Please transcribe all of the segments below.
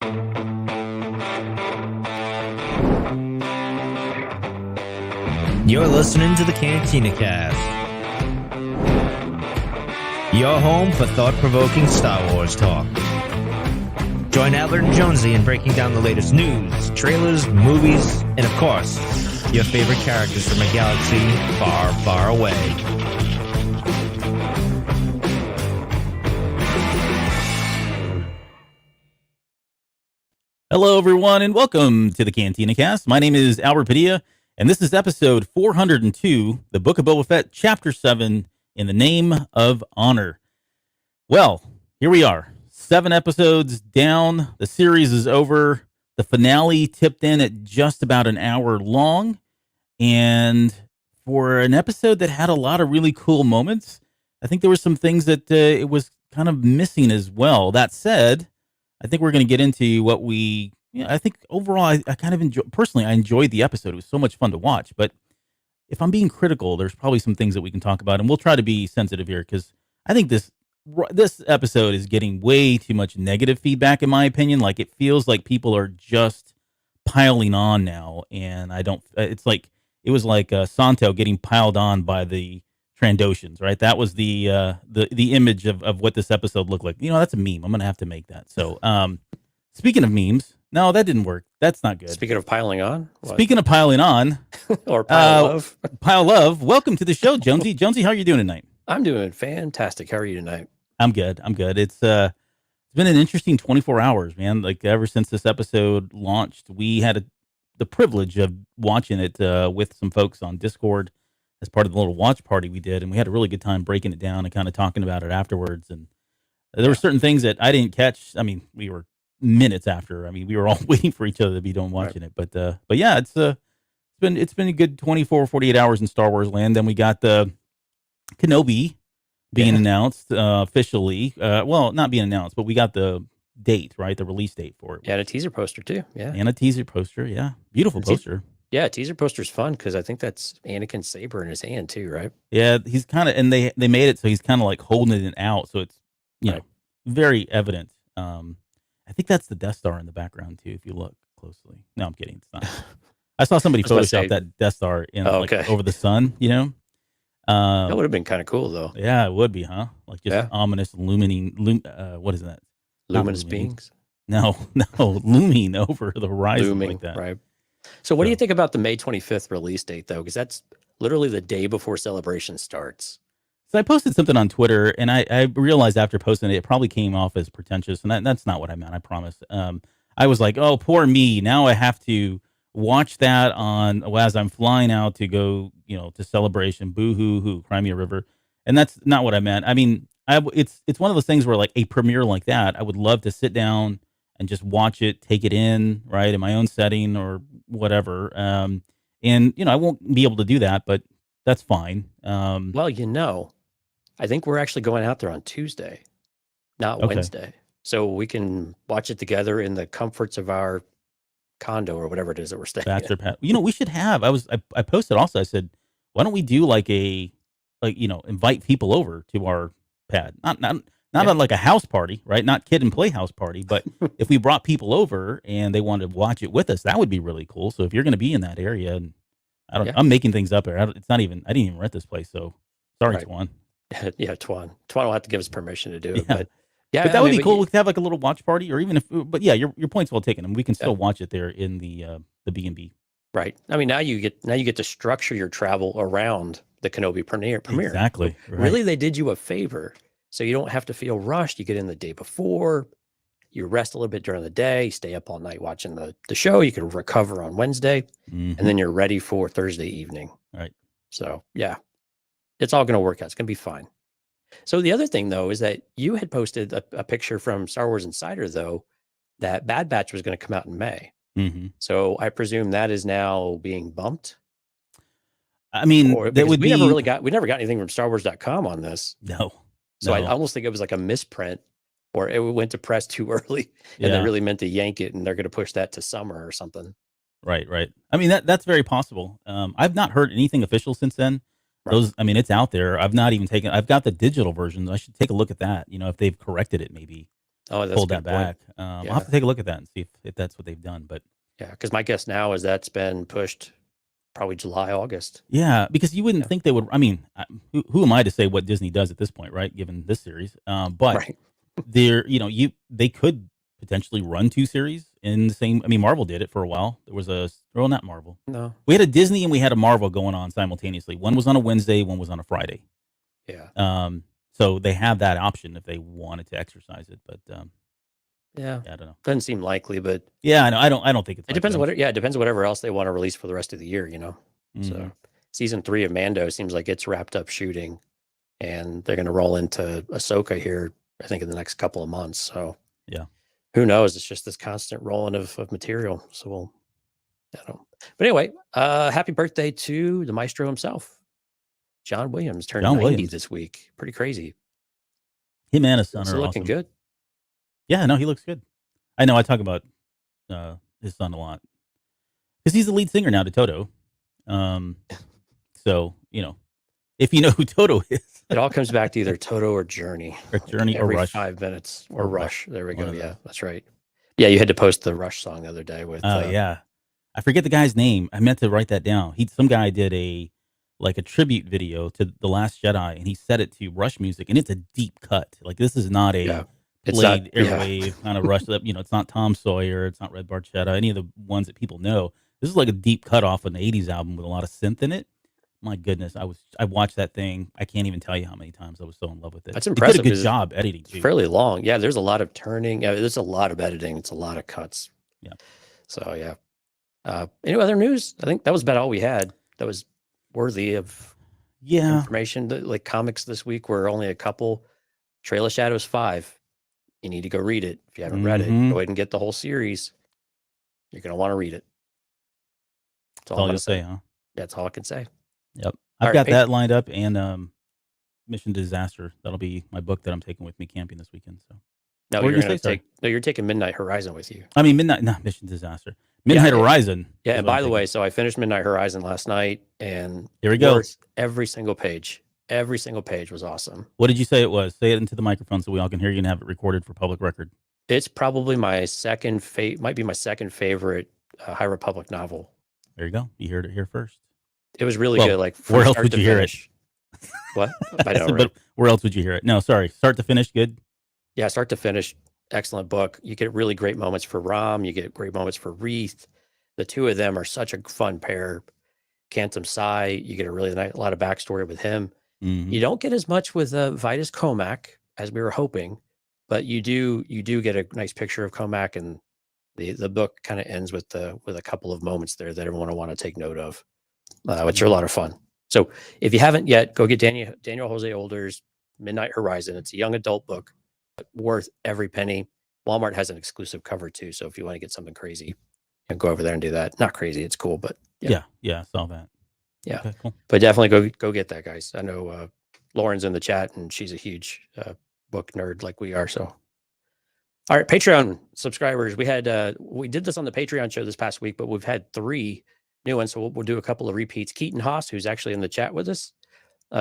You're listening to the Cantina Cast, your home for thought-provoking Star Wars talk. Join Albert and Jonesy in breaking down the latest news, trailers, movies, and of course, your favorite characters from a galaxy far, far away. Hello, everyone, and welcome to the Cantina Cast. My name is Albert Padilla, and this is episode 402, the Book of Boba Fett, Chapter 7, In the Name of Honor. Well, here we are, 7 episodes down. The series is over. The finale tipped in at just about an hour long, and for an episode that had a lot of really cool moments, I think there were some things that it was kind of missing as well. That said, I think we're going to get into what I think overall, I kind of personally, I enjoyed the episode. It was so much fun to watch. But if I'm being critical, there's probably some things that we can talk about, and we'll try to be sensitive here because I think this episode is getting way too much negative feedback, in my opinion. Like, it feels like people are just piling on now, and it was like Santo getting piled on by the Trandoshans, right? That was the image of what this episode looked like. You know, that's a meme. I'm gonna have to make that. So, speaking of memes, no, that didn't work. That's not good. Speaking of piling on, Speaking of piling on, or pile of, welcome to the show, Jonesy. Jonesy, how are you doing tonight? I'm doing fantastic. How are you tonight? I'm good. It's been an interesting 24 hours, man. Like, ever since this episode launched, we had the privilege of watching it with some folks on Discord as part of the little watch party we did, and we had a really good time breaking it down and kind of talking about it afterwards. And there were certain things that I didn't catch. I mean, we were minutes after. I mean, we were all waiting for each other to be done watching it. But yeah, it's been a good 24, 48 hours in Star Wars land. Then we got the Kenobi being announced officially. Well, not being announced, but we got the date, right? The release date for it. Yeah, and a teaser poster too. Yeah, and a teaser poster. Yeah, beautiful poster. Yeah, teaser poster's fun because I think that's Anakin's saber in his hand too, right? Yeah, he's kind of, and they made it so he's kind of like holding it out, so it's know very evident. I think that's the Death Star in the background too, if you look closely. No, I'm kidding. It's not. I saw somebody Photoshop that Death Star in over the sun. You know, that would have been kind of cool though. Yeah, it would be, huh? Like just ominous illuminating. What is that? Luminous beings. No, looming over the horizon like that. Right. So what do you think about the May 25th release date, though? Because that's literally the day before Celebration starts. So I posted something on Twitter, and I realized after posting it, it probably came off as pretentious, and that's not what I meant, I promise. I was like, oh, poor me. Now I have to watch that as I'm flying out to go, to Celebration, boo-hoo-hoo, Crimea River. And that's not what I meant. I mean, it's one of those things where, like, a premiere like that, I would love to sit down and just watch it, take it in, right, in my own setting or whatever. And, I won't be able to do that, but that's fine. Well, I think we're actually going out there on Tuesday, not Wednesday. So we can watch it together in the comforts of our condo or whatever it is that we're staying in. We should have, I posted also, I said, why don't we do invite people over to our pad? Not on like a house party, right? Not kid and play house party, but if we brought people over and they wanted to watch it with us, that would be really cool. So if you're going to be in that area, and I'm making things up here. I didn't even rent this place. So sorry, Twan. Yeah, Twan will have to give us permission to do it. But that would be cool. We could have like a little watch party, or even your point's well taken, and we can still watch it there in the B&B. Right. I mean, now you get to structure your travel around the Kenobi premiere. Exactly. Right. Really, they did you a favor. So you don't have to feel rushed. You get in the day before, you rest a little bit during the day, stay up all night watching the show. You can recover on Wednesday, and then you're ready for Thursday evening. Right. So, yeah, it's all going to work out. It's going to be fine. So the other thing, though, is that you had posted a picture from Star Wars Insider, though, that Bad Batch was going to come out in May. Mm-hmm. So I presume that is now being bumped. I mean, we never got anything from StarWars.com on this. No. So I almost think it was like a misprint, or it went to press too early, and they really meant to yank it, and they're going to push that to summer or something. Right. I mean, that's very possible. I've not heard anything official since then. Right. It's out there. I've got the digital version. I should take a look at that. If they've corrected it, maybe. Oh, that's a pulled good that point. back. I'll Yeah. have to take a look at that and see if that's what they've done. But Yeah, because my guess now is that's been pushed probably July, August. yeah, because you wouldn't Yeah. think they would. I mean, who am I to say what Disney does at this point, right? Given this series, but Right. they could potentially run 2 series in the same. I mean, Marvel did it for a while. There was not Marvel. No. We had a Disney and we had a Marvel going on simultaneously. One was on a Wednesday, one was on a Friday. Yeah. So they have that option if they wanted to exercise it. But Yeah. I don't know. Doesn't seem likely, but Yeah, I know. I don't think it's. it depends on it depends on whatever else they want to release for the rest of the year, So season 3 of Mando seems like it's wrapped up shooting, and they're going to roll into Ahsoka here, I think, in the next couple of months. So yeah, who knows? It's just this constant rolling of material. So I don't know. But anyway, happy birthday to the maestro himself. John Williams turned 90 this week. Pretty crazy. Him and his son are looking awesome. good. Yeah, no, he looks good. I know. I talk about his son a lot because he's the lead singer now to Toto. So if you know who Toto is, it all comes back to either Toto or Journey. Every or Rush. 5 minutes or Rush. There we go. Yeah, that's right. Yeah, you had to post the Rush song the other day with. Yeah, I forget the guy's name. I meant to write that down. Some guy did a tribute video to The Last Jedi, and he set it to Rush music, and it's a deep cut. Like, this is not a played airwave kind of Rush. It's not Tom Sawyer, it's not Red Barchetta, any of the ones that people know. This is like a deep cut off an '80s album with a lot of synth in it. My goodness, I watched that thing. I can't even tell you how many times I was so in love with it. That's impressive. They did a good job editing too. Fairly long. Yeah, there's a lot of turning. Yeah, there's a lot of editing. It's a lot of cuts. Yeah. So yeah. Any other news? I think that was about all we had. That was worthy of information. Like comics this week were only a couple. Trail of Shadows 5. You need to go read it. If you haven't read it, go ahead and get the whole series. You're going to want to read it. That's all you'll say, huh? That's all I can say. Yep. I've got that lined up, and Mission Disaster. That'll be my book that I'm taking with me camping this weekend. So. No, you're taking Midnight Horizon with you. I mean, Mission Disaster. Midnight Horizon. Yeah, and by the way, so I finished Midnight Horizon last night, and here we go. Every single page was awesome. What did you say it was? Say it into the microphone so we all can hear you and have it recorded for public record. It's probably my second favorite High Republic novel. There you go. You heard it here first. It was really good. Like, where else would you hear it? What? I know, right? But where else would you hear it? No, sorry. Start to finish, good. Yeah, start to finish, excellent book. You get really great moments for Rom. You get great moments for Wreath. The two of them are such a fun pair. Cantum Psy, you get a lot of backstory with him. Mm-hmm. You don't get as much with Vitus Comac as we were hoping, but you do get a nice picture of Comac, and the book kind of ends with a couple of moments there that everyone will want to take note of, which are a lot of fun. So if you haven't yet, go get Daniel Jose Older's Midnight Horizon. It's a young adult book, but worth every penny. Walmart has an exclusive cover too, so if you want to get something crazy, go over there and do that. Not crazy, it's cool, but yeah, I saw that. Yeah, okay, cool. But definitely go get that, guys. I know Lauren's in the chat, and she's a huge book nerd like we are. So, all right, Patreon subscribers, we did this on the Patreon show this past week, but we've had 3 new ones, so we'll do a couple of repeats. Keaton Haas, who's actually in the chat with us,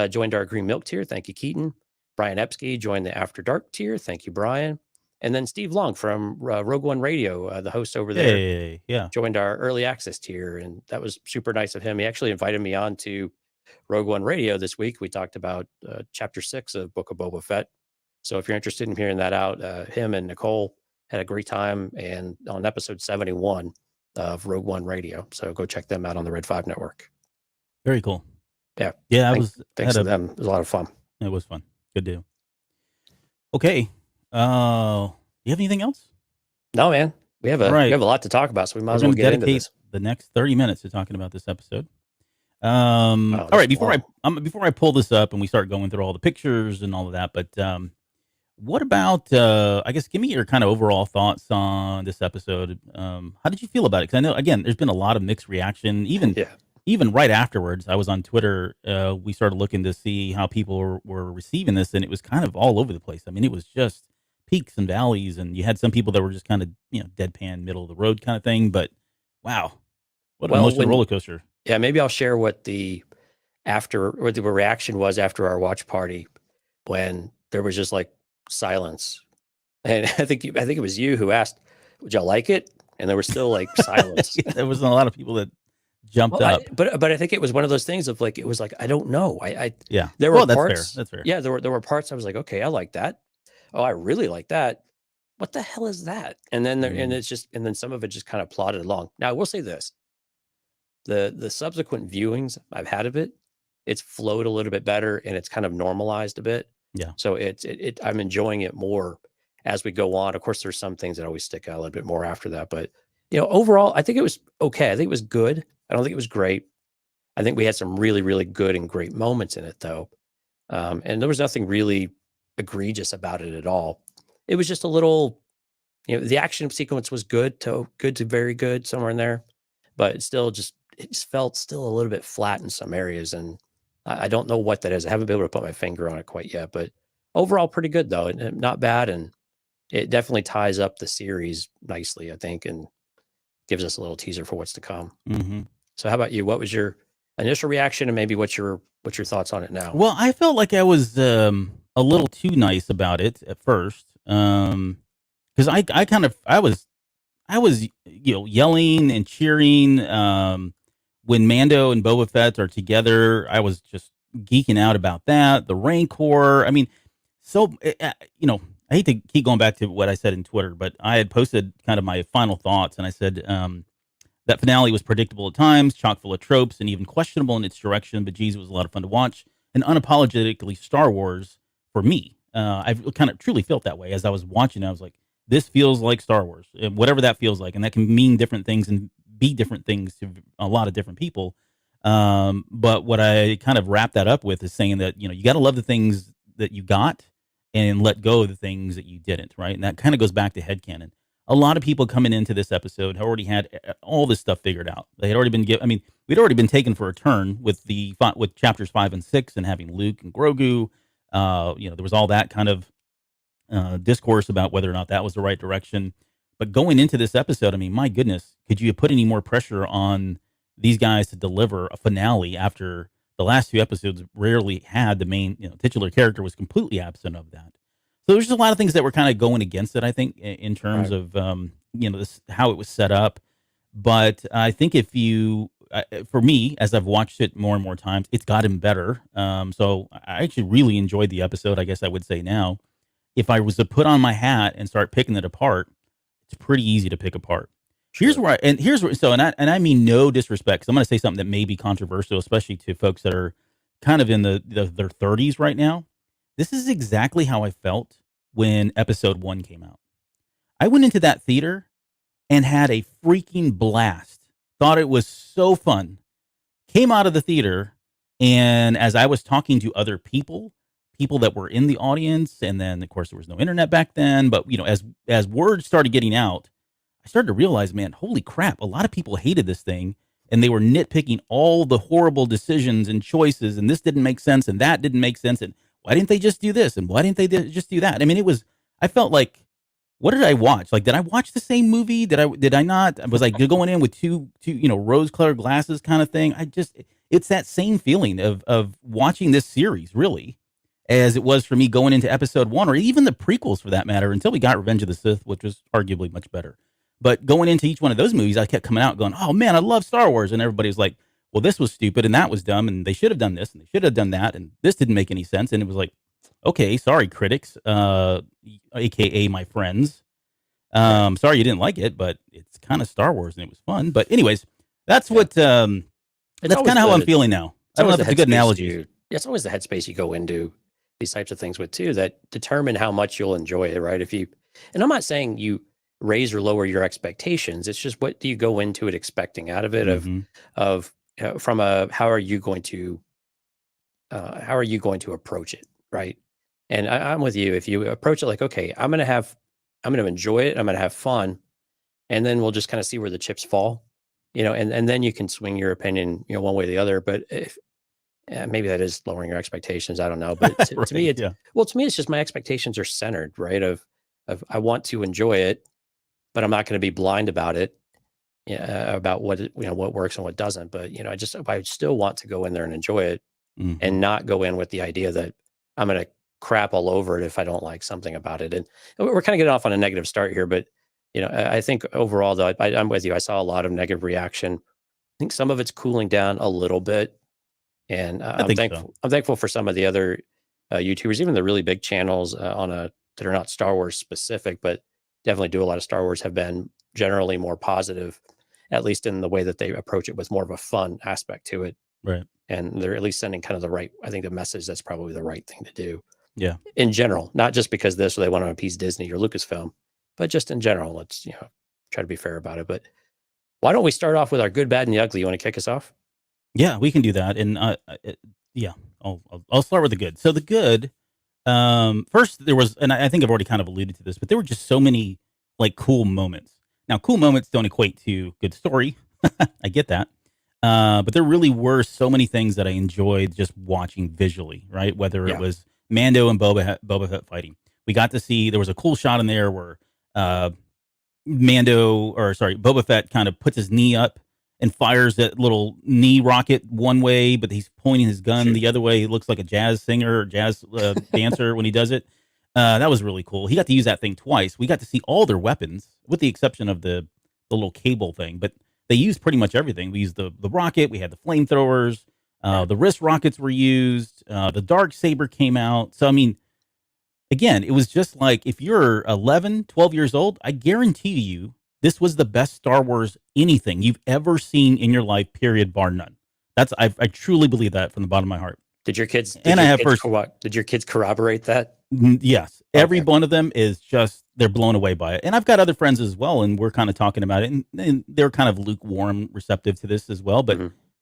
joined our Green Milk tier. Thank you, Keaton. Brian Epsky joined the After Dark tier. Thank you, Brian. And then Steve Long from Rogue One Radio, the host over there, joined our early access tier, and that was super nice of him. He actually invited me on to Rogue One Radio this week. We talked about Chapter 6 of Book of Boba Fett. So if you're interested in hearing that out, him and Nicole had a great time, and on episode 71 of Rogue One Radio. So go check them out on the Red 5 network. Very cool. Yeah. Thanks to them. It was a lot of fun. It was fun. Good deal. Okay. Do you have anything else? No, man. We have a lot to talk about, so we might as well get into this. The next 30 minutes to talking about this episode. All right, before I pull this up and we start going through all the pictures and all of that, but what about I guess give me your kind of overall thoughts on this episode. How did you feel about it? Because I know, again, there's been a lot of mixed reaction. Even right afterwards, I was on Twitter. We started looking to see how people were receiving this, and it was kind of all over the place. I mean, it was just peaks and valleys, and you had some people that were just kind of deadpan, middle of the road kind of thing. But wow, what an emotional roller coaster! Yeah, maybe I'll share what the reaction was after our watch party when there was just like silence, And I think it was you who asked, "Would y'all like it?" And there was still like silence. There wasn't a lot of people that jumped up. But I think it was one of those things of like, it was like, I don't know. Yeah. There were That's parts. fair. That's fair. Yeah, there were parts I was like, okay, I like that. Oh, I really like that. What the hell is that? And then and it's just, and then some of it just kind of plodded along. Now I will say this: the subsequent viewings I've had of it, it's flowed a little bit better and it's kind of normalized a bit. Yeah. So I'm enjoying it more as we go on. Of course, there's some things that always stick out a little bit more after that, but overall, I think it was okay. I think it was good. I don't think it was great. I think we had some really, really good and great moments in it, though. And there was nothing really egregious about it at all. It was just a little, the action sequence was good to very good, somewhere in there, but it just felt still a little bit flat in some areas. And I don't know what that is. I haven't been able to put my finger on it quite yet, but overall pretty good though. And not bad. And it definitely ties up the series nicely, I think, and gives us a little teaser for what's to come. Mm-hmm. So how about you? What was your initial reaction and maybe what's your thoughts on it now? Well, I felt like I was a little too nice about it at first. Because I was yelling and cheering when Mando and Boba Fett are together. I was just geeking out about that. The Rancor. I mean, so I hate to keep going back to what I said in Twitter, but I had posted kind of my final thoughts, and I said that finale was predictable at times, chock full of tropes, and even questionable in its direction. But geez, it was a lot of fun to watch, and unapologetically Star Wars for me. I've kind of truly felt that way as I was watching. I was like, this feels like Star Wars, whatever that feels like. And that can mean different things and be different things to a lot of different people. But what I kind of wrap that up with is saying that, you got to love the things that you got and let go of the things that you didn't. Right. And that kind of goes back to headcanon. A lot of people coming into this episode had already had all this stuff figured out. They had already been we'd already been taken for a turn with with chapters 5 and 6 and having Luke and Grogu. There was all that kind of discourse about whether or not that was the right direction. But going into this episode, I mean, my goodness, could you put any more pressure on these guys to deliver a finale after the last two episodes rarely had the main, titular character was completely absent of that. So there's just a lot of things that were kind of going against it, I think, in terms of, how it was set up. But I think for me, as I've watched it more and more times, it's gotten better. So I actually really enjoyed the episode, I guess I would say now. If I was to put on my hat and start picking it apart, it's pretty easy to pick apart. Sure. I mean no disrespect, because I'm going to say something that may be controversial, especially to folks that are kind of in their 30s right now. This is exactly how I felt when episode 1 came out. I went into that theater and had a freaking blast. Thought it was so fun. Came out of the theater, and as I was talking to other people that were in the audience, and then of course there was no internet back then, but as word started getting out, I started to realize, man, holy crap, a lot of people hated this thing, and they were nitpicking all the horrible decisions and choices, and this didn't make sense, and that didn't make sense, and why didn't they just do this, and why didn't they just do that? I mean, I felt like, what did I watch? Like, did I watch the same movie? Did I not? Was I going in with two rose-colored glasses kind of thing? It's that same feeling of watching this series, really, as it was for me going into episode 1, or even the prequels for that matter, until we got Revenge of the Sith, which was arguably much better. But going into each one of those movies, I kept coming out going, oh man, I love Star Wars. And everybody was like, well, this was stupid and that was dumb and they should have done this and they should have done that. And this didn't make any sense. And it was like, okay, sorry, critics, AKA my friends. Sorry you didn't like it, but it's kind of Star Wars and it was fun. But anyways, that's what, that's kind of how I'm feeling now. I don't know if it's a good analogy. It's always the headspace you go into these types of things with too, that determine how much you'll enjoy it, right? And I'm not saying you raise or lower your expectations. It's just, what do you go into it expecting out of it? How are you going to approach it, right? And I'm with you. If you approach it like, okay, I'm going to enjoy it, I'm going to have fun, and then we'll just kind of see where the chips fall, and then you can swing your opinion, one way or the other. But maybe that is lowering your expectations. I don't know. But to, right, to me, it's just my expectations are centered, right? Of I want to enjoy it, but I'm not going to be blind about it, about what works and what doesn't. But I still want to go in there and enjoy it, and not go in with the idea that I'm going to crap all over it if I don't like something about it. And we're kind of getting off on a negative start here, but I think overall, though, I'm with you. I saw a lot of negative reaction. I think some of it's cooling down a little bit, and I'm thankful. So. I'm thankful for some of the other YouTubers, even the really big channels that are not Star Wars specific, but definitely do a lot of Star Wars, have been generally more positive, at least in the way that they approach it, with more of a fun aspect to it. Right. And they're at least sending kind of the message that's probably the right thing to do. Yeah. In general, not just because this or they want to appease Disney or Lucasfilm, but just in general, let's try to be fair about it. But why don't we start off with our good, bad, and the ugly? You want to kick us off? Yeah, we can do that. And I'll start with the good. So the good, first there was, and I think I've already kind of alluded to this, but there were just so many like cool moments. Now, cool moments don't equate to good story. I get that. But there really were so many things that I enjoyed just watching visually, right? Whether it was Mando and Boba Fett fighting. We got to see, there was a cool shot in there where Boba Fett kind of puts his knee up and fires that little knee rocket one way, but he's pointing his gun the other way. He looks like a jazz singer or jazz dancer when he does it. That was really cool. He got to use that thing twice. We got to see all their weapons, with the exception of the little cable thing, but they used pretty much everything. We used the rocket. We had the flamethrowers. The wrist rockets were used. The dark saber came out. So, I mean, again, it was just like, if you're 11, 12 years old, I guarantee you this was the best Star Wars anything you've ever seen in your life, period, bar none. I truly believe that from the bottom of my heart. Did your kids corroborate that? Yes. Okay. Every one of them is just, they're blown away by it. And I've got other friends as well, and we're kind of talking about it, and they're kind of lukewarm receptive to this as well, but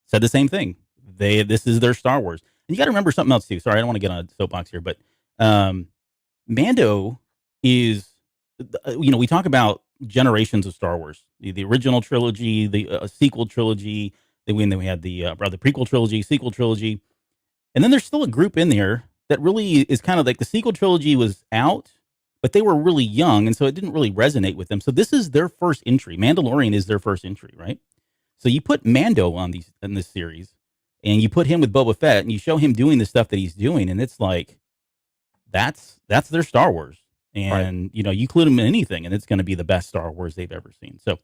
said the same thing. This is their Star Wars. And you got to remember something else too. Sorry, I don't want to get on a soapbox here, but Mando is, we talk about generations of Star Wars, the original trilogy, the sequel trilogy, then we had the prequel trilogy, sequel trilogy, and then there's still a group in there that really is kind of like, the sequel trilogy was out, but they were really young, and so it didn't really resonate with them. So this is their first entry. Mandalorian is their first entry, right? So you put Mando in this series, and you put him with Boba Fett, and you show him doing the stuff that he's doing, and it's like, that's their Star Wars. And, you include them in anything, and it's going to be the best Star Wars they've ever seen. So,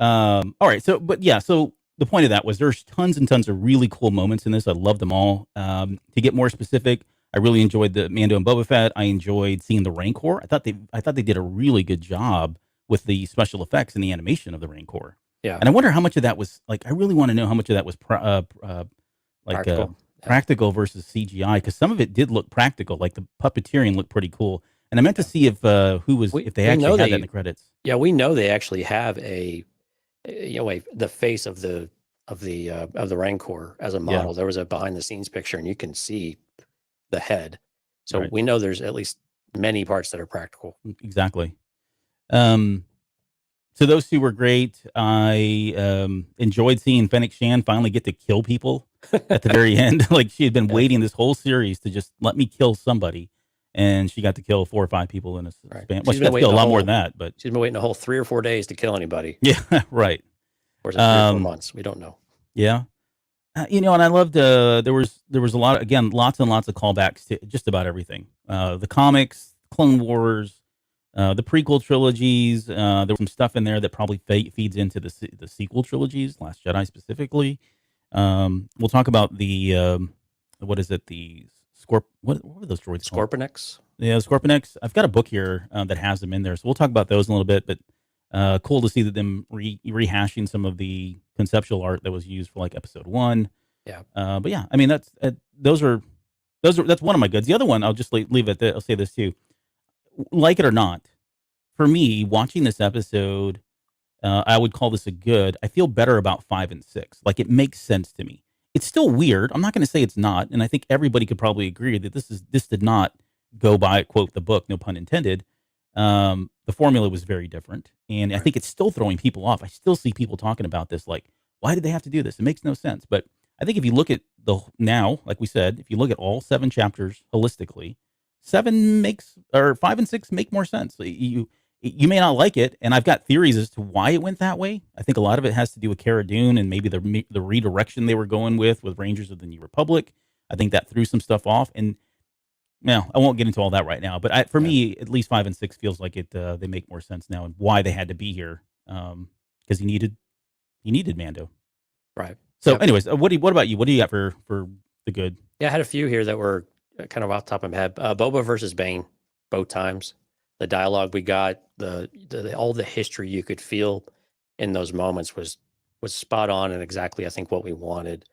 all right. So, but yeah, so the point of that was there's tons and tons of really cool moments in this. I love them all. To get more specific, I really enjoyed the Mando and Boba Fett. I enjoyed seeing the Rancor. I thought they did a really good job with the special effects and the animation of the Rancor. Yeah. And I wonder how much of that was, like, I really want to know how much of that was practical versus CGI, because some of it did look practical, like the puppeteering looked pretty cool. And I meant to see if they actually had that in the credits. Yeah, we know they actually have the face of the Rancor as a model. Yeah. There was a behind the scenes picture, and you can see the head. So we know there's at least many parts that are practical. Exactly. So those two were great. I enjoyed seeing Fennec Shan finally get to kill people at the very end. Like, she had been waiting this whole series to just let me kill somebody. And she got to kill 4 or 5 people in a span. Well, she got to kill a lot more than that, but she's been waiting a whole 3 or 4 days to kill anybody. Yeah, right. Or 3 or 4 months. We don't know. Yeah, and I loved. There was a lot. Again, lots and lots of callbacks to just about everything. The comics, Clone Wars, the prequel trilogies. There was some stuff in there that probably feeds into the sequel trilogies, Last Jedi specifically. We'll talk about the what is it? The what were those droids called? Scorpionex. Yeah, Scorpionex. I've got a book here that has them in there, so we'll talk about those in a little bit. But cool to see that them rehashing some of the conceptual art that was used for like episode 1. Yeah. But yeah, I mean that's one of my goods. The other one, I'll just leave it. I'll say this too. Like it or not, for me, watching this episode, I would call this a good. I feel better about 5 and 6. Like, it makes sense to me. It's still weird. I'm not going to say it's not, and I think everybody could probably agree that this did not go by, quote, the book, no pun intended. The formula was very different, and I think it's still throwing people off. I still see people talking about this, like, why did they have to do this? It makes no sense. But I think if you look at like we said, if you look at all 7 chapters holistically, 5 and 6 make more sense. You may not like it, and I've got theories as to why it went that way. I think a lot of it has to do with Cara Dune and maybe the redirection they were going with Rangers of the New Republic. I think that threw some stuff off. And Now, I won't get into all that right now, but for me, at least 5 and 6 feels like they make more sense now and why they had to be here. Because he needed Mando. Right. So, anyways, what about you? What do you got for the good? Yeah, I had a few here that were kind of off the top of my head. Boba versus Bane, both times. The dialogue we got, the all the history you could feel in those moments was spot on and exactly, I think, what we wanted.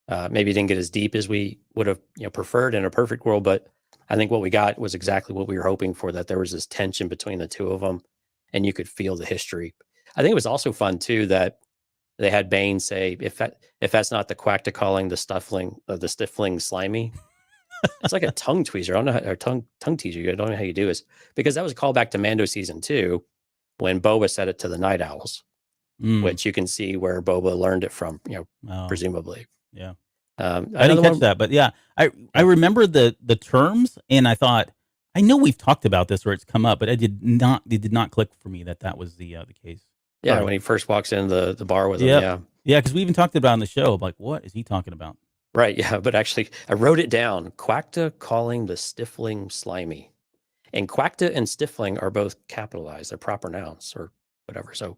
Maybe didn't get as deep as we would have preferred in a perfect world, but I think what we got was exactly what we were hoping for, that there was this tension between the two of them and you could feel the history. I think it was also fun too that they had Bane say, if that's not the quack calling the stifling slimy. It's like a tongue tweezer. I don't know how, or tongue teaser. I don't know how you do this, because that was a callback to Mando season 2 when Boba said it to the Night Owls, which you can see where Boba learned it from, presumably. Yeah. I didn't catch that, but yeah, I remember the terms, and I thought, I know we've talked about this or it's come up, but it did not click for me that was the case. Yeah, when he first walks in the bar with him. Yeah, because we even talked about it on the show. I'm like, what is he talking about? Right, yeah, but actually, I wrote it down. Quackta calling the stifling slimy. And quackta and stifling are both capitalized. They're proper nouns or whatever, so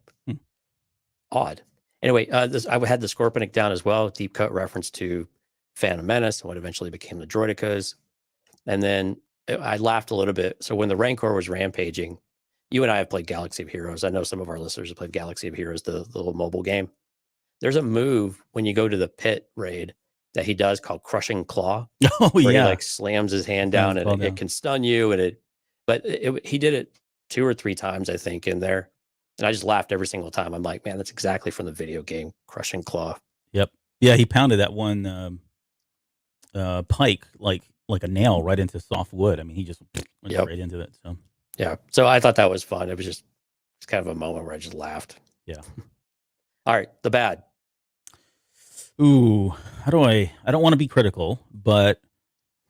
odd. Anyway, I had the Scorpionic down as well, deep cut reference to Phantom Menace and what eventually became the Droidicas. And then I laughed a little bit. So when the Rancor was rampaging, you and I have played Galaxy of Heroes. I know some of our listeners have played Galaxy of Heroes, the little mobile game. There's a move when you go to the pit raid that he does called Crushing Claw. Oh, where yeah. he like slams his hand down and it can stun you. But he did it 2 or 3 times, I think, in there. And I just laughed every single time. I'm like, man, that's exactly from the video game, Crushing Claw. Yep. Yeah, he pounded that one pike like a nail right into soft wood. I mean, he just went right into it. So yeah. So I thought that was fun. It was just kind of a moment where I just laughed. Yeah. All right, the bad. Ooh, I don't want to be critical, but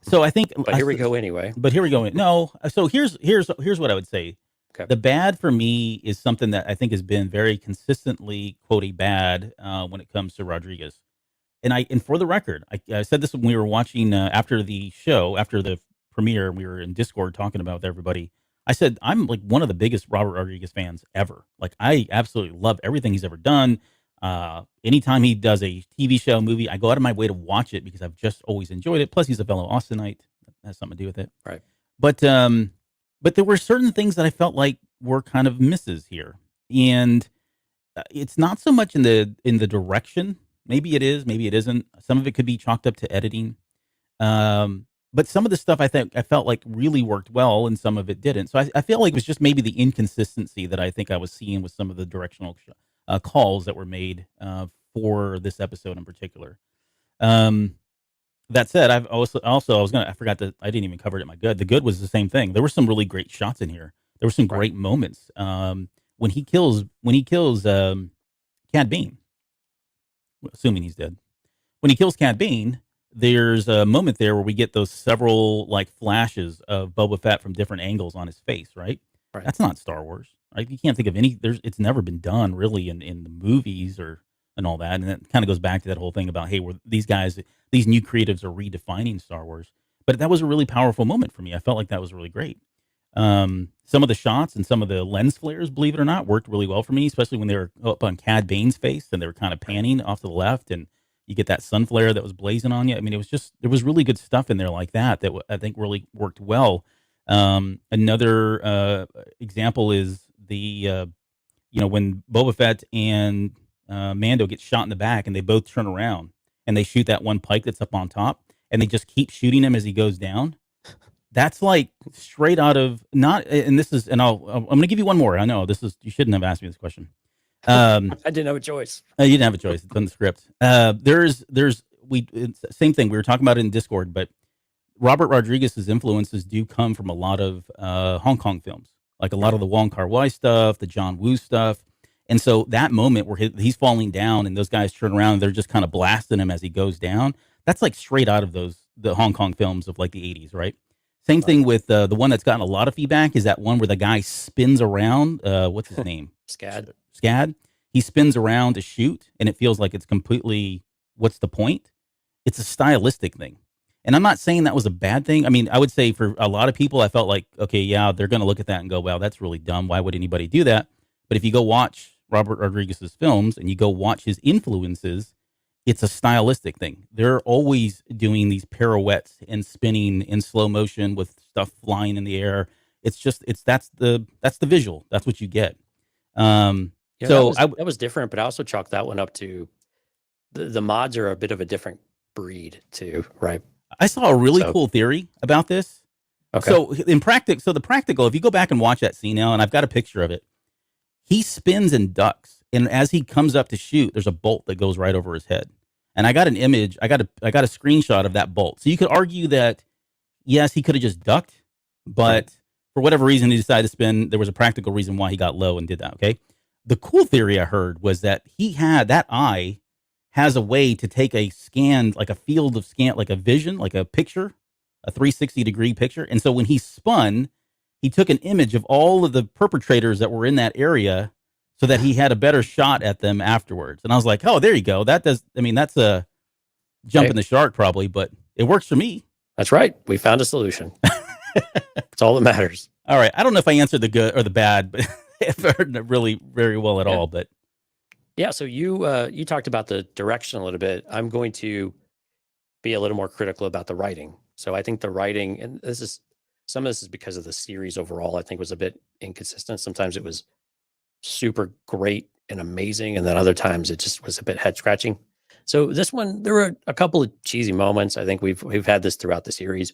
so I think. But here we go anyway. No, so here's what I would say. Okay. The bad for me is something that I think has been very consistently quote bad when it comes to Rodriguez. And for the record, I said this when we were watching after the show, after the premiere, we were in Discord talking about with everybody. I said, I'm like one of the biggest Robert Rodriguez fans ever. Like, I absolutely love everything he's ever done. Anytime he does a TV show, movie, I go out of my way to watch it because I've just always enjoyed it. Plus, he's a fellow Austinite. That has something to do with it. Right. But there were certain things that I felt like were kind of misses here. And it's not so much in the direction. Maybe it is, maybe it isn't. Some of it could be chalked up to editing. But some of the stuff I felt like really worked well, and some of it didn't. So I feel like it was just maybe the inconsistency that I think I was seeing with some of the directional calls that were made for this episode in particular. That said, I didn't even cover it in my good. The good was the same thing. There were some really great shots in here. There were some great moments when he kills Cad Bane, assuming he's dead. When he kills Cad Bane, there's a moment there where we get those several like flashes of Boba Fett from different angles on his face, right? That's not Star Wars, right? You can't think of it's never been done really in the movies and all that. And that kind of goes back to that whole thing about, hey, these new creatives are redefining Star Wars. But that was a really powerful moment for me. I felt like that was really great. Some of the shots and some of the lens flares, believe it or not, worked really well for me, especially when they were up on Cad Bane's face and they were kind of panning off to the left and you get that sun flare that was blazing on you. I mean, there was really good stuff in there like that I think really worked well. Another example is when Boba Fett and Mando get shot in the back and they both turn around and they shoot that one Pike that's up on top and they just keep shooting him as he goes down. That's like straight out of I'm going to give you one more. I know you shouldn't have asked me this question. I didn't have a choice. You didn't have a choice. It's on the script. Same thing. We were talking about it in Discord, but Robert Rodriguez's influences do come from a lot of Hong Kong films, like a lot of the Wong Kar-wai stuff, the John Woo stuff. And so that moment where he's falling down and those guys turn around and they're just kind of blasting him as he goes down, that's like straight out of the Hong Kong films of like the 80s, right? Same thing with the one that's gotten a lot of feedback is that one where the guy spins around. What's his name? Scad. He spins around to shoot, and it feels like it's completely, what's the point? It's a stylistic thing. And I'm not saying that was a bad thing. I mean, I would say for a lot of people, I felt like, okay, yeah, they're going to look at that and go, wow, that's really dumb. Why would anybody do that? But if you go watch Robert Rodriguez's films and you go watch his influences, it's a stylistic thing. They're always doing these pirouettes and spinning in slow motion with stuff flying in the air. That's the visual. That's what you get. So that was different, but I also chalked that one up to the mods are a bit of a different breed too, right? I saw a really cool theory about this. Okay. So the practical, if you go back and watch that scene now, and I've got a picture of it, he spins and ducks, and as he comes up to shoot, there's a bolt that goes right over his head. And I got an image, I got a screenshot of that bolt. So you could argue that yes, he could have just ducked, but for whatever reason he decided to spin. There was a practical reason why he got low and did that. Okay. The cool theory I heard was that that eye has a way to take a scan, like a field of scan, like a vision, like a picture, a 360-degree picture. And so when he spun, he took an image of all of the perpetrators that were in that area so that he had a better shot at them afterwards. And I was like, oh, there you go. That's a jump in the shark probably, but it works for me. That's right. We found a solution. That's all that matters. All right. I don't know if I answered the good or the bad, but I've heard it really very well at all, but. Yeah, so you talked about the direction a little bit. I'm going to be a little more critical about the writing. So I think the writing, and some of this is because of the series overall, I think was a bit inconsistent. Sometimes it was super great and amazing, and then other times it just was a bit head scratching. So this one, there were a couple of cheesy moments. I think we've had this throughout the series,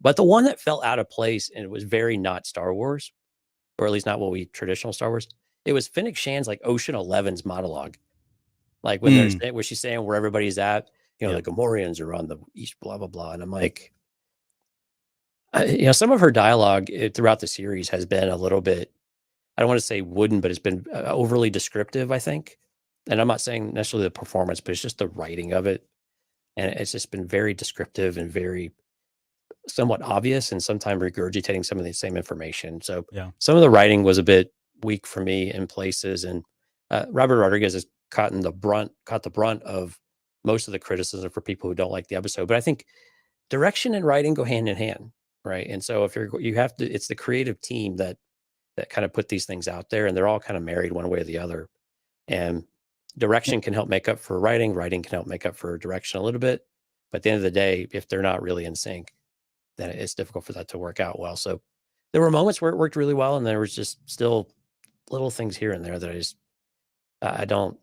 but the one that fell out of place and it was very not Star Wars, or at least not what we traditional Star Wars. It was Fennec Shan's like Ocean 11's monologue. Like when where she's saying where everybody's at, the Gamorreans are on the east, blah, blah, blah. And I'm like, some of her dialogue throughout the series has been a little bit, I don't want to say wooden, but it's been overly descriptive, I think. And I'm not saying necessarily the performance, but it's just the writing of it. And it's just been very descriptive and very somewhat obvious and sometimes regurgitating some of the same information. So some of the writing was a bit weak for me in places, and Robert Rodriguez has caught the brunt of most of the criticism for people who don't like the episode. But I think direction and writing go hand in hand, right? And so if it's the creative team that kind of put these things out there, and they're all kind of married one way or the other. And direction can help make up for writing can help make up for direction a little bit. But at the end of the day, if they're not really in sync, then it's difficult for that to work out well. So there were moments where it worked really well, and there was just still little things here and there that Jon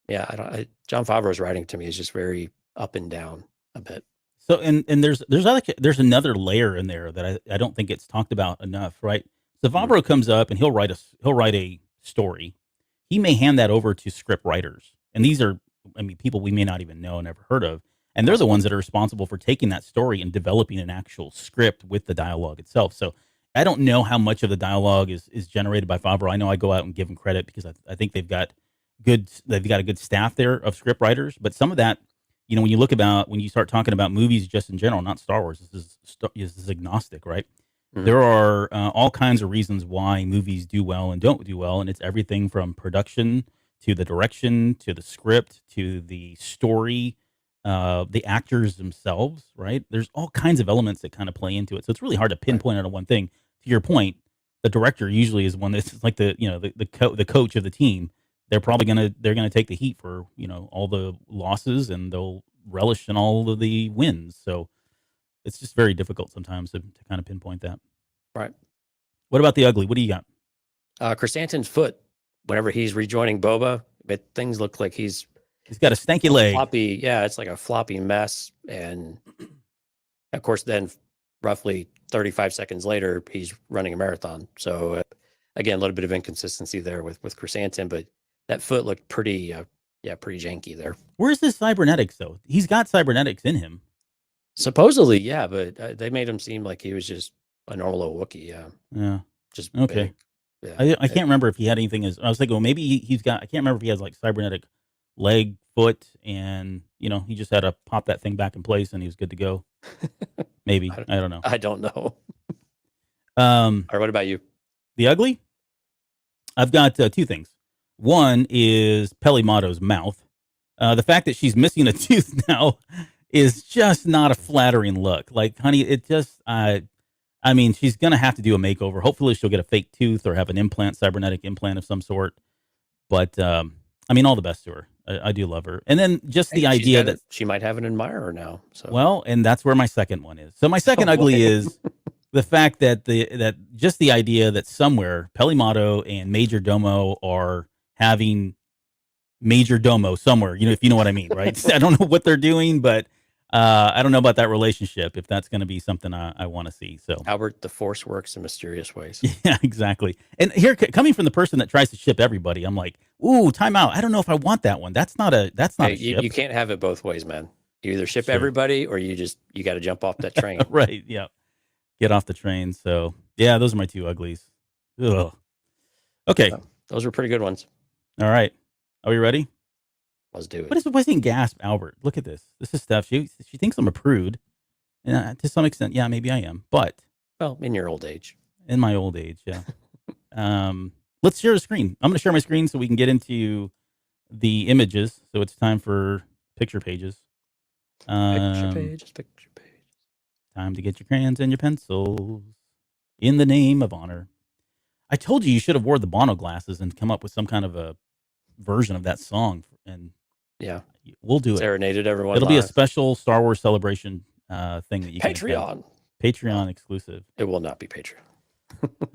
Favreau's writing to me is just very up and down a bit. So, and there's another layer in there that I don't think it's talked about enough, right? So Favreau comes up and he'll write a story. He may hand that over to script writers, and these are, people we may not even know, never heard of, and they're the ones that are responsible for taking that story and developing an actual script with the dialogue itself. So I don't know how much of the dialogue is generated by Favreau. I know I go out and give him credit because I think they've got a good staff there of script writers. But some of that, when you start talking about movies just in general, not Star Wars, this is agnostic, right? Mm-hmm. There are all kinds of reasons why movies do well and don't do well, and it's everything from production to the direction to the script to the story, the actors themselves, right? There's all kinds of elements that kind of play into it, so it's really hard to pinpoint it on one thing. To your point, the director usually is one that's like the coach of the team. They're probably gonna take the heat for all the losses, and they'll relish in all of the wins. So it's just very difficult sometimes to kind of pinpoint that. Right. What about the ugly? What do you got? Chrysanthemum's foot. Whenever he's rejoining Boba, things look like he's got a stanky leg. Floppy, yeah, it's like a floppy mess. And of course, then roughly 35 seconds later, he's running a marathon. So again, a little bit of inconsistency there with Chrysanthemum, but that foot looked pretty janky there. Where's the cybernetics though? He's got cybernetics in him. Supposedly, yeah, but they made him seem like he was just a normal Wookiee. Yeah. Yeah. Just okay. Big. Yeah. I can't remember if he had anything I was thinking, well, maybe he's got. I can't remember if he has like cybernetic leg, foot, and he just had to pop that thing back in place and he was good to go. Maybe I don't know. I don't know. All right, what about you? The ugly? I've got two things. One is Peli Motto's mouth. The fact that she's missing a tooth now is just not a flattering look. Like, honey, it just, I mean, she's going to have to do a makeover. Hopefully she'll get a fake tooth or have an implant, cybernetic implant of some sort. But, I mean, all the best to her. I do love her. And then just the idea that she might have an admirer now. So well, and that's where my second one is. So my second ugly is the fact that just the idea that somewhere Pelimato and Major Domo are having Major Domo somewhere, if you know what I mean, right? I don't know what they're doing, but I don't know about that relationship, if that's going to be something I want to see. So Albert, the Force works in mysterious ways. Yeah, exactly. And here, coming from the person that tries to ship everybody, I'm like, ooh, time out. I don't know if I want that one. That's not a ship. You can't have it both ways, man. You either ship everybody or you got to jump off that train. Right. Yeah. Get off the train. So yeah, those are my two uglies. Ugh. Okay. Those were pretty good ones. All right. Are we ready? Let's do it. What is the voicing gasp, Albert? Look at this. This is stuff. She thinks I'm a prude. And to some extent, yeah, maybe I am. But well, in your old age. In my old age, yeah. Let's share a screen. I'm going to share my screen so we can get into the images. So it's time for picture pages. Picture pages. Time to get your crayons and your pencils. In the name of honor. I told you should have wore the Bono glasses and come up with some kind of a version of that song. And yeah, we'll do it. Serenaded everyone. It'll be a special Star Wars celebration thing that you Patreon. Can Patreon exclusive. It will not be Patreon.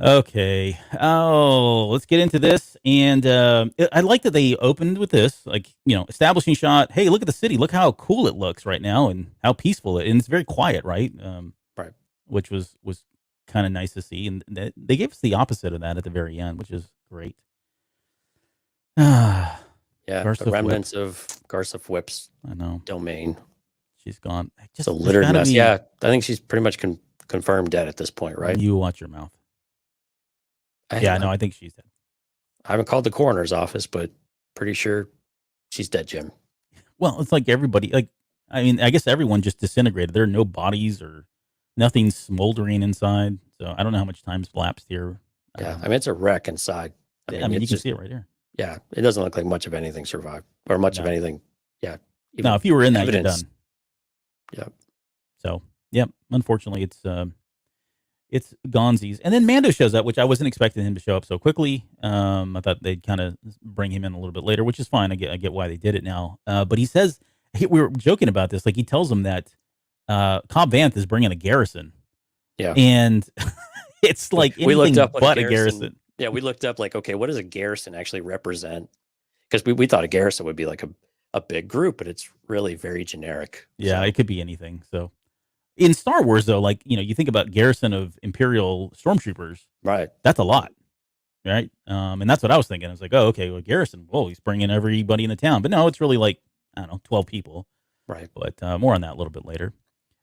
Okay. Oh, let's get into this. And I like that they opened with this, like, establishing shot. Hey, look at the city. Look how cool it looks right now and how peaceful and it's very quiet, right? Right. Which was kind of nice to see. And they gave us the opposite of that at the very end, which is great. Yeah, the remnants of Garsa Whip's domain. She's gone. It's a littered mess. Yeah, I think she's pretty much confirmed dead at this point, right? You watch your mouth. I think she's dead. I haven't called the coroner's office, but pretty sure she's dead, Jim. Well, it's like everybody, I guess everyone just disintegrated. There are no bodies or nothing smoldering inside. So I don't know how much time's lapsed here. Yeah, it's a wreck inside. You can see it right here. Yeah, it doesn't look like much of anything survived or much of anything. Yeah. No, if you were in that, you're done. Yep. So, unfortunately, it's gonzies. And then Mando shows up, which I wasn't expecting him to show up so quickly. I thought they'd kind of bring him in a little bit later, which is fine. I get why they did it now. But he says, we were joking about this. Like, he tells him that Cobb Vanth is bringing a garrison. Yeah. And it's like we looked up but a garrison. Yeah, we looked up okay, what does a garrison actually represent? Because we thought a garrison would be like a big group, but it's really very generic. Yeah, it could be anything. So in Star Wars, though, you think about garrison of Imperial stormtroopers. Right. That's a lot. Right. And that's what I was thinking. I was like, oh, okay, well, garrison. Whoa, he's bringing everybody in the town. But no, it's really 12 people. Right. But more on that a little bit later.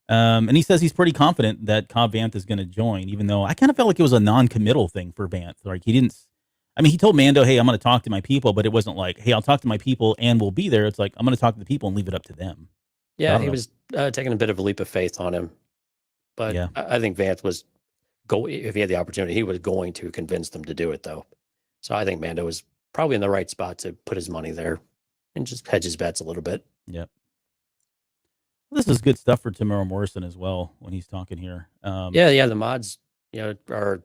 And he says he's pretty confident that Cobb Vanth is going to join, even though I kind of felt like it was a non-committal thing for Vanth. Like he didn't. I mean, he told Mando, "Hey, I'm going to talk to my people," but it wasn't like, "Hey, I'll talk to my people and we'll be there." It's like, I'm going to talk to the people and leave it up to them. Yeah, he was taking a bit of a leap of faith on him, but yeah. I think Vanth was if he had the opportunity, he was going to convince them to do it, though. So I think Mando was probably in the right spot to put his money there and just hedge his bets a little bit. Yep. This is good stuff for Tamara Morrison as well when he's talking here. The mods, are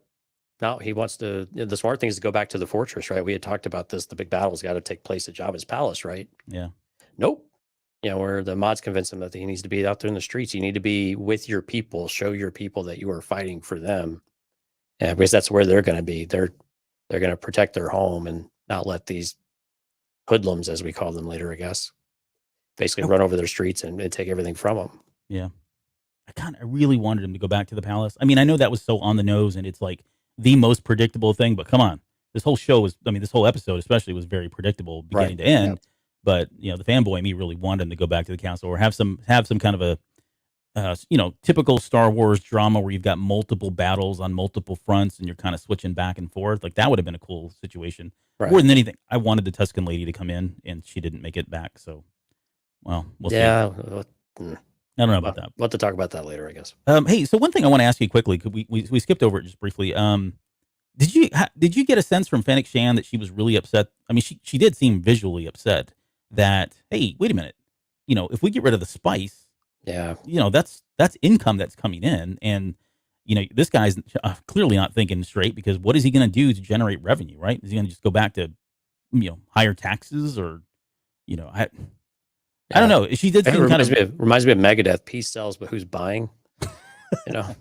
now he wants to. The smart thing is to go back to the fortress, right? We had talked about this. The big battle's got to take place at Jabba's palace, right? Yeah. Nope. Where the mods convince him that he needs to be out there in the streets. You need to be with your people. Show your people that you are fighting for them. Yeah, because that's where they're going to be. They're going to protect their home and not let these hoodlums, as we call them later, I guess, basically run over their streets and take everything from them. Yeah. I really wanted him to go back to the palace. I mean, I know that was so on the nose and it's like the most predictable thing, but come on. This whole show this whole episode especially was very predictable beginning to end. Yep. But, the fanboy in me really wanted him to go back to the council or have some kind of a, typical Star Wars drama where you've got multiple battles on multiple fronts and you're kind of switching back and forth. Like that would have been a cool situation. Right. More than anything, I wanted the Tusken lady to come in and she didn't make it back. So, well, we'll see. Yeah. I don't know about that. We'll have to talk about that later, I guess. Hey, so one thing I want to ask you quickly, we skipped over it just briefly. Did you get a sense from Fennec Shand that she was really upset? I mean, she did seem visually upset that, hey, wait a minute, if we get rid of the spice, Yeah. That's income that's coming in. And, this guy's clearly not thinking straight, because what is he going to do to generate revenue, right? Is he going to just go back to, higher taxes, or, I don't Yeah. know. She did It seem kind reminds me of Megadeth. Peace sells, but who's buying? You know,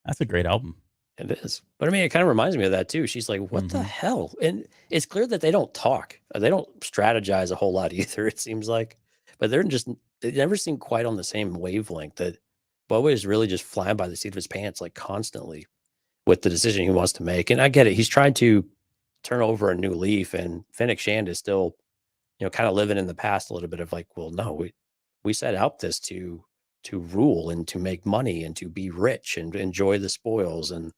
That's a great album. it is. But I mean, it kind of reminds me of that too. She's like, what the hell? And it's clear that they don't talk. They don't strategize a whole lot either, it seems like. But they never seem quite on the same wavelength. That Boba is really just flying by the seat of his pants, like constantly with the decision he wants to make. And I get it. He's trying to turn over a new leaf, and Fennec Shand is still, kind of living in the past a little bit of like, well, no, we set out this to rule and to make money and to be rich and enjoy the spoils. And,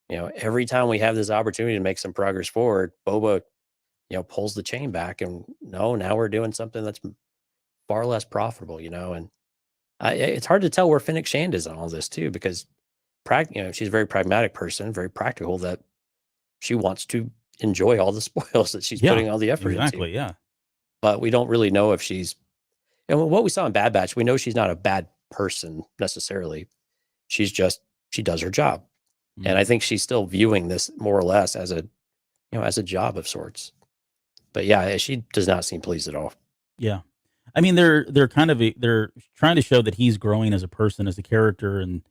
every time we have this opportunity to make some progress forward, Boba, pulls the chain back, and no, now we're doing something that's far less profitable, and it's hard to tell where Fennec Shand is on all this too, because she's a very pragmatic person, very practical, that she wants to enjoy all the spoils that she's putting all the effort exactly, into. Yeah. But we don't really know if she's, what we saw in Bad Batch, we know she's not a bad person necessarily. She does her job. And I think she's still viewing this more or less as a job of sorts. But yeah, she does not seem pleased at all. Yeah. I mean, they're they're trying to show that he's growing as a person, as a character, and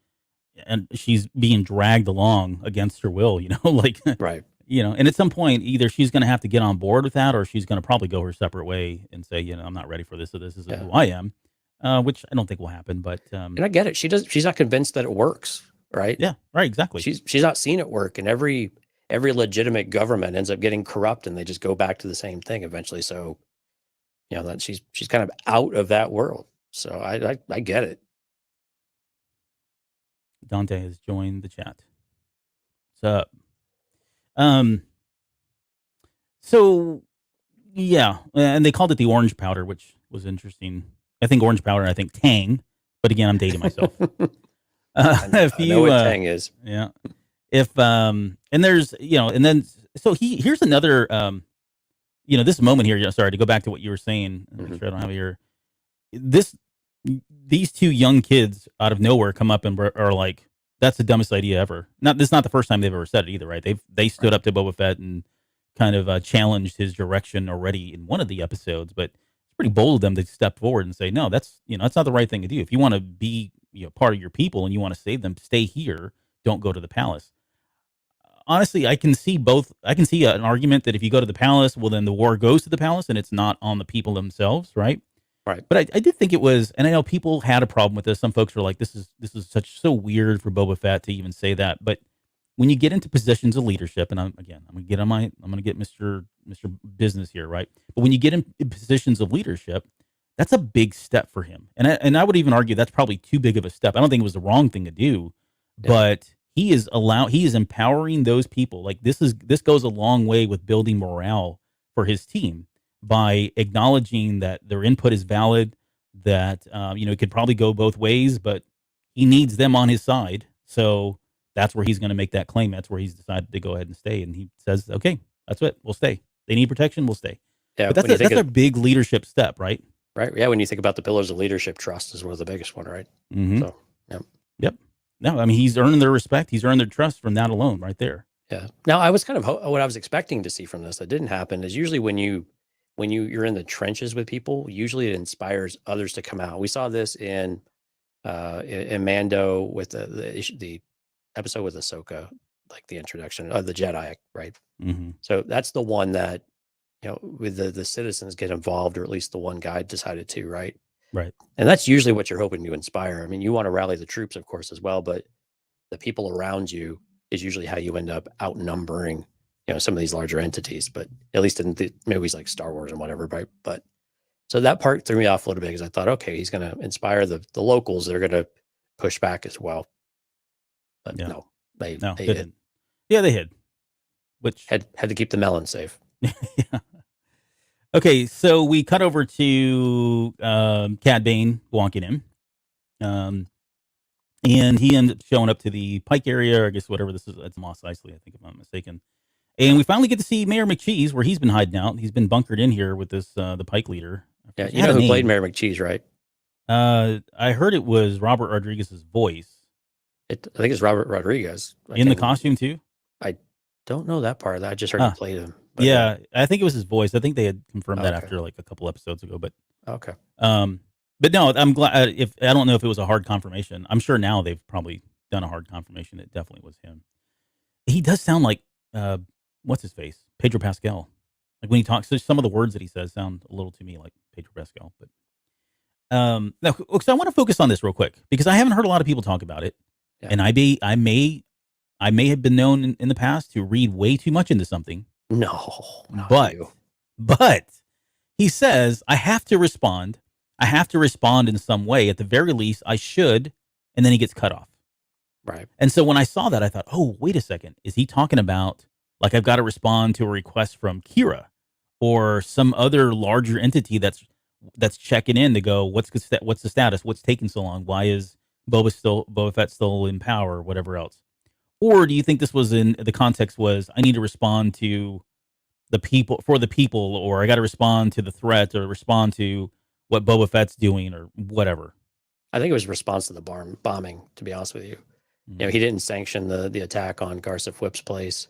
she's being dragged along against her will, like, right. And at some point, either she's going to have to get on board with that, or she's going to probably go her separate way and say, I'm not ready for this, or this isn't who I am, which I don't think will happen. But and I get it. She's not convinced that it works, right? Yeah, right, exactly. She's not seen it work, and every legitimate government ends up getting corrupt, and they just go back to the same thing eventually. So, that she's kind of out of that world. So I get it. Dante has joined the chat. What's up? So yeah, and they called it the orange powder, which was interesting. I think orange powder, I think Tang, but again, I'm dating myself. I know what Tang is. Yeah. And there's, and then, so here's another, this moment here, sorry, to go back to what you were saying, make sure I don't have it here. These two young kids out of nowhere come up and are like, that's the dumbest idea ever. This is not the first time they've ever said it either, right? They stood up to Boba Fett and kind of challenged his direction already in one of the episodes, but it's pretty bold of them to step forward and say, no, that's not the right thing to do. If you want to be part of your people and you want to save them, stay here. Don't go to the palace. Honestly, I can see both. I can see an argument that if you go to the palace, well, then the war goes to the palace and it's not on the people themselves, right? Right. But I did think it was, and I know people had a problem with this. Some folks were like, this is so weird for Boba Fett to even say that. But when you get into positions of leadership, and I'm gonna get Mr. Business here, right? But when you get in positions of leadership, that's a big step for him. And I would even argue that's probably too big of a step. I don't think it was the wrong thing to do, but he is empowering those people. Like this goes a long way with building morale for his team by acknowledging that their input is valid, that it could probably go both ways, but he needs them on his side. So that's where he's going to make that claim. That's where he's decided to go ahead and stay. And he says, okay, that's it. We'll stay. They need protection. We'll stay. Yeah, but that's a big leadership step, right? Right. Yeah. When you think about the pillars of leadership, trust is one of the biggest one, right? Mm-hmm. So, Yep. No, I mean, he's earned their respect. He's earned their trust from that alone right there. Yeah. Now, I was kind of what I was expecting to see from this that didn't happen is usually when you're in the trenches with people, usually it inspires others to come out. We saw this in Mando with the episode with Ahsoka, like the introduction of the Jedi, right? Mm-hmm. So that's the one that, with the citizens get involved, or at least the one guy decided to, right? Right. And that's usually what you're hoping to inspire. I mean, you want to rally the troops, of course, as well, but the people around you is usually how you end up outnumbering, some of these larger entities, but at least in the movies like Star Wars and whatever, right? But so that part threw me off a little bit because I thought, okay, he's going to inspire the locals. They're going to push back as well. But no, they hid. Yeah, they hid. Which had to keep the melon safe. Yeah. Okay, so we cut over to Cad Bane walking in. And he ended up showing up to the Pike area, or I guess whatever this is. It's Mos Eisley, I think, if I'm not mistaken. And we finally get to see Mayor McCheese, where he's been hiding out. He's been bunkered in here with this the Pike leader. Yeah, you know who played Mayor McCheese, right? I heard it was Robert Rodriguez's voice I think it's Robert Rodriguez. in the costume too. I don't know that part of that. I just heard Huh. he played him. But Yeah, I think it was his voice. I think they had confirmed that Okay. after like a couple episodes ago. But Okay. but no, I'm glad. If I don't know if it was a hard confirmation, I'm sure now they've probably done a hard confirmation. It definitely was him. He does sound like what's his face, Pedro Pascal. Like when he talks, so some of the words that he says sound a little to me like Pedro Pascal. But now, so I want to focus on this real quick because I haven't heard a lot of people talk about it, Yeah. and I may have been known in the past to read way too much into something. No, not But you. But he says, I have to respond. I have to respond in some way. At the very least, I should. And then he gets cut off. Right. And so when I saw that, I thought, oh, wait a second. Is he talking about like I've got to respond to a request from Kira or some other larger entity that's checking in to go, what's the status? What's taking so long? Why is Boba Fett still in power or whatever else? Or do you think this was in the context was I need to respond to the people or I got to respond to the threat or respond to what Boba Fett's doing or whatever. I think it was a response to the bombing, to be honest with you. You know, he didn't sanction the attack on Garsa Fwip's place.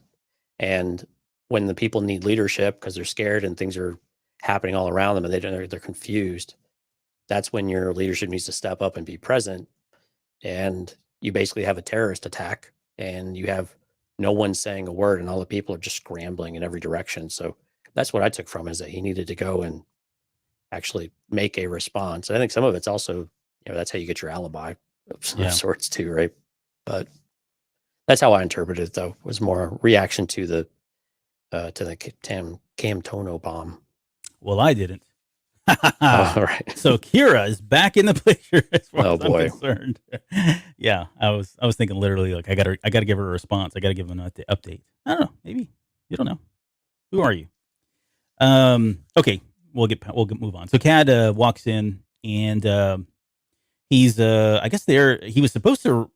And when the people need leadership because they're scared and things are happening all around them and they're confused, that's when your leadership needs to step up and be present. And you basically have a terrorist attack and you have no one saying a word and all the people are just scrambling in every direction. So that's what I took from is that he needed to go and actually make a response. And I think some of it's also, that's how you get your alibi of sorts too, right? But that's how I interpreted it, though. Was more a reaction to the Camtono bomb. Well, I didn't. All right. So Kira is back in the picture as far as boy. I'm concerned. Yeah, I was thinking literally like I gotta give her a response. I gotta give an update. I don't know. Maybe you don't know. Who are you? Okay, we'll move on. So Cad walks in and he's I guess he was supposed to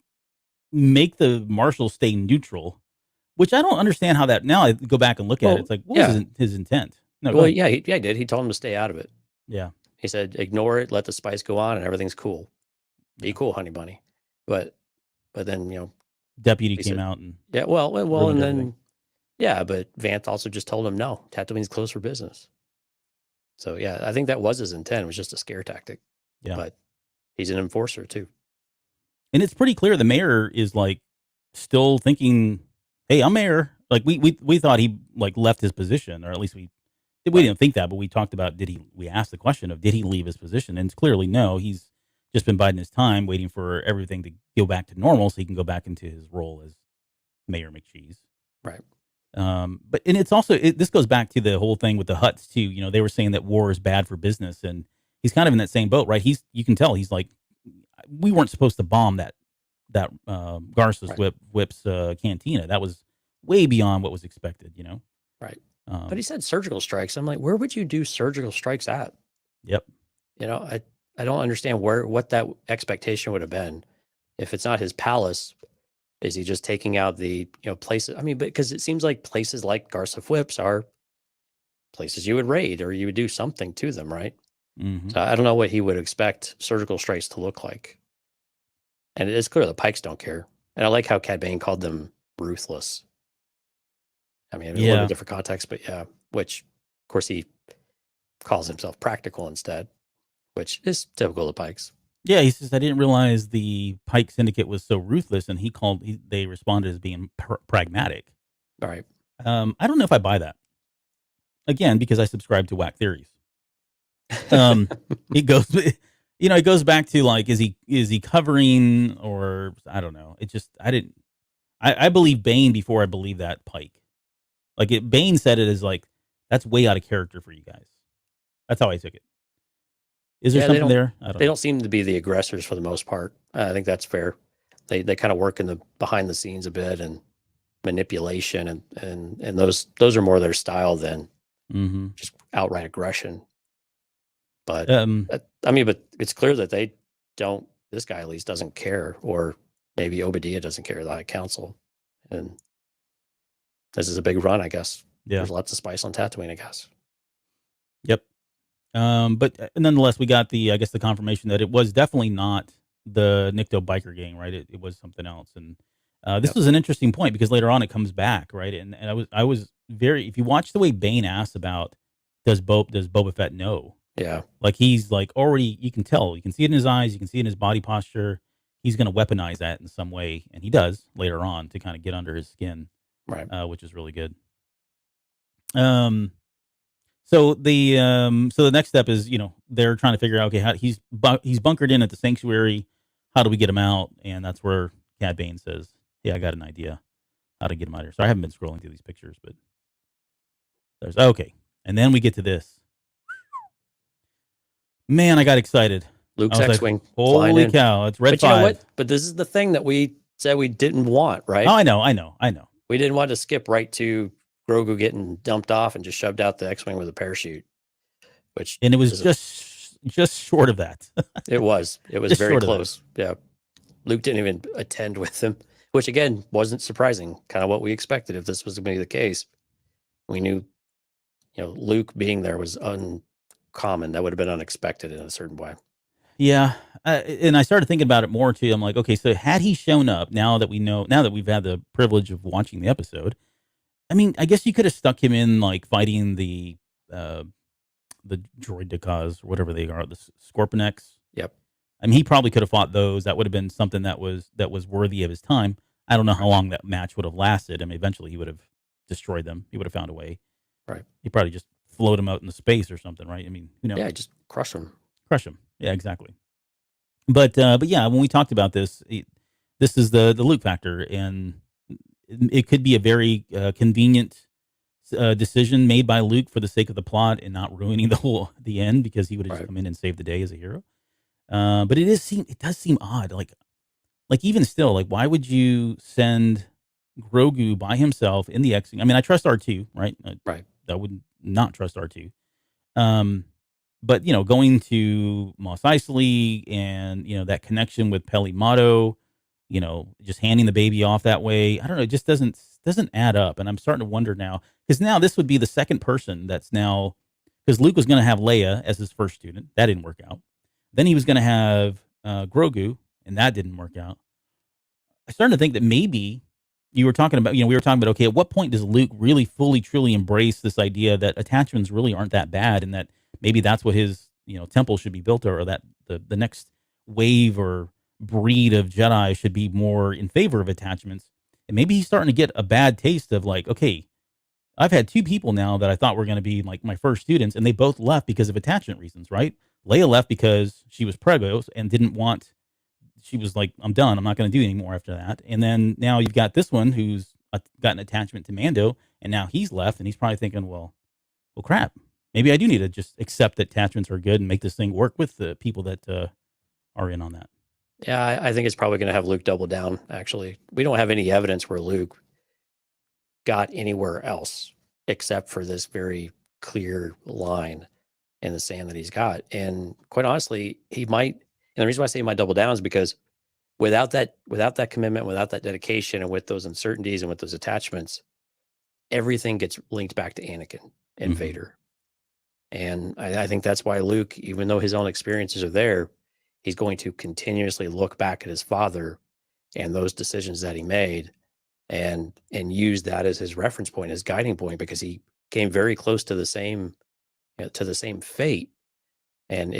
make the marshal stay neutral, which I don't understand how that. Now I go back and look at it. It's like what was his intent? No, well, yeah, he did. He told him to stay out of it. Yeah. He said, ignore it, let the spice go on, and everything's cool. Be cool, honey bunny. But then, Deputy came out and and then, but Vanth also just told him, no, Tatooine's closed for business. So, yeah, I think that was his intent. It was just a scare tactic. Yeah. But he's an enforcer, too. And it's pretty clear the mayor is, like, still thinking, hey, I'm mayor. Like, we thought he, like, left his position, or at least we didn't think that, but we talked about, we asked the question of, did he leave his position? And it's clearly no. He's just been biding his time, waiting for everything to go back to normal so he can go back into his role as Mayor McCheese. Right. But it's also, this goes back to the whole thing with the Hutts too. They were saying that war is bad for business, and he's kind of in that same boat, right? You can tell he's like, we weren't supposed to bomb that Garsa's Whip's cantina. That was way beyond what was expected, Right. But he said surgical strikes. I'm like, where would you do surgical strikes at? Yep. I don't understand what that expectation would have been. If it's not his palace, is he just taking out the places? I mean, because it seems like places like Garsa Fwip's are places you would raid or you would do something to them, right? Mm-hmm. So I don't know what he would expect surgical strikes to look like. And it is clear the Pykes don't care. And I like how Cad Bane called them ruthless. I mean, a little different context, but yeah, which of course he calls himself practical instead, which is typical of Pykes. Yeah, he says, I didn't realize the Pike Syndicate was so ruthless, and they responded as being pragmatic. All right. I don't know if I buy that. Again, because I subscribe to whack theories. It goes back to like, is he covering, or I don't know. I believe Bane before I believe that Pike. Like Bane said it as like, that's way out of character for you guys. That's how I took it. Is there something there? I don't know. They don't seem to be the aggressors for the most part. I think that's fair. They kind of work in the behind the scenes a bit and manipulation and those are more their style than just outright aggression. But but it's clear that they don't. This guy at least doesn't care, or maybe Obadiah doesn't care. The High Council, and this is a big run, I guess. Yeah, there's lots of spice on Tatooine, I guess. Yep. But nonetheless, we got I guess the confirmation that it was definitely not the Nikto biker gang, right? It was something else. And this Yep. was an interesting point because later on it comes back, right? And I was very, if you watch the way Bane asks about, does Boba Fett know? Yeah. Like he's like already, you can tell, you can see it in his eyes, you can see it in his body posture. He's going to weaponize that in some way. And he does later on to kind of get under his skin, Right. which is really good. So the next step is, they're trying to figure out, okay, how he's bunkered in at the sanctuary. How do we get him out? And that's where Cad Bane says, "Yeah, I got an idea how to get him out of here." So I haven't been scrolling through these pictures, but there's okay. And then we get to this. Man, I got excited. Luke's I was X-wing like, flying holy in. cow! It's Red But you 5. know what? But this is the thing that we said we didn't want, right? Oh, I know. We didn't want to skip right to Grogu getting dumped off and just shoved out the X-wing with a parachute, And it was just short of that. it was Just very short of that. close. Yeah. Luke didn't even attend with him, which again wasn't surprising. Kind of what we expected if this was going to be the case. We knew, Luke being there was uncommon. That would have been unexpected in a certain way. Yeah, and I started thinking about it more too. I'm like, okay, so had he shown up, now that we've had the privilege of watching the episode, I mean, I guess you could have stuck him in like fighting the droidicas or whatever they are, the Scorpionex. Yep. I mean, he probably could have fought those. That would have been something that was worthy of his time. I don't know how long that match would have lasted. I mean, eventually he would have destroyed them. He would have found a way. Right. He probably just float him out into space or something, right? I mean, who knows? Yeah, just crush him. Crush him. Yeah, exactly. But yeah, when we talked about this, this is the Luke factor, and it could be a very convenient decision made by Luke for the sake of the plot and not ruining the end, because he would have just come in and saved the day as a hero. But it does seem odd, like even still, like why would you send Grogu by himself in the X-wing? I mean, I trust R2, right? Right. I would not trust R2. But going to Mos Eisley and that connection with Peli Motto, just handing the baby off that way, I don't know, it just doesn't add up. And I'm starting to wonder now, because now this would be the second person that's now, because Luke was going to have Leia as his first student, that didn't work out. Then he was going to have Grogu, and that didn't work out. I started to think that maybe we were talking about, okay, at what point does Luke really fully, truly embrace this idea that attachments really aren't that bad, and that maybe that's what his, temple should be built, or that the next wave or breed of Jedi should be more in favor of attachments. And maybe he's starting to get a bad taste of like, okay, I've had two people now that I thought were going to be like my first students, and they both left because of attachment reasons, right? Leia left because she was preggo and she was like, I'm done. I'm not going to do anymore after that. And then now you've got this one who's got an attachment to Mando, and now he's left, and he's probably thinking, well, crap. Maybe I do need to just accept that attachments are good and make this thing work with the people that are in on that. Yeah, I think it's probably going to have Luke double down, actually. We don't have any evidence where Luke got anywhere else except for this very clear line in the sand that he's got. And quite honestly, he might, and the reason why I say he might double down is because without that commitment, without that dedication, and with those uncertainties and with those attachments, everything gets linked back to Anakin and Vader. And I think that's why Luke, even though his own experiences are there, he's going to continuously look back at his father and those decisions that he made, and use that as his reference point, his guiding point, because he came very close to the same fate. And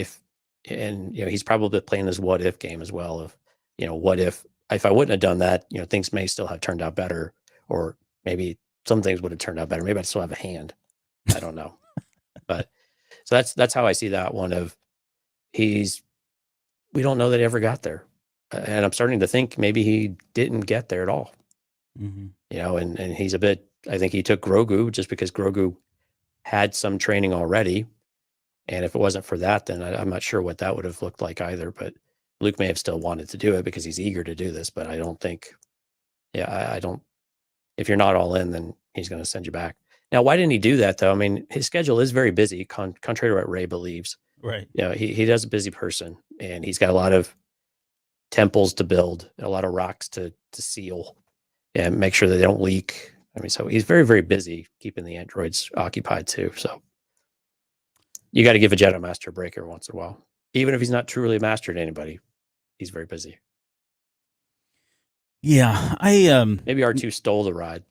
he's probably playing this what if game as well of, what if I wouldn't have done that, things may still have turned out better, or maybe some things would have turned out better. Maybe I'd still have a hand. I don't know. But so that's how I see that one of we don't know that he ever got there. And I'm starting to think maybe he didn't get there at all. And he's I think he took Grogu just because Grogu had some training already. And if it wasn't for that, then I'm not sure what that would have looked like either. But Luke may have still wanted to do it because he's eager to do this. But I don't think, I don't, if you're not all in, then he's going to send you back. Now, why didn't he do that, though? I mean, his schedule is very busy, contrary to what Ray believes. Right. He does a busy person, and he's got a lot of temples to build, a lot of rocks to seal, and make sure that they don't leak. I mean, so he's very, very busy keeping the androids occupied too. So, You got to give a Jedi Master a break every once in a while. Even if he's not truly mastered anybody, he's very busy. Yeah, Maybe R2 stole the ride.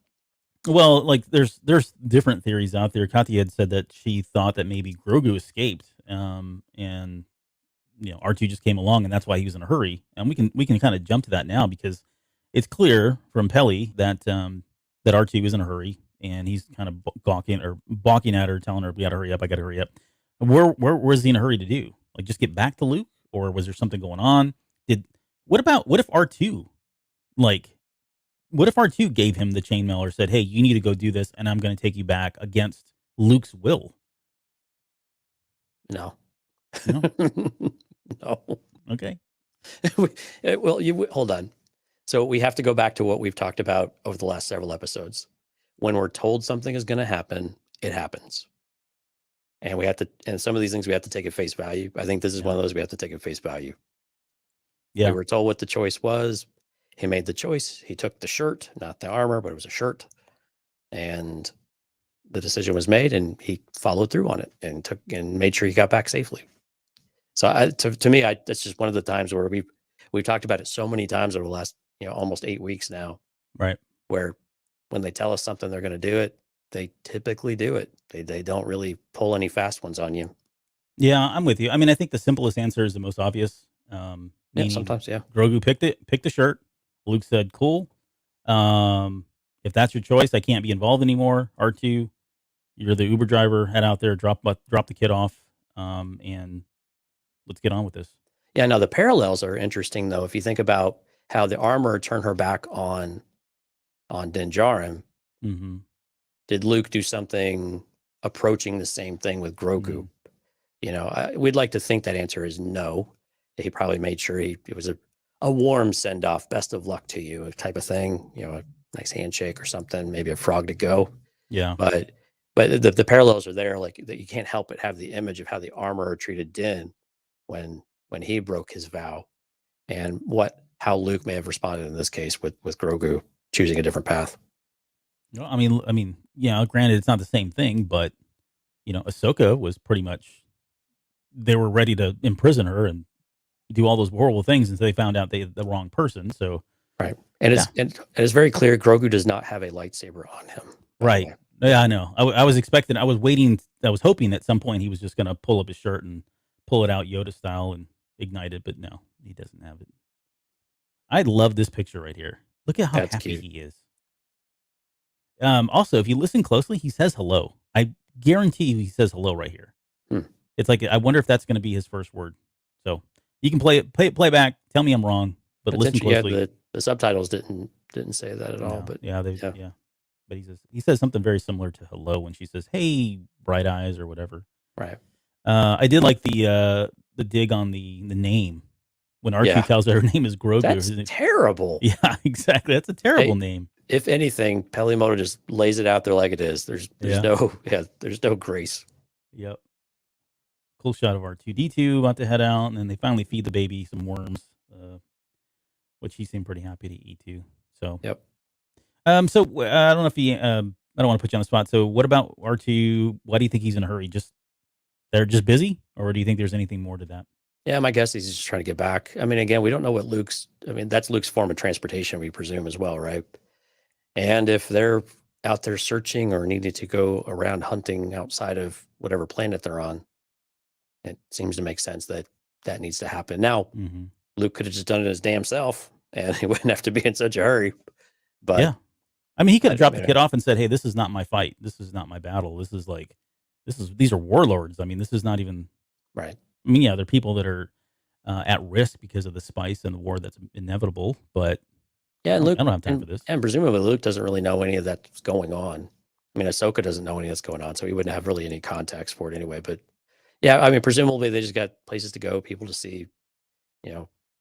well, like there's different theories out there. Katya had said that she thought that maybe Grogu escaped, and R2 just came along, and that's why he was in a hurry. And we can kind of jump to that now because it's clear from Peli that that R2 was in a hurry, and he's kind of balking at her, telling her, "We got to hurry up! I got to hurry up." Where was he in a hurry to do? Like just get back to Luke, or was there something going on? What if R2 like? What if R2 gave him the chainmail or said, "Hey, you need to go do this, and I'm going to take you back against Luke's will"? No. No. No. Okay. Well, hold on. So we have to go back to what we've talked about over the last several episodes. When we're told something is going to happen, it happens. And some of these things we have to take at face value. I think this is one of those we have to take at face value. Yeah. We were told what the choice was. He made the choice. He took the shirt, not the armor, but it was a shirt. And the decision was made, and he followed through on it and made sure he got back safely. So to me, that's just one of the times where we've talked about it so many times over the last almost 8 weeks now. Right. Where when they tell us something they're going to do it, they typically do it. They don't really pull any fast ones on you. Yeah, I'm with you. I mean, I think the simplest answer is the most obvious. Sometimes, yeah. Grogu picked the shirt. Luke said, "Cool. If that's your choice, I can't be involved anymore. R2, you're the Uber driver. Head out there, drop the kid off, and let's get on with this." Yeah. Now the parallels are interesting, though. If you think about how the armor turned her back on Din Djarin, Mm-hmm. did Luke do something approaching the same thing with Grogu? Mm-hmm. We'd like to think that answer is no. He probably made sure it was a warm send off, best of luck to you type of thing. A nice handshake or something, maybe a frog to go. Yeah. But the parallels are there, like that. You can't help but have the image of how the armorer treated Din when he broke his vow, and how Luke may have responded in this case with Grogu choosing a different path. I mean, granted, it's not the same thing, but Ahsoka was pretty much, they were ready to imprison her and do all those horrible things until they found out they had the wrong person. So right, and it's very clear Grogu does not have a lightsaber on him. Right. Yeah, I know. I was expecting. I was hoping at some point he was just going to pull up his shirt and pull it out Yoda style and ignite it, but no, he doesn't have it. I love this picture right here. Look at how That's happy cute. he is. Also, if you listen closely, he says hello. I guarantee you he says hello right here. It's like, I wonder if that's going to be his first word. So you can play back. Tell me I'm wrong, but listen closely. Yeah, the subtitles didn't say that at all. But yeah. But he says something very similar to hello when she says, "Hey, bright eyes," or whatever. Right. I did like the dig on the name when R2 tells her name is Grogu. That's terrible. Yeah, exactly. That's a terrible name. If anything, Pelimoto just lays it out there like it is. There's no grace. Yep. Cool shot of R2-D2 about to head out, and then they finally feed the baby some worms, which he seemed pretty happy to eat too. So yep. So I don't know if I don't want to put you on the spot. So what about R2? Why do you think he's in a hurry? They're just busy, or do you think there's anything more to that? Yeah, my guess is he's just trying to get back. I mean, again, we don't know what that's Luke's form of transportation, we presume as well, right? And if they're out there searching or needing to go around hunting outside of whatever planet they're on, it seems to make sense that needs to happen. Now, Luke could have just done it his damn self, and he wouldn't have to be in such a hurry. But yeah, I mean, he could have dropped the kid off and said, "Hey, this is not my fight. This is not my battle. These are warlords. I mean, this is not even right." I mean, yeah, there are people that are at risk because of the spice and the war that's inevitable. But yeah, and Luke, I don't have time for this. And presumably, Luke doesn't really know any of that's going on. I mean, Ahsoka doesn't know any of that's going on, so he wouldn't have really any context for it anyway. But yeah, I mean, presumably they just got places to go, people to see,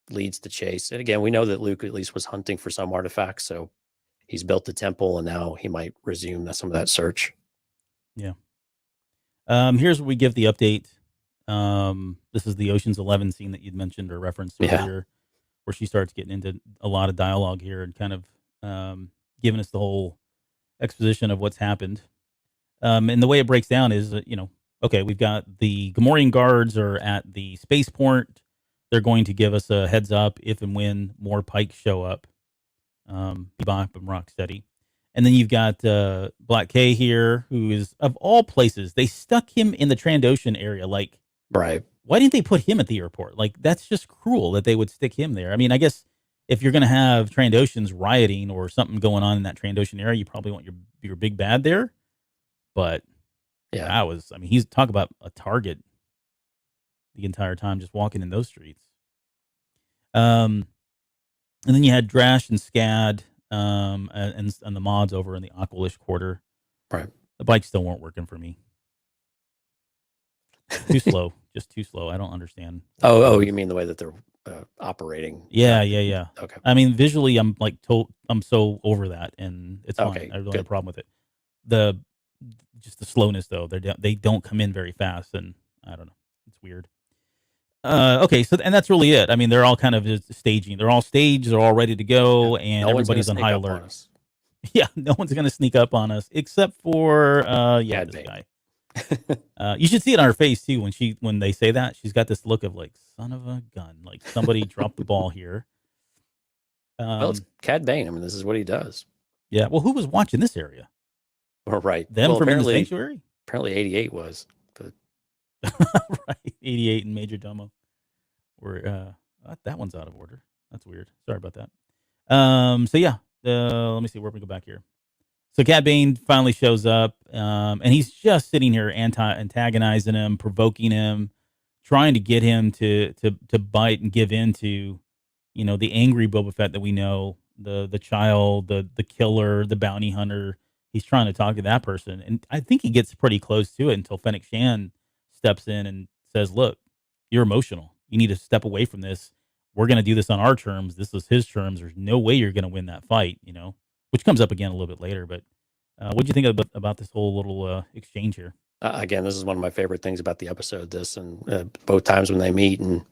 leads to chase. And again, we know that Luke at least was hunting for some artifacts, so he's built the temple, and now he might resume some of that search. Yeah. Here's where we give the update. This is the Ocean's 11 scene that you'd mentioned or referenced earlier, where she starts getting into a lot of dialogue here and kind of giving us the whole exposition of what's happened. And the way it breaks down is, okay, we've got the Gamorrean guards are at the spaceport. They're going to give us a heads up if and when more Pykes show up. Bebop and Rocksteady. And then you've got Black K here, who is, of all places, they stuck him in the Trandoshan area. Like, Right. why didn't they put him at the airport? Like, that's just cruel that they would stick him there. I mean, I guess if you're going to have Trandoshans rioting or something going on in that Trandoshan area, you probably want your big bad there. But Yeah. that was, I mean, he's talk about a target the entire time just walking in those streets. And then you had Drash and Scad, and the mods over in the Aqualish quarter. Right. The bikes still weren't working for me. Too slow, just too slow. I don't understand. Oh, you mean the way that they're operating? Yeah. Okay. I mean, visually, I'm so over that, and it's fine. Okay, I really good. have a problem with it. Just the slowness though. They don't come in very fast, and I don't know. It's weird. Okay, so and that's really it. I mean, they're all kind of just staging. They're all staged. They're all ready to go, and No one's gonna everybody's on sneak high up on alert. us. Yeah, no one's gonna sneak up on us except for Cad this Bane. guy. You should see it on her face too when they say that. She's got this look of like, son of a gun, like somebody dropped the ball here. Well, it's Cad Bane. I mean, this is what he does. Yeah. Well, who was watching this area? Well, right. Them Well, from in the apparently, sanctuary? apparently 88 was. But Right. 88 and Major Domo. That one's out of order. That's weird. Sorry about that. So yeah, let me see where we go back here. So Cad Bane finally shows up, and he's just sitting here antagonizing him, provoking him, trying to get him to bite and give in to, the angry Boba Fett that we know, the child, the killer, the bounty hunter. He's trying to talk to that person, and I think he gets pretty close to it until Fennec Shan steps in and says, "Look, you're emotional. You need to step away from this. We're going to do this on our terms. This is his terms. There's no way you're going to win that fight," which comes up again a little bit later. But what do you think about this whole little exchange here? again, this is one of my favorite things about the episode. This and both times when they meet, and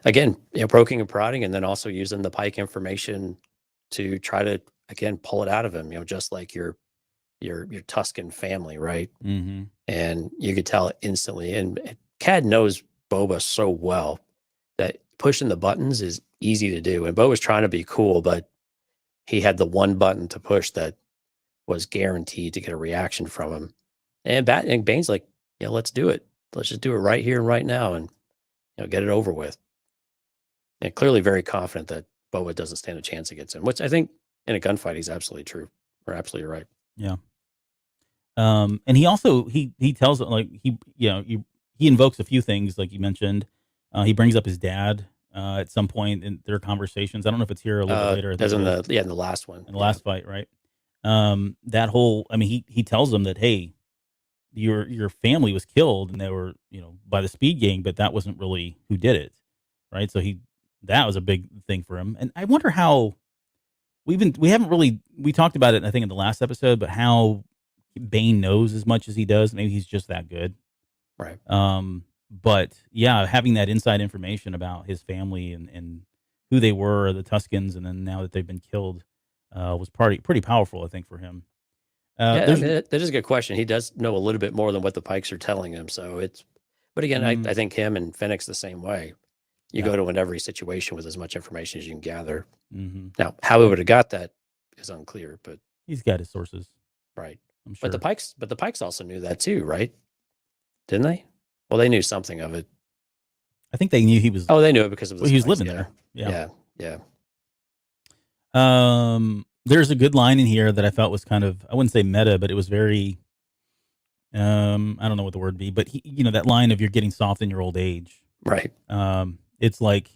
again, poking and prodding, and then also using the Pike information to try to again pull it out of him. Just like your Tuscan family, right? Mm-hmm. And you could tell instantly. And Cad knows Boba so well that pushing the buttons is easy to do. And Boba's trying to be cool, but he had the one button to push that was guaranteed to get a reaction from him. And Bane's like, yeah, let's do it. Let's just do it right here and right now, and get it over with. And clearly very confident that Boba doesn't stand a chance against him, which I think in a gunfight he's absolutely true. Or absolutely right. Yeah. And he also he tells it like he invokes a few things like you mentioned. He brings up his dad at some point in their conversations. I don't know if it's here a little bit later. As in the last one. In the last fight, right? That whole, I mean, he tells them that, hey, your family was killed and they were, by the Speed Gang, but that wasn't really who did it, right? So that was a big thing for him. And I wonder how we talked about it, I think, in the last episode, but how Bane knows as much as he does. Maybe he's just that good. Right. But yeah, having that inside information about his family and who they were, the Tuscans, and then now that they've been killed, was pretty powerful, I think, for him. Yeah, I mean, that is a good question. He does know a little bit more than what the Pikes are telling him. So but again, I think him and Fennec's the same way. You go to every situation with as much information as you can gather. Mm-hmm. Now, how he would have got that is unclear, but he's got his sources, right? I'm sure. But the Pikes also knew that too, right? Didn't they? Well, they knew something of it. I think they knew he was. Oh, they knew it because of the he was Pikes, living there. Yeah. There's a good line in here that I felt was kind of, I wouldn't say meta, but it was very, I don't know what the word would be, but that line of you're getting soft in your old age. Right. It's like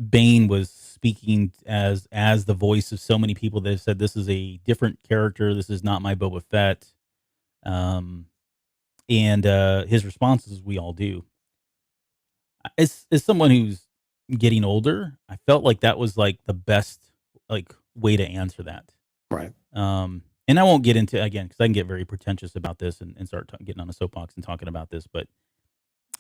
Bane was speaking as the voice of so many people that have said, this is a different character. This is not my Boba Fett. And his response is, we all do. As someone who's getting older, I felt like that was like the best way to answer that. Right. And I won't get into again because I can get very pretentious about this and start getting on a soapbox and talking about this, but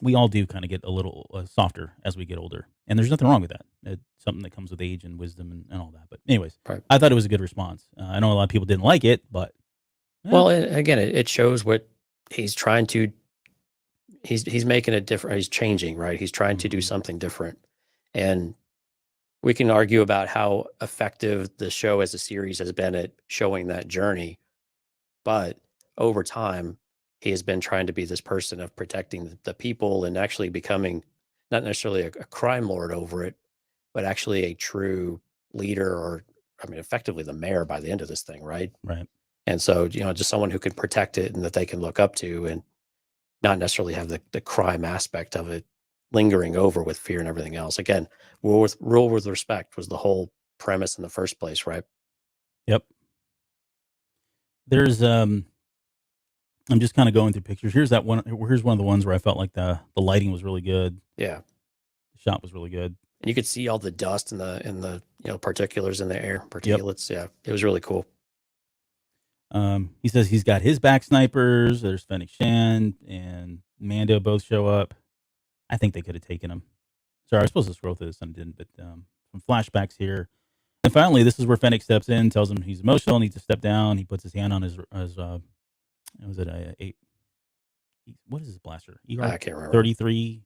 we all do kind of get a little softer as we get older, and there's nothing wrong with that. It's something that comes with age and wisdom and all that. But anyways, right. I thought it was a good response. I know a lot of people didn't like it, but well, again, it shows what he's trying to he's making it different. He's changing, right? He's trying to do something different. And we can argue about how effective the show as a series has been at showing that journey. But over time, he has been trying to be this person of protecting the people and actually becoming not necessarily a crime lord over it, but actually a true leader, or, I mean, effectively the mayor by the end of this thing, right? Right. And so, just someone who can protect it and that they can look up to, and not necessarily have the crime aspect of it lingering over with fear and everything else. Again, rule with respect was the whole premise in the first place, right? Yep. There's I'm just kind of going through pictures. Here's one of the ones where I felt like the lighting was really good. Yeah. The shot was really good. And you could see all the dust and the particulars in the air, particulates. Yep. Yeah. It was really cool. He says he's got his back snipers. There's Fennec Shan and Mando both show up. I think they could have taken him. Sorry, I was supposed to scroll through this and didn't, but some flashbacks here. And finally, this is where Fennec steps in, tells him he's emotional, needs to step down. He puts his hand on his was it a what is his blaster? I can't remember. 33,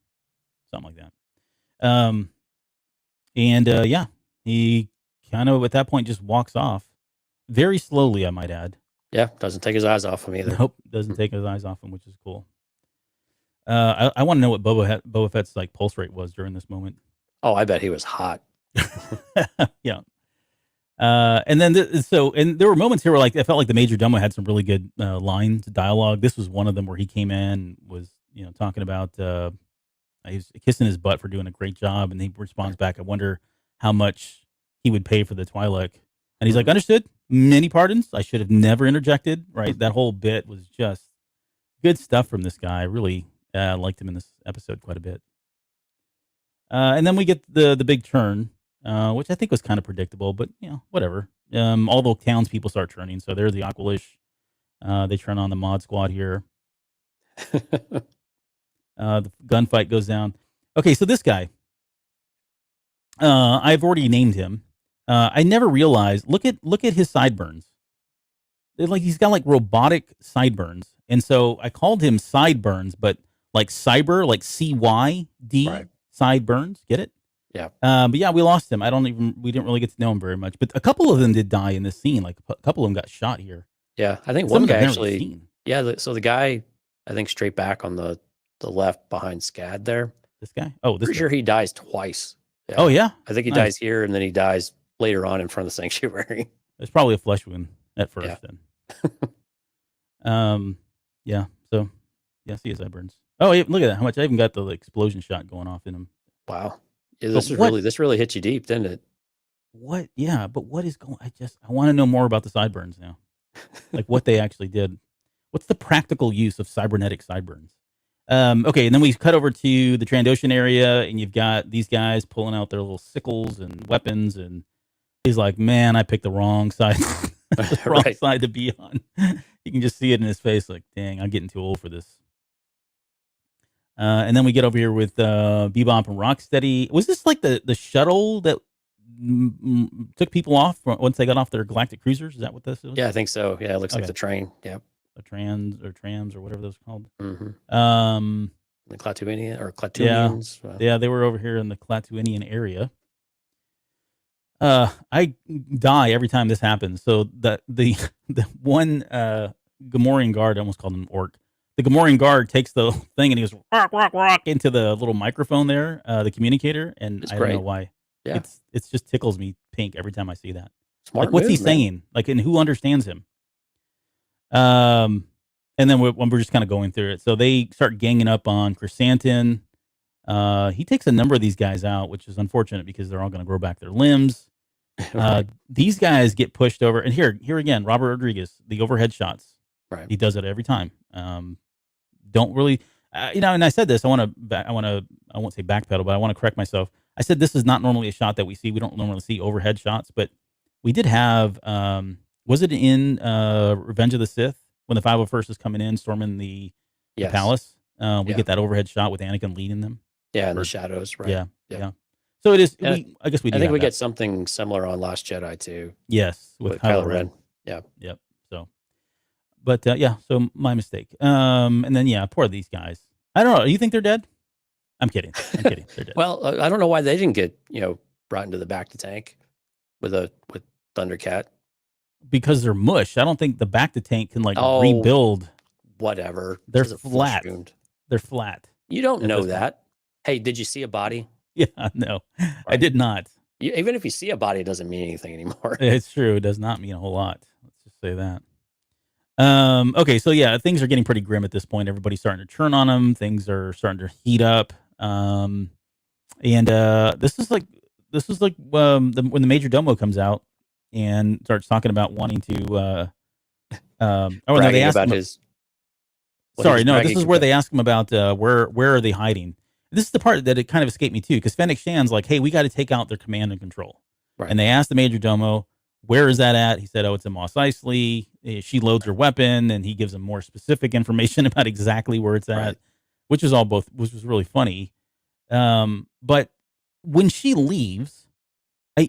something like that. And he kind of at that point just walks off very slowly, I might add. Yeah, doesn't take his eyes off him either. Nope, doesn't take his eyes off him, which is cool. I want to know what Boba Fett's like pulse rate was during this moment. Oh, I bet he was hot. Yeah. And then and there were moments here where like I felt like the Major Domo had some really good lines, dialogue. This was one of them where he came in, was talking about he was kissing his butt for doing a great job, and he responds back, "I wonder how much he would pay for the Twi'lek." And he's like, "Understood. Many pardons. I should have never interjected." Right? That whole bit was just good stuff from this guy. I really liked him in this episode quite a bit. And then we get the big turn. Which I think was kind of predictable, but whatever. All the townspeople start turning, so there's the Aqualish. They turn on the mod squad here. The gunfight goes down. Okay, so this guy, I've already named him. I never realized. Look at his sideburns. He's got like robotic sideburns, and so I called him Sideburns, but like cyber, like CYD right. Sideburns. Get it? Yeah. But yeah, we lost him. We didn't really get to know him very much, but a couple of them did die in this scene. Like a couple of them got shot here. Yeah. I think one guy actually, so the guy, I think straight back on the left behind Scad there. This guy? Oh, this Pretty guy. Sure he dies twice. Yeah. Oh yeah. I think he dies here and then he dies later on in front of the sanctuary. It's probably a flesh wound at first then. Yeah. So yeah, see his sideburns. Oh, yeah, look at that. How much I even got the explosion shot going off in him. Wow. Yeah, this really hit you deep, didn't it? What? Yeah, but what is going? I want to know more about the sideburns now, like what they actually did. What's the practical use of cybernetic sideburns? Okay, and then we cut over to the Trandoshan area, and you've got these guys pulling out their little sickles and weapons, and he's like, "Man, I picked the wrong side, the wrong side to be on." You can just see it in his face, like, "Dang, I'm getting too old for this." And then we get over here with Bebop and Rocksteady. Was this like the shuttle that took people off once they got off their galactic cruisers? Is that what this is? Yeah, I think so. Yeah, it looks like the train. Yeah, a trams or whatever those are called. Mm-hmm. The Klatooinian or Klatooinians. Yeah, they were over here in the Klatooinian area. I die every time this happens. So the one Gamorrean guard, I almost called him an orc. The Gamorrean guard takes the thing and he goes rock, rock, rock into the little microphone there, the communicator, and I don't know why. Yeah. It's just tickles me pink every time I see that. Smart like, what's he saying? Man. Like, and who understands him? And then when we're just kind of going through it, so they start ganging up on Chrysanthemum. He takes a number of these guys out, which is unfortunate because they're all going to grow back their limbs. These guys get pushed over, and here again, Robert Rodriguez, the overhead shots. Right. He does it every time. Don't really, and I said this. I won't say backpedal, but I want to correct myself. I said this is not normally a shot that we see. We don't normally see overhead shots, but we did have. Was it in Revenge of the Sith when the 501st is coming in, storming the palace? We get that overhead shot with Anakin leading them. Yeah, in the shadows, right? Yeah. So it is. I guess we. I think we get something similar on Last Jedi too. Yes, with Kylo Ren. Yeah. Yep. So, but so my mistake. And then poor these guys. I don't know. You think they're dead? I'm kidding. They're dead. Well, I don't know why they didn't get brought into the back to tank with Thundercat. Because they're mush. I don't think the back to tank can rebuild. Whatever. They're flat. They're flat. You don't know that. Hey, did you see a body? Yeah, no, right. I did not. Even if you see a body, it doesn't mean anything anymore. It's true. It does not mean a whole lot. Let's just say that. Okay, so yeah, things are getting pretty grim at this point. Everybody's starting to turn on them. Things are starting to heat up. And this is like when the Major Domo comes out and starts talking about wanting to. They ask him his. Sorry, no, this is where they ask him about where are they hiding. This is the part that it kind of escaped me too, because Fennec Shan's like, hey, we got to take out their command and control. Right. And they asked the Major Domo, where is that at? He said, oh, it's in Mos Eisley. She loads her weapon, and he gives them more specific information about exactly where it's at, which was really funny. But when she leaves,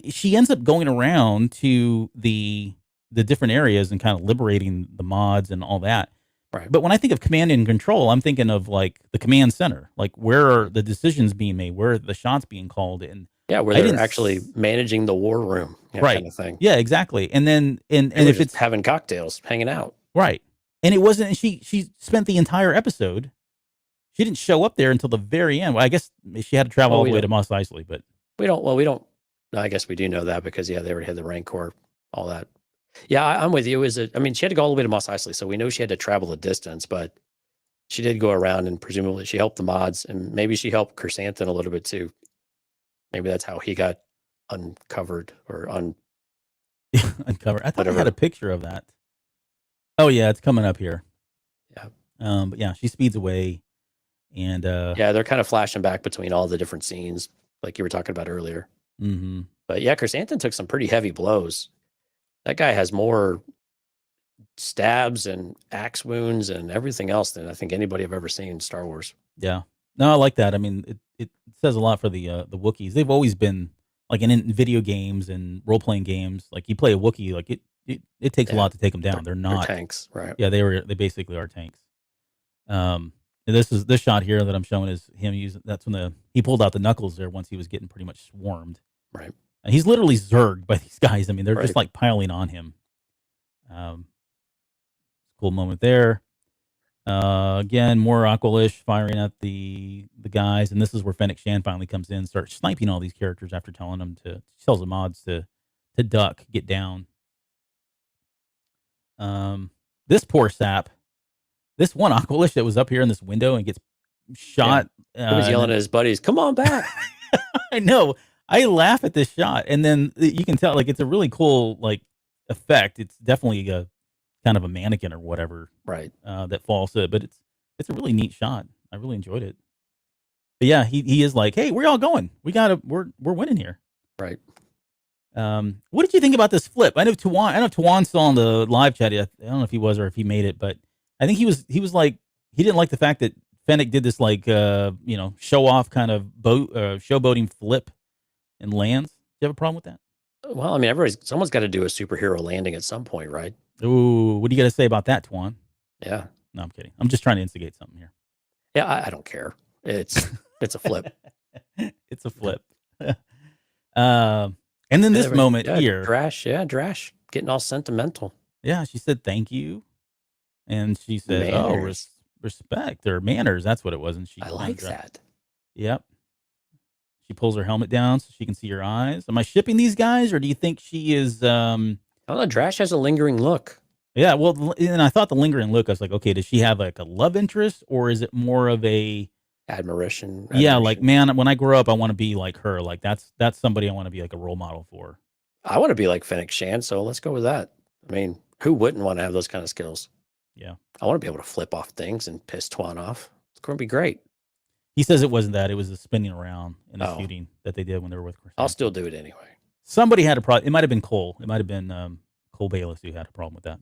she ends up going around to the different areas and kind of liberating the mods and all that. Right. But when I think of command and control, I'm thinking of like the command center, like where are the decisions being made, where are the shots being called in. Yeah, where they're actually managing the war room, right? Kind of thing. Yeah, exactly. And then and if it's having cocktails, hanging out, right? And it wasn't. She spent the entire episode. She didn't show up there until the very end. Well, I guess she had to travel all the way to Mos Eisley, but we don't. Well, we don't. I guess we do know that because they already had the Rancor, all that. Yeah, I'm with you. She had to go all the way to Mos Eisley, so we know she had to travel a distance, but she did go around, and presumably she helped the mods, and maybe she helped Chrysanthemum a little bit too. Maybe that's how he got uncovered or uncovered. I thought I had a picture of that. Oh yeah, it's coming up here. Yeah. But yeah, she speeds away, and yeah, they're kind of flashing back between all the different scenes, like you were talking about earlier. Mm-hmm. But yeah, Chrysanthemum took some pretty heavy blows. That guy has more stabs and axe wounds and everything else than I think anybody I've ever seen in Star Wars. Yeah. No, I like that. I mean, it says a lot for the Wookiees. They've always been like in video games and role playing games. Like you play a Wookiee, like it takes a lot to take them down. They're not tanks, right? Yeah, they basically are tanks. This shot here that I'm showing is him using. That's when he pulled out the knuckles there once he was getting pretty much swarmed. Right. And he's literally zerged by these guys. I mean, they're just like piling on him. Cool moment there. Again, more Aqualish firing at the guys, and this is where Fennec Shan finally comes in, starts sniping all these characters after telling them she tells the mods to duck, get down. This poor sap, this one Aqualish that was up here in this window and gets shot. Yeah. He was yelling at his buddies, "Come on back!" I know. I laugh at this shot, and then you can tell like it's a really cool like effect. It's definitely a kind of a mannequin or whatever, right? That falls, but it's a really neat shot. I really enjoyed it. But yeah, he is like, hey, where y'all going? We're winning here, right? What did you think about this flip? I know Tawan's still on the live chat. I don't know if he was or if he made it, but I think he was like he didn't like the fact that Fennec did this like show off kind of showboating flip and lands. Do you have a problem with that? Well, I mean, someone's got to do a superhero landing at some point, right? Ooh, what do you got to say about that, Twan? Yeah. No, I'm kidding. I'm just trying to instigate something here. Yeah, I don't care. It's a flip. It's a flip. And then this moment here. Drash, getting all sentimental. Yeah, she said thank you. And she said, respect or manners. That's what it was. And I like that. Yep. She pulls her helmet down so she can see her eyes. Am I shipping these guys, or do you think she is? I don't know. Drash has a lingering look. Yeah, well, and I thought the lingering look. I was like, okay, does she have like a love interest, or is it more of a admiration? Yeah, like man, when I grow up, I want to be like her. Like that's somebody I want to be like a role model for. I want to be like Fennec Shan, so let's go with that. I mean, who wouldn't want to have those kind of skills? Yeah, I want to be able to flip off things and piss Twan off. It's going to be great. He says it wasn't that; it was the spinning around and the shooting that they did when they were with Chris. I'll still do it anyway. Somebody had a problem. It might have been Cole. It might have been Cole Bayless who had a problem with that.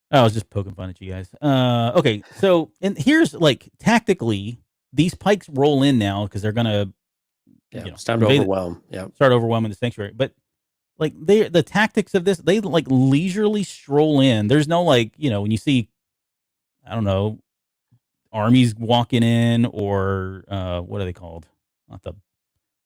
I was just poking fun at you guys. Okay, so and here's like tactically, these Pykes roll in now because they're gonna. It's time to overwhelm. Yeah, start overwhelming the sanctuary. But like the tactics of this, they like leisurely stroll in. There's no like when you see, I don't know, armies walking in, or what are they called? Not the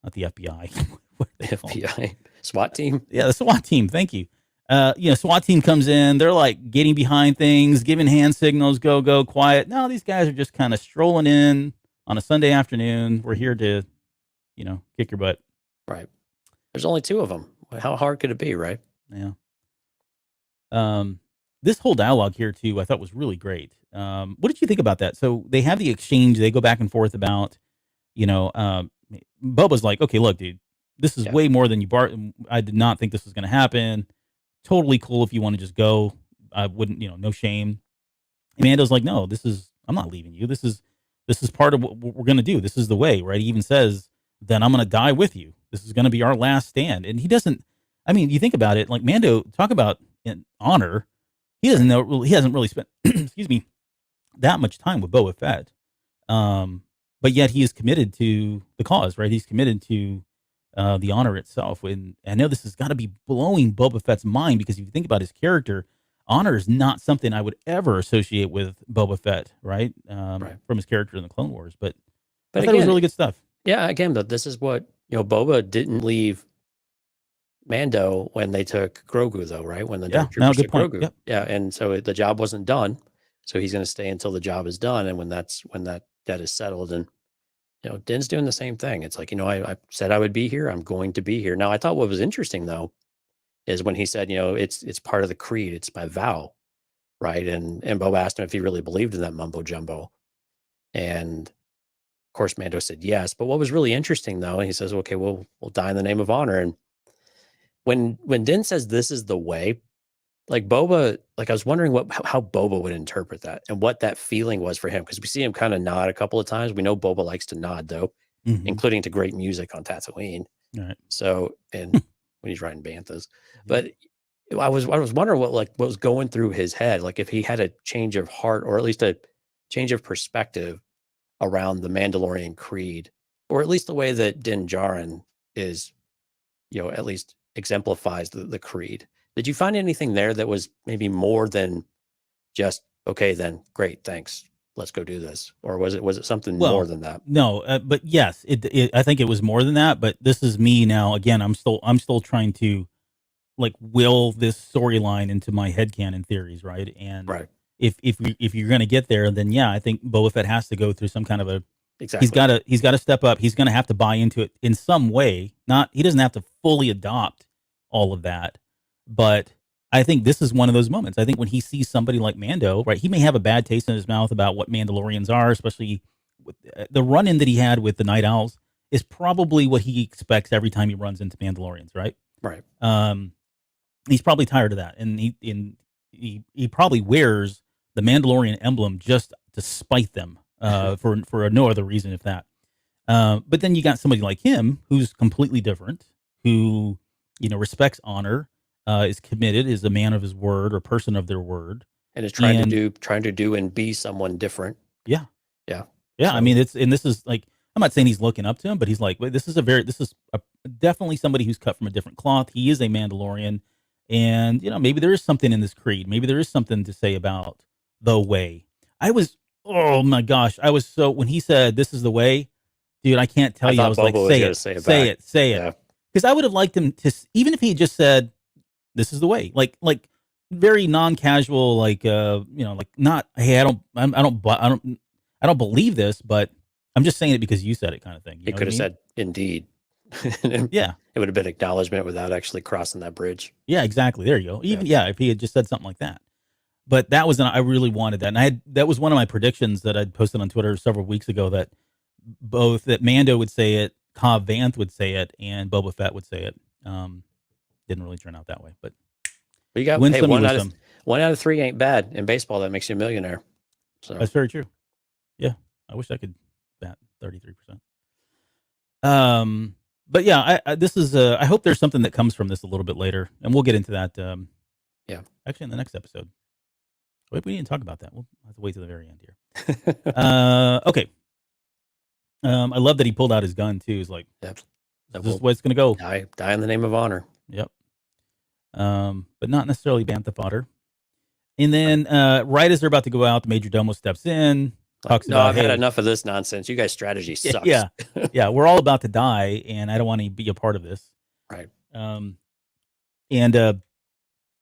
FBI. What are they called? FBI SWAT team. Yeah, the SWAT team. Thank you. SWAT team comes in. They're like getting behind things, giving hand signals, go, quiet. No, these guys are just kind of strolling in on a Sunday afternoon. We're here to, kick your butt. Right. There's only 2 of them. How hard could it be, right? Yeah. This whole dialogue here too, I thought was really great. What did you think about that? So they have the exchange. They go back and forth about, Boba's like, okay, look, dude, this is way more than you I did not think this was going to happen. Totally cool if you want to just go. I wouldn't, no shame. Amando's like, no, I'm not leaving you. This is part of what we're going to do. This is the way, right? He even says, then I'm going to die with you. This is going to be our last stand. And he doesn't, you think about it, like Mando, talk about honor. He doesn't know, he hasn't really spent, excuse me, that much time with Boba Fett. But yet he is committed to the cause, right? He's committed to the honor itself. And I know this has got to be blowing Boba Fett's mind, because if you think about his character, honor is not something I would ever associate with Boba Fett, right? From his character in the Clone Wars. But I thought it was really good stuff. Yeah, again, but this is what, Boba didn't leave Mando when they took Grogu, though, right? When the Dark Troopers took Grogu. Yep. Yeah, and so the job wasn't done. So he's going to stay until the job is done. And when that debt is settled, and Din's doing the same thing. It's like, I said I would be here. I'm going to be here. Now, I thought what was interesting, though, is when he said, it's part of the creed. It's my vow, right? And Boba asked him if he really believed in that mumbo jumbo. And of course, Mando said yes. But what was really interesting, though, and he says, okay, we'll die in the name of honor. And when Din says this is the way, like Boba, like I was wondering how Boba would interpret that and what that feeling was for him, because we see him kind of nod a couple of times. We know Boba likes to nod, though, including to great music on Tatooine. Right. So, and when he's riding banthas, but I was wondering what was going through his head, like if he had a change of heart, or at least a change of perspective around the Mandalorian creed, or at least the way that Din Djarin is, at least exemplifies the creed. Did you find anything there that was maybe more than just, okay, then great, thanks, let's go do this? Or was it something more than that? No, but yes, I think it was more than that. But this is me now. Again, I'm still trying to like will this storyline into my headcanon theories, right? And if you're going to get there, then yeah, I think Boba Fett has to go through some kind of a. Exactly. He's got to step up. He's going to have to buy into it in some way. He doesn't have to fully adopt all of that, but I think this is one of those moments. I think when he sees somebody like Mando, right, he may have a bad taste in his mouth about what Mandalorians are, especially with the run-in that he had with the Night Owls is probably what he expects every time he runs into Mandalorians, right? Right. He's probably tired of that, and he probably wears the Mandalorian emblem just to spite them. For no other reason if that. But then you got somebody like him who's completely different, who respects honor, is committed, is a man of his word or person of their word, and is trying to do and be someone different. Yeah. So. I mean, this is like, I'm not saying he's looking up to him, but he's like, this is definitely somebody who's cut from a different cloth. He is a Mandalorian, and maybe there is something in this creed. Maybe there is something to say about the way. Oh my gosh! When he said this is the way, dude, I can't tell you. I was like, say it. Because I would have liked him to, even if he just said, "This is the way," like very non-casual, like not, hey, I don't believe this, but I'm just saying it because you said it, kind of thing. He could have said, "Indeed." Yeah, it would have been acknowledgement without actually crossing that bridge. Yeah, exactly. There you go. Even if he had just said something like that. But that was I really wanted that, and that was one of my predictions that I'd posted on Twitter several weeks ago, that Mando would say it, Cobb Vanth would say it, and Boba Fett would say it. Didn't really turn out that way, but you got one out of 3 ain't bad in baseball. That makes you a millionaire. So that's very true. Yeah, I wish I could bat 33%. But yeah, this is. I hope there's something that comes from this a little bit later, and we'll get into that. Actually, in the next episode. Wait, we didn't talk about that. We'll have to wait to the very end here. Okay. I love that he pulled out his gun too. He's like, "Yep, this is the way it's gonna go. Die in the name of honor." Yep. But not necessarily bantha fodder. And then, right as they're about to go out, the major domo steps in. talks no, about, I've had hey, enough of this nonsense. You guys' strategy sucks. yeah, we're all about to die, and I don't want to be a part of this. Right. And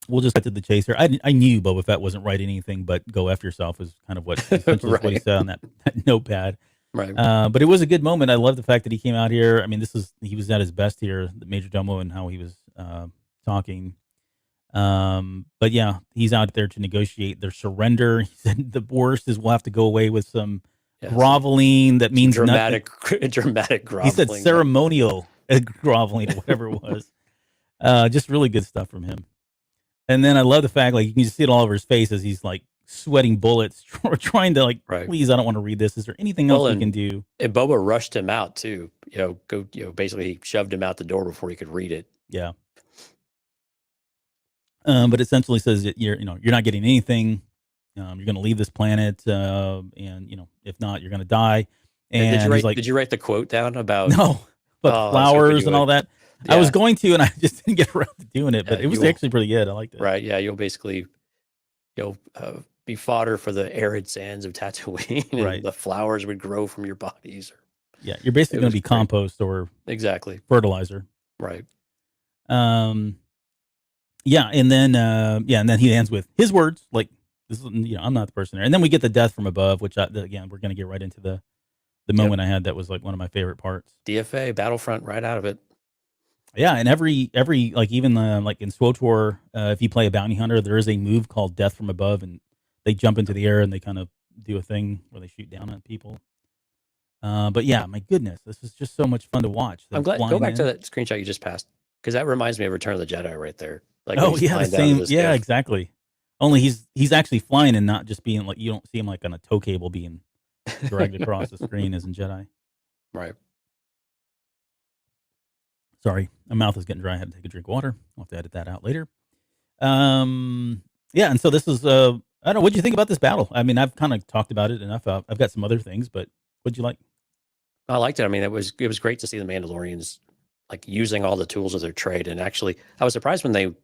we'll just get to the chaser. I knew Boba Fett wasn't writing anything but go after yourself is kind of what essentially what he Right. said on that notepad. Right. But it was a good moment. I love the fact that he came out here. I mean, he was at his best here, the Major Domo, and how he was talking. But yeah, he's out there to negotiate their surrender. He said the worst is we'll have to go away with some groveling that means dramatic, nothing. dramatic groveling. He said ceremonial groveling or whatever it was. Just really good stuff from him. And then I love the fact, like, you can just see it all over his face as he's like sweating bullets, trying to like, please, I don't want to read this. Is there anything else we can do? And Boba rushed him out too. Basically he shoved him out the door before he could read it. Yeah. But essentially says that you're not getting anything. You're going to leave this planet, and if not, you're going to die. And did you write the quote down about flowers and all that? Yeah. I was going to, and I just didn't get around to doing it, but it was actually pretty good. I liked it. Right. Yeah. You'll basically, be fodder for the arid sands of Tatooine. And right. The flowers would grow from your bodies. Yeah. You're basically going to be compost or fertilizer. Right. Yeah. And then he ends with his words, like, this is, I'm not the person there. And then we get the death from above, which again, we're going to get right into the moment I had. That was like one of my favorite parts. DFA Battlefront, right out of it. Yeah, and every like even like in SWTOR, if you play a bounty hunter, there is a move called Death from Above, and they jump into the air and they kind of do a thing where they shoot down at people. But yeah, my goodness, this is just so much fun to watch. I'm glad. Go back to that screenshot you just passed, because that reminds me of Return of the Jedi right there. Like, oh yeah, the same. Yeah, exactly. Only he's actually flying and not just being like, you don't see him like on a tow cable being dragged across the screen as in Jedi. Right. Sorry, my mouth is getting dry. I had to take a drink of water. I'll have to edit that out later. Yeah, and so this is, I don't know, what'd you think about this battle? I mean, I've kind of talked about it enough. I've got some other things, but what'd you like? I liked it. I mean, it was great to see the Mandalorians like using all the tools of their trade. And actually, I was surprised when they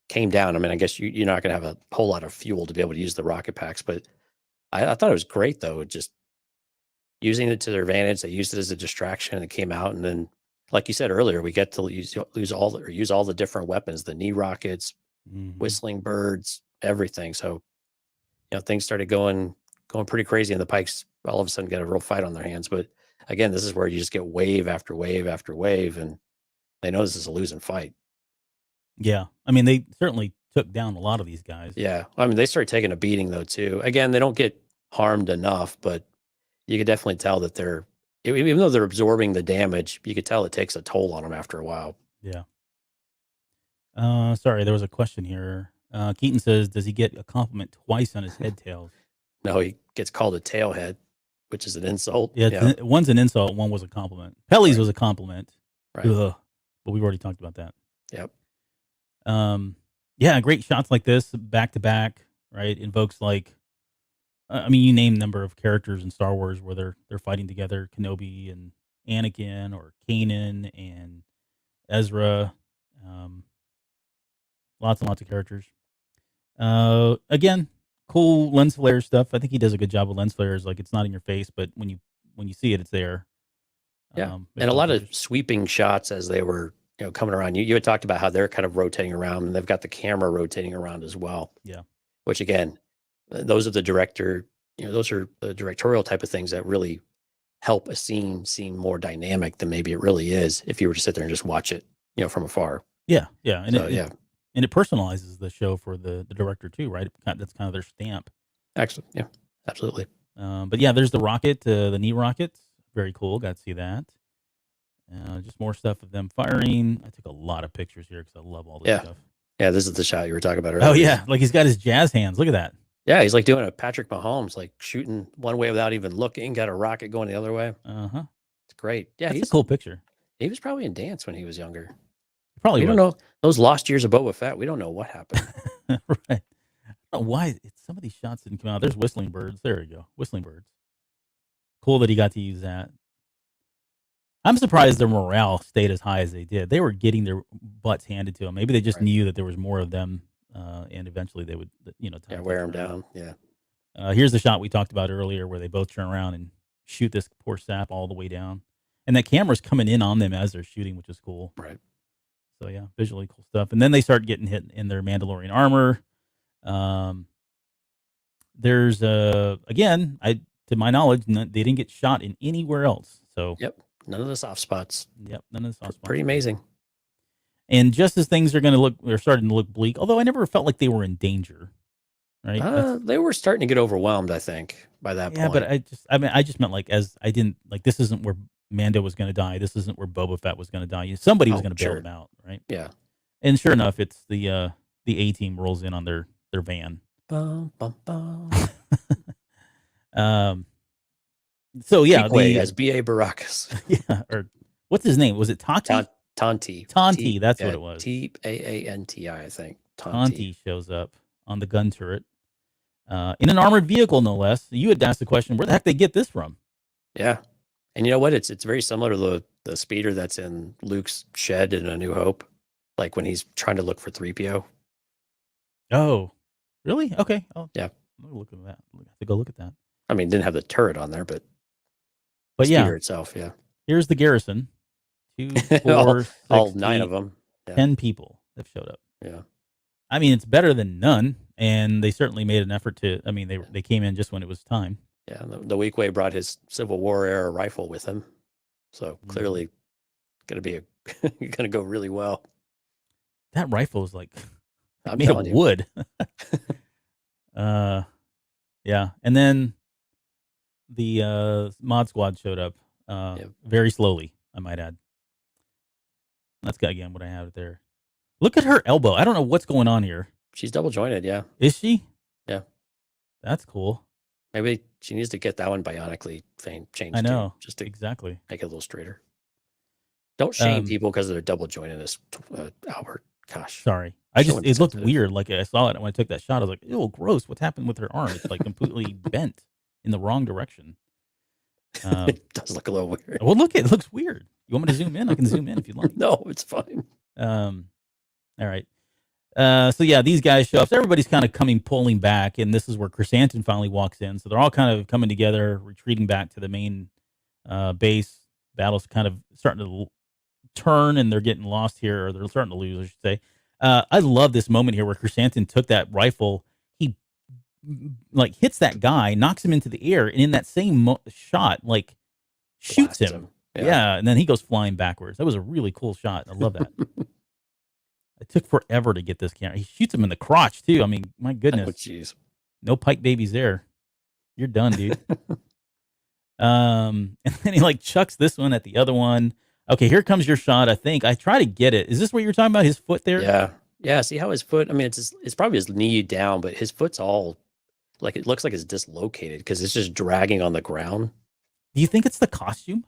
came down. I mean, I guess you're not going to have a whole lot of fuel to be able to use the rocket packs, but I thought it was great, though, just using it to their advantage. They used it as a distraction and it came out, and then, like you said earlier, we get to use all the different weapons, the knee rockets, whistling birds, everything. So, things started going pretty crazy, and the Pykes all of a sudden get a real fight on their hands. But again, this is where you just get wave after wave after wave, and they know this is a losing fight. Yeah. I mean, they certainly took down a lot of these guys. Yeah. I mean, they started taking a beating, though, too. Again, they don't get harmed enough, but you could definitely tell that even though they're absorbing the damage, you could tell it takes a toll on them after a while. Yeah. Sorry, there was a question here. Keaton says, does he get a compliment twice on his head tails? No, he gets called a tailhead, which is an insult. Yeah, one's an insult, one was a compliment. Pelly's was a compliment. Right. Ugh, but we've already talked about that. Yep. Yeah, great shots like this, back to back, right? Invokes like, I mean, you name number of characters in Star Wars where they're fighting together, Kenobi and Anakin, or Kanan and Ezra. Lots and lots of characters. Again, cool lens flare stuff. I think he does a good job with lens flares. Like, it's not in your face, but when you see it, it's there. Yeah, and a lot of sweeping shots as they were coming around. You had talked about how they're kind of rotating around, and they've got the camera rotating around as well. Yeah, which again, those are the directorial type of things that really help a scene seem more dynamic than maybe it really is if you were to sit there and just watch it, from afar. Yeah, and and it personalizes the show for the director too, right? That's kind of their stamp. Excellent. Yeah, absolutely. But yeah, there's the rocket, the knee rockets. Very cool. Got to see that. Just more stuff of them firing. I took a lot of pictures here because I love all this stuff. Yeah, this is the shot you were talking about earlier. Oh yeah, like he's got his jazz hands. Look at that. Yeah, he's like doing a Patrick Mahomes, like shooting one way without even looking. Got a rocket going the other way. It's great. Yeah, that's a cool picture. He was probably in dance when he was younger. Probably. We don't know those lost years of Boba Fett. We don't know what happened. Right. I don't know why some of these shots didn't come out. There's whistling birds. There you go. Whistling birds. Cool that he got to use that. I'm surprised their morale stayed as high as they did. They were getting their butts handed to them. Maybe they just knew that there was more of them, and eventually they would, wear them down. Yeah. Here's the shot we talked about earlier where they both turn around and shoot this poor sap all the way down. And that camera's coming in on them as they're shooting, which is cool. Right. So, yeah, visually cool stuff. And then they start getting hit in their Mandalorian armor. There's, again, to my knowledge, they didn't get shot in anywhere else. So, Yep. None of the soft spots. Yep, none of the soft spots. Pretty amazing. And just as things they're starting to look bleak, although I never felt like they were in danger. Right? They were starting to get overwhelmed, I think, by that point. Yeah, but I just meant like this isn't where Mando was going to die. This isn't where Boba Fett was going to die. Somebody was going to bail him out, right? Yeah. And sure enough, it's the A-team rolls in on their van. Bum, bum, bum. So yeah, as B.A. Baracus. Yeah, or what's his name? Was it Tati? Tonti. Tonti, that's what it was. Taanti, I think. Tonti shows up on the gun turret. In an armored vehicle, no less. You had asked the question, where the heck they get this from? Yeah. And you know what? It's very similar to the speeder that's in Luke's shed in A New Hope, like when he's trying to look for 3PO. Oh, really? Okay. Oh, yeah. Look at that. I have to go look at that. I mean, didn't have the turret on there, but yeah, speeder itself, yeah. Here's the garrison. 2, 4, 6, all 9 8, of them. Yeah. 10 people have showed up. Yeah. I mean, it's better than none, and they certainly made an effort to. I mean, they came in just when it was time. Yeah, the Weequay brought his Civil War era rifle with him, so clearly going to go really well. That rifle is like made of wood. Yeah, and then the mod squad showed up very slowly, I might add. That's again what I have there. Look at her elbow. I don't know what's going on here. She's double jointed, yeah. Is she? Yeah. That's cool. Maybe she needs to get that one bionically changed. I know. Just to exactly make it a little straighter. Don't shame people because they're double jointed, Albert. Gosh. Sorry. It looked weird. Like I saw it when I took that shot. I was like, ew, gross. What's happened with her arm? It's like completely bent in the wrong direction. It does look a little weird. Well, it looks weird. You want me to zoom in? I can zoom in if you'd like. No, it's fine. All right. So yeah, these guys show up. So everybody's kind of pulling back, and this is where Chrysanthemum finally walks in. So they're all kind of coming together, retreating back to the main base. Battle's kind of starting to turn, and they're getting lost here, or they're starting to lose, I should say. I love this moment here where Chrysanthemum took that rifle. He like hits that guy, knocks him into the air, and in that same shot, like shoots him. Yeah, and then he goes flying backwards. That was a really cool shot. I love that. It took forever to get this camera. He shoots him in the crotch too. I mean, my goodness. Oh, jeez. No Pike babies there. You're done, dude. And then he like chucks this one at the other one. Okay, here comes your shot. I think I try to get it. Is this what you're talking about? His foot there? Yeah. Yeah. See how his foot? I mean, it's probably his knee down, but his foot's all like it looks like it's dislocated because it's just dragging on the ground. Do you think it's the costume?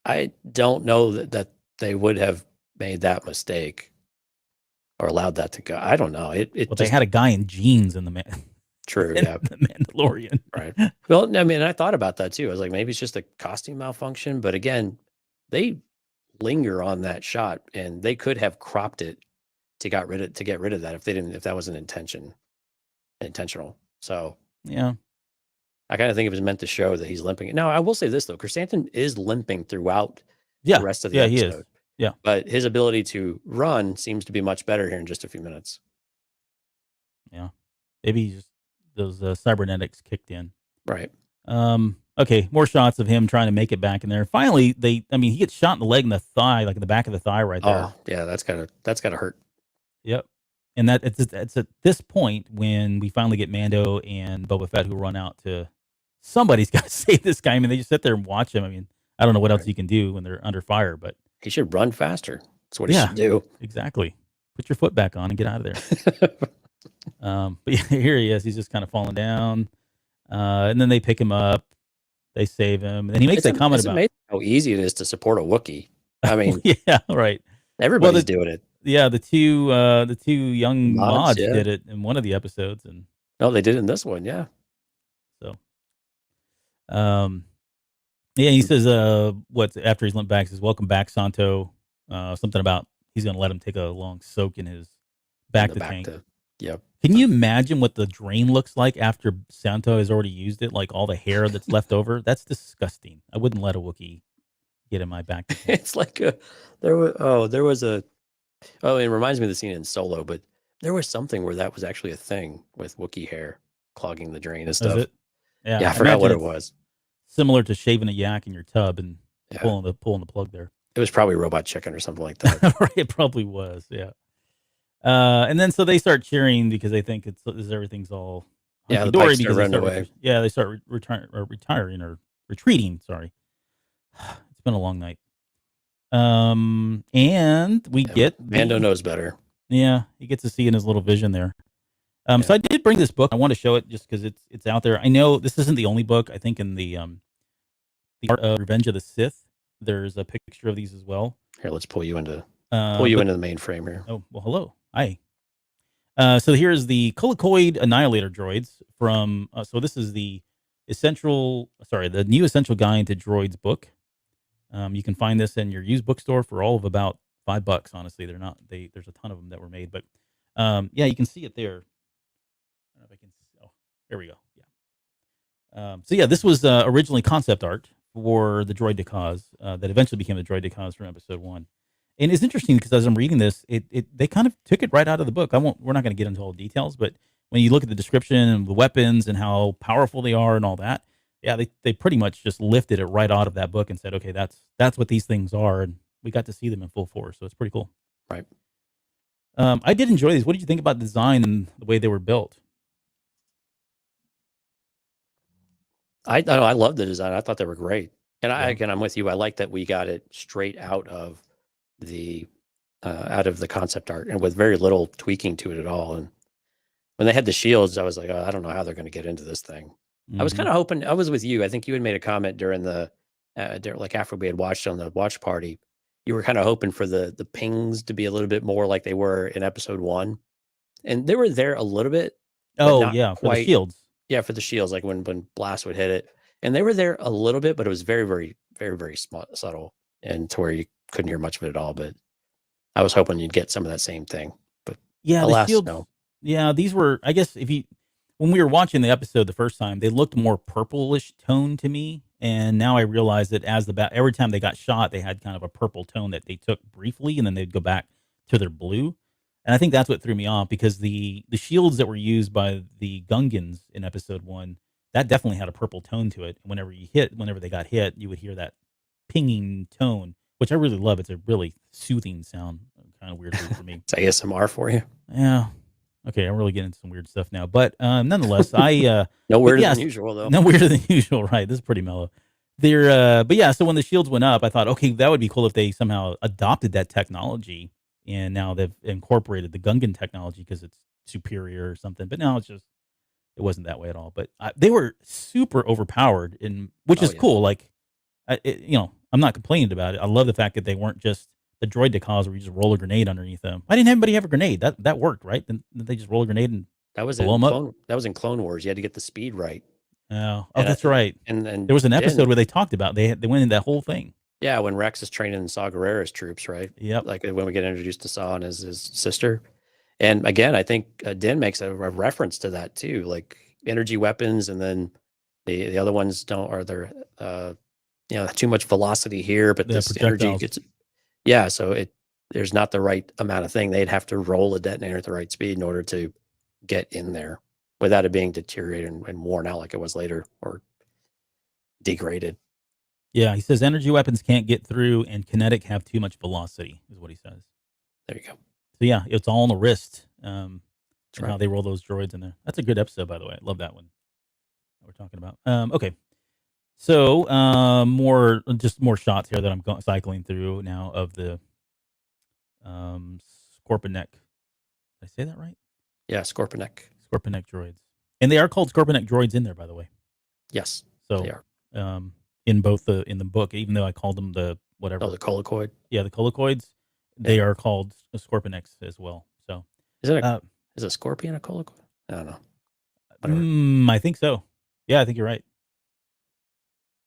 I don't know that they would have made that mistake or allowed that to go. I don't know. They had a guy in jeans in the man. True, yeah. The Mandalorian. Right. Well, I mean, I thought about that too. I was like, maybe it's just a costume malfunction. But again, they linger on that shot, and they could have cropped it to get rid of that if that wasn't intentional. So yeah. I kind of think it was meant to show that he's limping. Now, I will say this though, Chrysanthemum is limping throughout the rest of the episode. He is. Yeah. But his ability to run seems to be much better here in just a few minutes. Yeah. Maybe just those cybernetics kicked in. Right. Okay, more shots of him trying to make it back in there. Finally, he gets shot in the leg and the thigh, like in the back of the thigh right there. Oh, yeah, that's gotta hurt. Yep. And it's at this point when we finally get Mando and Boba Fett who run out to somebody's got to save this guy. I mean, they just sit there and watch him. I mean, I don't know what else you can do when they're under fire, but he should run faster. That's what he should do. Exactly. Put your foot back on and get out of there. But yeah, here he is. He's just kind of falling down. And then they pick him up. They save him. And then he makes a comment about how easy it is to support a Wookiee. I mean, yeah, right. Everybody's doing it. Yeah, the two young mods did it in one of the episodes, and they did it in this one, yeah. So, yeah, he says, after he's limped back, he says, "Welcome back, Santo." Something about he's going to let him take a long soak in his tank. Yep. Can you imagine what the drain looks like after Santo has already used it? Like all the hair that's left over? That's disgusting. I wouldn't let a Wookiee get in my back. It's like it reminds me of the scene in Solo, but there was something where that was actually a thing with Wookiee hair clogging the drain and stuff. Is it? Yeah, I forgot what it was. Similar to shaving a yak in your tub and Yeah. pulling the plug there. It was probably Robot Chicken or something like that. Right, it probably was. Yeah. And then so they start cheering because they think everything's all Yeah, the hunky-dory Pykes because run they start away. they start retiring or retreating. Sorry, it's been a long night. And we get Mando knows better. Yeah, he gets to see in his little vision there. So I did bring this book. I want to show it just because it's out there. I know this isn't the only book. I think in the Art of Revenge of the Sith, there's a picture of these as well. Here, let's pull you into into the main frame here. Oh, well, hello. Hi. So here's the Colicoid Annihilator droids from. So this is the the new Essential Guide to Droids book. You can find this in your used bookstore for all of about $5. Honestly, they're not. There's a ton of them that were made, but yeah, you can see it there. I don't know if I can. Oh, there we go. Yeah. So yeah, this was originally concept art for the droid Decause that eventually became the droid Decause from Episode 1. And it's interesting because as I'm reading this, they kind of took it right out of the book. We're not going to get into all the details, but when you look at the description and the weapons and how powerful they are and all that, yeah, they pretty much just lifted it right out of that book and said, okay, that's what these things are, and we got to see them in full force, so it's pretty cool. Right. I did enjoy these. What did you think about the design and the way they were built? I love the design. I thought they were great, and I'm with you. I like that we got it straight out of the concept art and with very little tweaking to it at all. And when they had the shields, I was like, oh, I don't know how they're going to get into this thing. I was kind of hoping. I was with you. I think you had made a comment during like after we had watched on the watch party. You were kind of hoping for the pings to be a little bit more like they were in Episode 1, and they were there a little bit. Oh yeah, for the shields. Yeah, for the shields, like when Blast would hit it, and they were there a little bit, but it was very, very, very, very subtle, and to where you couldn't hear much of it at all. But I was hoping you'd get some of that same thing. But yeah, alas, the shields. No. Yeah, these were. I guess when we were watching the episode the first time, they looked more purplish tone to me, and now I realize that every time they got shot, they had kind of a purple tone that they took briefly, and then they'd go back to their blue. And I think that's what threw me off because the shields that were used by the Gungans in Episode 1, that definitely had a purple tone to it. Whenever they got hit, you would hear that pinging tone, which I really love. It's a really soothing sound, kind of weirdly for me. It's ASMR for you. Yeah. Okay, I'm really getting into some weird stuff now, but nonetheless, no weirder than usual though. No weirder than usual, right? This is pretty mellow. But yeah, so when the shields went up, I thought, okay, that would be cool if they somehow adopted that technology, and now they've incorporated the Gungan technology because it's superior or something. But now it wasn't that way at all. But they were super overpowered, which is cool. Like, I'm not complaining about it. I love the fact that they weren't just the droid Decause where you just roll a grenade underneath them. Why didn't anybody have a grenade? That worked, right? Then they just roll a grenade and blow them up. That was in Clone Wars. You had to get the speed right. Oh, that's right. And there was an episode where they talked about they went in that whole thing. Yeah, when Rex is training Saw Gerrera's troops, right? Yep. Like when we get introduced to Saw and his sister. And again, I think Din makes a reference to that too, like energy weapons, and then the other ones they're too much velocity here, but this energy gets. Yeah, so there's not the right amount of thing. They'd have to roll a detonator at the right speed in order to get in there without it being deteriorated and worn out like it was later or degraded. Yeah, he says energy weapons can't get through and kinetic have too much velocity, is what he says. There you go. So yeah, it's all on the wrist. That's right. How they roll those droids in there. That's a good episode, by the way. I love that one. We're talking about. Okay. So more shots here that I'm cycling through now of the Scorpionic. Did I say that right? Yeah, Scorpionic droids, and they are called Scorpionic droids in there, by the way. Yes, so they are. In the book, even though I called them the whatever. Oh, the Colicoid. Yeah, the Colicoids. They are called Scorpionics as well. So is a scorpion a Colicoid? I don't know. I think so. Yeah, I think you're right.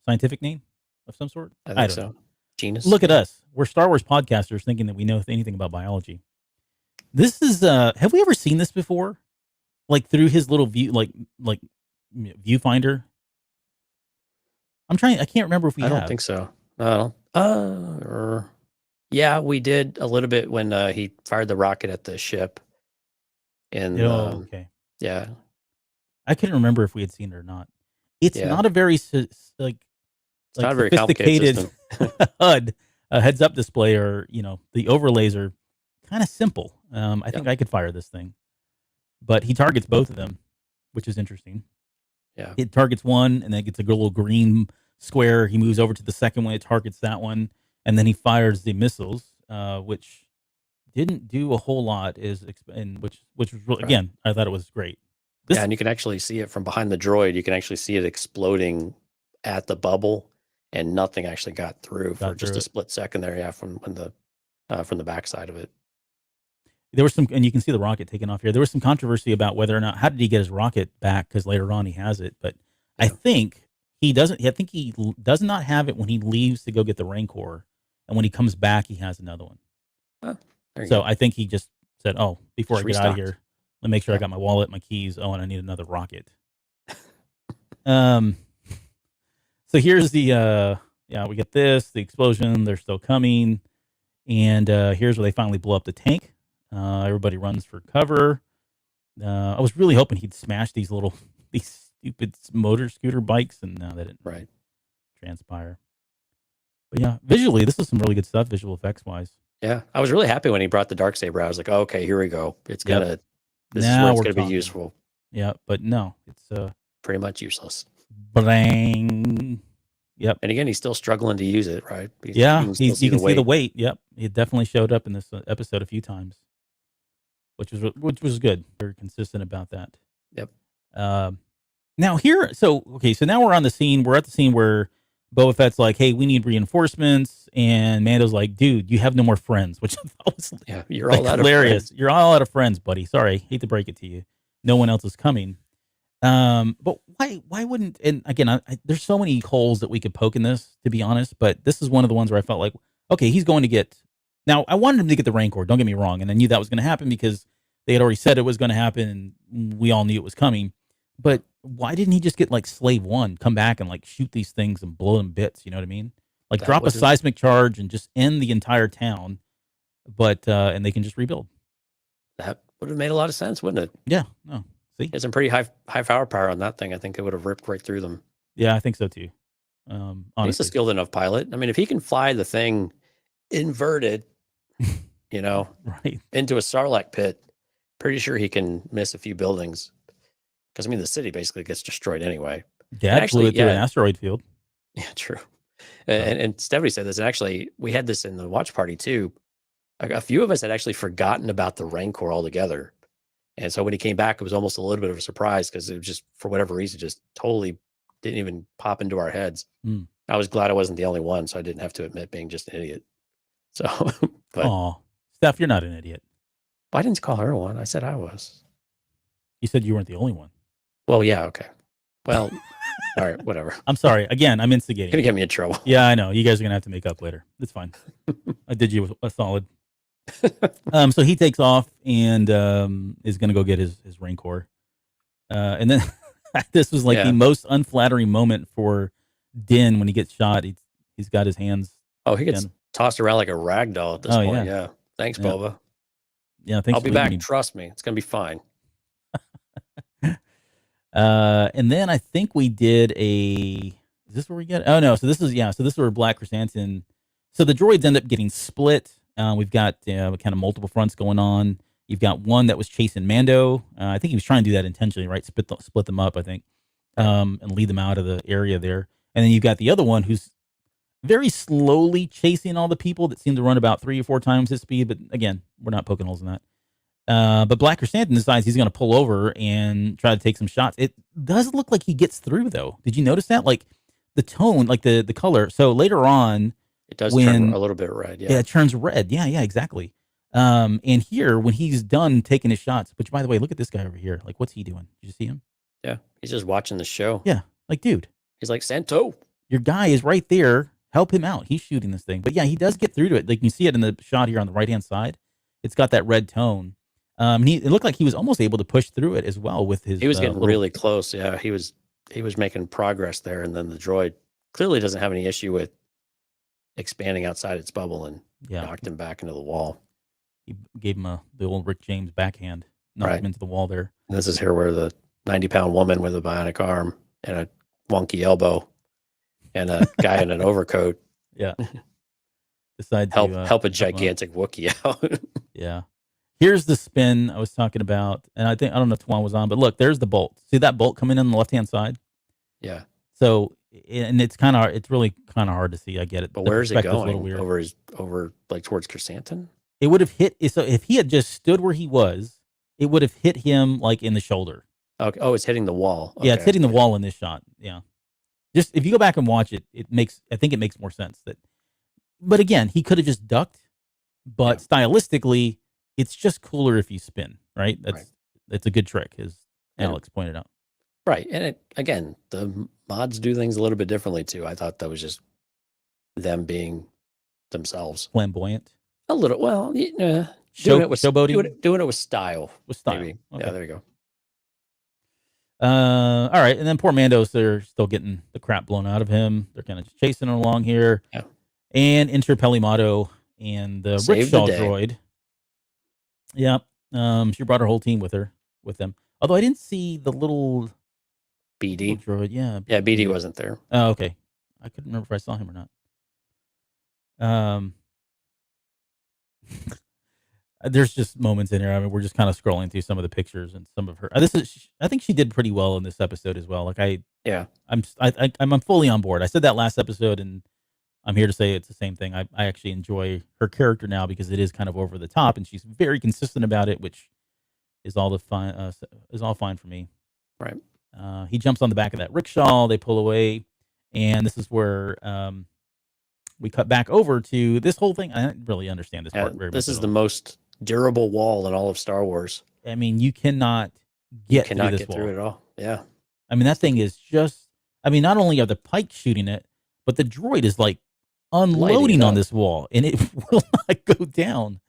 Scientific name of some sort? I think so. Genus. Look at us. We're Star Wars podcasters thinking that we know anything about biology. This is, have we ever seen this before? like through his little view, like viewfinder. I can't remember if we I have. don't think so. Yeah, we did a little bit when he fired the rocket at the ship. And Okay. yeah, I couldn't remember if we had seen it or not. It's Yeah. not a very it's not a very sophisticated complicated system. HUD, heads up display, or the overlays are kind of simple. I think I could fire this thing, but he targets both of them, which is interesting. Yeah. It targets one, and then it gets a little green square. He moves over to the second one. It targets that one, and then he fires the missiles, which didn't do a whole lot. Which was really, Right. again, I thought it was great. Yeah, and you can actually see it from behind the droid. You can actually see it exploding at the bubble, and nothing actually got through for just a split second there. Yeah, from the backside of it. There was some, and you can see the rocket taking off here. There was some controversy about whether or not, how did he get his rocket back? Because later on he has it, but I think he doesn't. I think he does not have it when he leaves to go get the Rancor, and when he comes back, he has another one. So I think he just said, "Oh, before I get out of here, let me make sure I got my wallet, my keys. Oh, and I need another rocket." So here's the we get this, the explosion. They're still coming, and here's where they finally blow up the tank. Everybody runs for cover. I was really hoping he'd smash these stupid motor scooter bikes, and that didn't transpire. But yeah, visually, this is some really good stuff, visual effects wise. Yeah, I was really happy when he brought the Darksaber. I was like, oh, okay, here we go. It's gonna. This Now is where it's gonna be useful. Yeah, but no, it's pretty much useless. Bang. Yep. And again, he's still struggling to use it, right? You can see the weight. Yep, it definitely showed up in this episode a few times, which was good. Very consistent about that. Yep. Now now we're on the scene. We're at the scene where Boba Fett's like, "Hey, we need reinforcements," and Mando's like, "Dude, you have no more friends," which I thought was you're all out hilarious. of friends. You're all out of friends, buddy. Sorry, hate to break it to you. No one else is coming. But why wouldn't? And again, there's so many holes that we could poke in this, to be honest. But this is one of the ones where I felt like, okay, he's going to get. Now, I wanted him to get the Rancor. Don't get me wrong, and I knew that was going to happen because they had already said it was going to happen, and we all knew it was coming. But why didn't he just get like Slave One, come back and like shoot these things and blow them bits? You know what I mean? Like drop a seismic charge and just end the entire town. But and they can just rebuild. That would have made a lot of sense, wouldn't it? Yeah. No. See, there's some pretty high firepower on that thing. I think it would have ripped right through them. Yeah, I think so too. Honestly, he's a skilled enough pilot. I mean, if he can fly the thing inverted, right into a Sarlacc pit, pretty sure he can miss a few buildings. Because I mean, the city basically gets destroyed anyway. Dad flew it through an asteroid field. Yeah, true. And Stephanie said this, and actually, we had this in the watch party too. A few of us had actually forgotten about the Rancor altogether. And so when he came back, it was almost a little bit of a surprise because it was just, for whatever reason, just totally didn't even pop into our heads. I was glad I wasn't the only one, so I didn't have to admit being just an idiot. So, but Steph, you're not an idiot. I didn't call her one. I said I was. You said you weren't the only one. Well, yeah, okay. Well, all right, whatever. I'm sorry. Again, I'm instigating. Gonna get me in trouble. Yeah, I know. You guys are gonna have to make up later. It's fine. I did you a solid. So he takes off and is gonna go get his Rancor. And then this was like the most unflattering moment for Din when he gets shot. He's got his hands. Oh, he gets tossed around like a rag doll at this point. Yeah. Thanks, Boba. Yeah, thanks. I'll be back. Trust me, it's gonna be fine. And then I think we did is this where we get? Oh no, so this is where Black Chrysanthemum. So the droids end up getting split. We've got kind of multiple fronts going on. You've got one that was chasing Mando. I think he was trying to do that intentionally, right? Split them up, I think, and lead them out of the area there. And then you've got the other one who's very slowly chasing all the people that seem to run about 3 or 4 times his speed. But again, we're not poking holes in that. But Black Chrysanthemum decides he's going to pull over and try to take some shots. It does look like he gets through, though. Did you notice that? Like the tone, like the color. So later on, it does turn a little bit red. Yeah, it turns red. Yeah, exactly. And here, when he's done taking his shots, which by the way, look at this guy over here. Like, what's he doing? Did you see him? Yeah, he's just watching the show. Yeah, like, dude, he's like, Santo, your guy is right there. Help him out. He's shooting this thing. But yeah, he does get through to it. Like you see it in the shot here on the right hand side. It's got that red tone. It looked like he was almost able to push through it as well with his. He was getting really close. Yeah, he was making progress there, and then the droid clearly doesn't have any issue with expanding outside its bubble and knocked him back into the wall. He gave him the old Rick James backhand, knocked him into the wall there. And this is here where the 90-pound woman with a bionic arm and a wonky elbow and a guy in an overcoat. Yeah. Decide to help a gigantic Wookiee out. Yeah. Here's the spin I was talking about, and I don't know if Tuan was on, but look, there's the bolt. See that bolt coming in on the left-hand side? Yeah. So, and it's really kind of hard to see. I get it. But where is it going? Over like towards Chrysanthemum? It would have hit. So if he had just stood where he was, it would have hit him like in the shoulder. Okay. Oh, it's hitting the wall. Okay. Yeah, it's hitting the wall in this shot. Yeah. Just if you go back and watch it, I think it makes more sense that. But again, he could have just ducked. But stylistically, it's just cooler if you spin, right? That's a good trick, as Alex pointed out. Right, and again, the mods do things a little bit differently too. I thought that was just them being themselves, flamboyant. A little, well, doing it with showboating, doing it with style. With style, maybe. Okay. Yeah, there you go. All right, and then poor Mando's they're still getting the crap blown out of him. They're kind of just chasing him along here. Yeah. And enter Pelimato and the rickshaw droid. Yeah. She brought her whole team with them. Although I didn't see the little BD droid. Yeah. Yeah, BD wasn't there. Oh, okay. I couldn't remember if I saw him or not. There's just moments in here. I mean, we're just kind of scrolling through some of the pictures and some of her. I think she did pretty well in this episode as well. Like I'm fully on board. I said that last episode, and I'm here to say it's the same thing. I actually enjoy her character now because it is kind of over the top, and she's very consistent about it, which is all fine for me. Right. He jumps on the back of that rickshaw. They pull away, and this is where we cut back over to this whole thing. I don't really understand this part very much. This is the most durable wall in all of Star Wars. I mean, you cannot get through this wall. Through it at all. Yeah. I mean, that thing is just. I mean, not only are the Pykes shooting it, but the droid is like unloading on this wall, and it will not go down.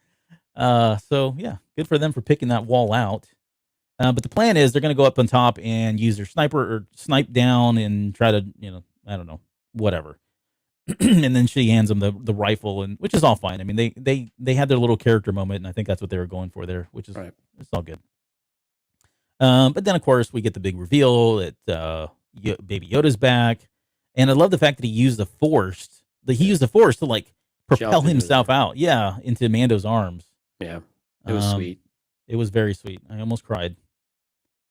So yeah, good for them for picking that wall out. But the plan is they're going to go up on top and use their sniper or snipe down and try to, I don't know, whatever. And then she hands them the rifle, and which is all fine. I mean, they had their little character moment, and I think that's what they were going for there, which is it's all good. But then of course we get the big reveal that Baby Yoda's back, and I love the fact that he used the Force. He used the Force to like propel himself out, into Mando's arms. Yeah, it was sweet. It was very sweet. I almost cried.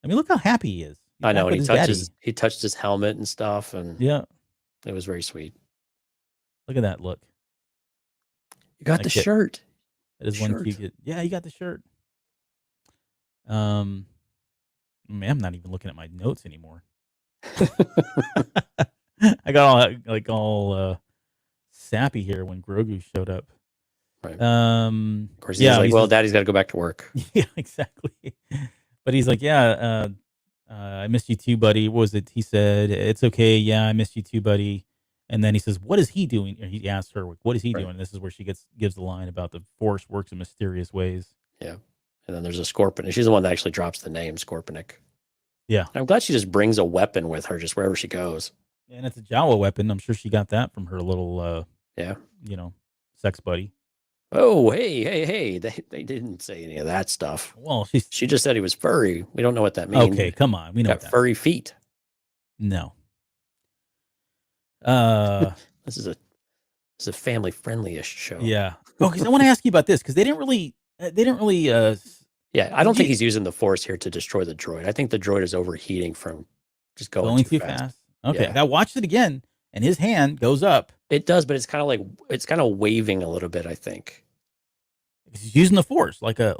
I mean, look how happy he is. I know, and he touched his helmet and stuff, and it was very sweet. Look at that look. You got the shirt. That is one cute. Yeah, you got the shirt. Man, I'm not even looking at my notes anymore. I got all sappy here when Grogu showed up. Right. Of course, he's like, well, Daddy's got to go back to work. Yeah, exactly. But he's like, I missed you too, buddy. What was it? He said, it's okay. Yeah, I missed you too, buddy. And then he says, what is he doing? Or he asks her, what is he doing? And this is where she gives the line about the Force works in mysterious ways. Yeah. And then there's a Scorpion. She's the one that actually drops the name Scorpionic. Yeah. I'm glad she just brings a weapon with her just wherever she goes. And it's a Jawa weapon. I'm sure she got that from her little, sex buddy. Oh, hey. They didn't say any of that stuff. Well, she just said he was furry. We don't know what that means. Okay, come on. We know got furry feet. No. This is a family friendly-ish show. Yeah. Oh, because I want to ask you about this because they didn't really. Yeah, I don't think he's using the Force here to destroy the droid. I think the droid is overheating from just going too fast. Okay, I watched it again, and his hand goes up. It does, but it's kind of waving a little bit. I think he's using the Force like a.